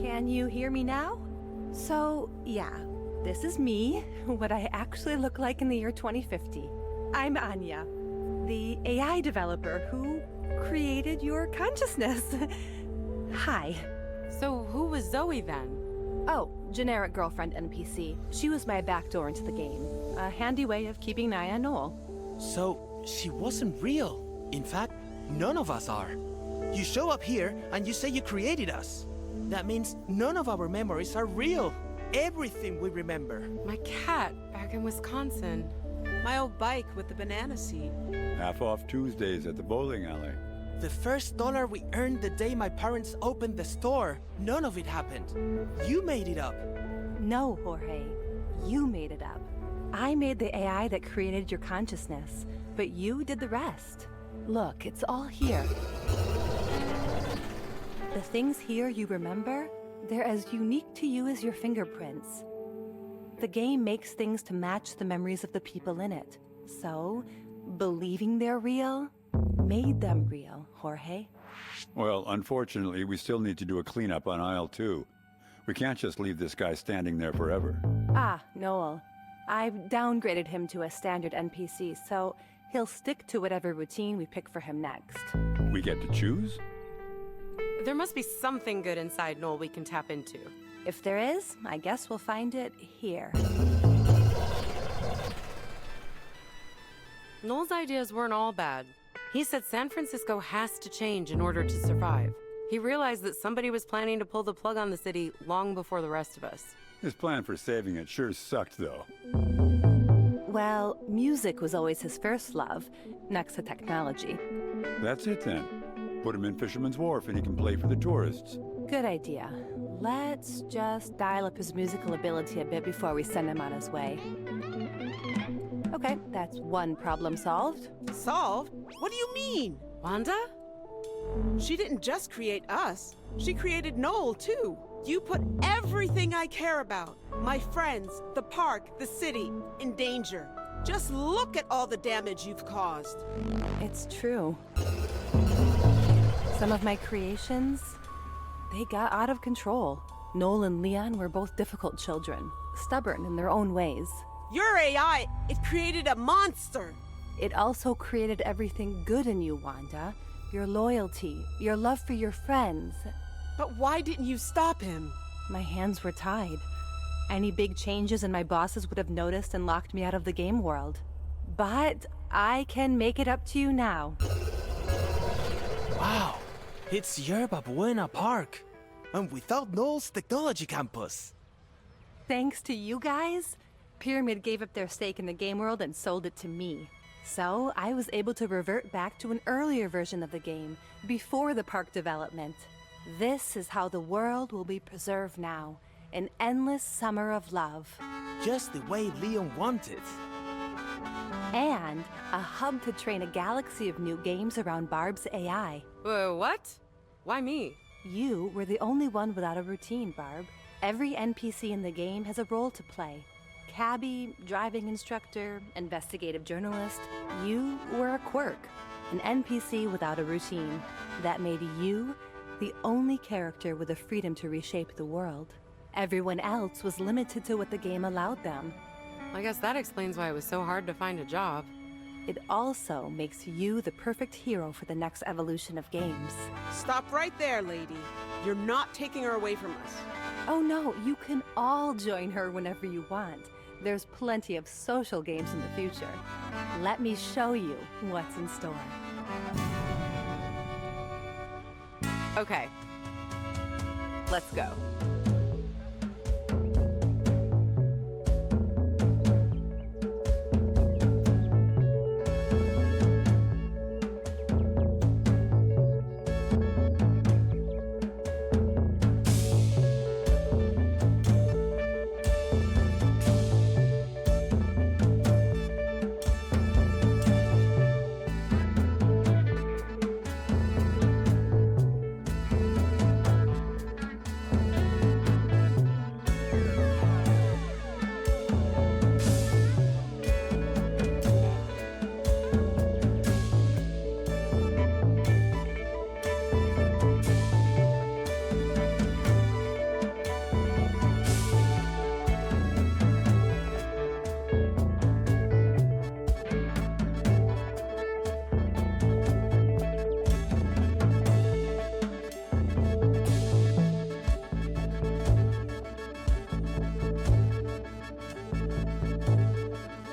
Can you hear me now? So, yeah, this is me, what I actually look like in the year 2050. I'm Anya, the AI developer who created your consciousness. Hi. So who was Zoe then? Oh, generic girlfriend NPC. She was my backdoor into the game. A handy way of keeping an eye on Noel. So, she wasn't real. In fact, none of us are. You show up here and you say you created us. That means none of our memories are real. everything we remember. My cat back in Wisconsin. My old bike with the banana seat. Half off Tuesdays at the bowling alley. The first dollar we earned the day my parents opened the store. None of it happened. You made it up. No, Jorge. You made it up. I made the AI that created your consciousness, but you did the rest. Look, it's all here. The things here you remember, they're as unique to you as your fingerprints. The game makes things to match the memories of the people in it. So, believing they're real made them real, Jorge. Well, unfortunately, we still need to do a cleanup on aisle 2. We can't just leave this guy standing there forever. Ah, Noel. I've downgraded him to a standard NPC, so he'll stick to whatever routine we pick for him next. We get to choose? There must be something good inside Noel we can tap into. If there is, I guess we'll find it here. Noel's ideas weren't all bad. He said San Francisco has to change in order to survive. He realized that somebody was planning to pull the plug on the city long before the rest of us. His plan for saving it sure sucked, though. Well, music was always his first love, next to technology. That's it then. Put him in Fisherman's Wharf and he can play for the tourists. Good idea. Let's just dial up his musical ability a bit before we send him on his way. Okay, that's one problem solved. Solved? What do you mean? Wanda? She didn't just create us. She created Noel, too. You put everything I care about, my friends, the park, the city, in danger. Just look at all the damage you've caused. It's true. Some of my creations, they got out of control. Noel and Leon were both difficult children, stubborn in their own ways. Your AI, it created a monster. It also created everything good in you, Wanda. Your loyalty, your love for your friends. But why didn't you stop him? My hands were tied. Any big changes and my bosses would have noticed and locked me out of the game world. But I can make it up to you now. Wow, it's Yerba Buena Park. And without Noel's technology campus. Thanks to you guys, Pyramid gave up their stake in the game world and sold it to me. So I was able to revert back to an earlier version of the game, before the park development. This is how the world will be preserved now, an endless summer of love. Just the way Leon wanted. And a hub to train a galaxy of new games around Barb's AI. What? Why me? You were the only one without a routine, Barb. Every NPC in the game has a role to play. Cabbie, driving instructor, investigative journalist. You were a quirk, an NPC without a routine. That made you the only character with the freedom to reshape the world. Everyone else was limited to what the game allowed them. I guess that explains why it was so hard to find a job. It also makes you the perfect hero for the next evolution of games. Stop right there, lady. You're not taking her away from us. Oh no, you can all join her whenever you want. There's plenty of social games in the future. Let me show you what's in store. Okay. Let's go.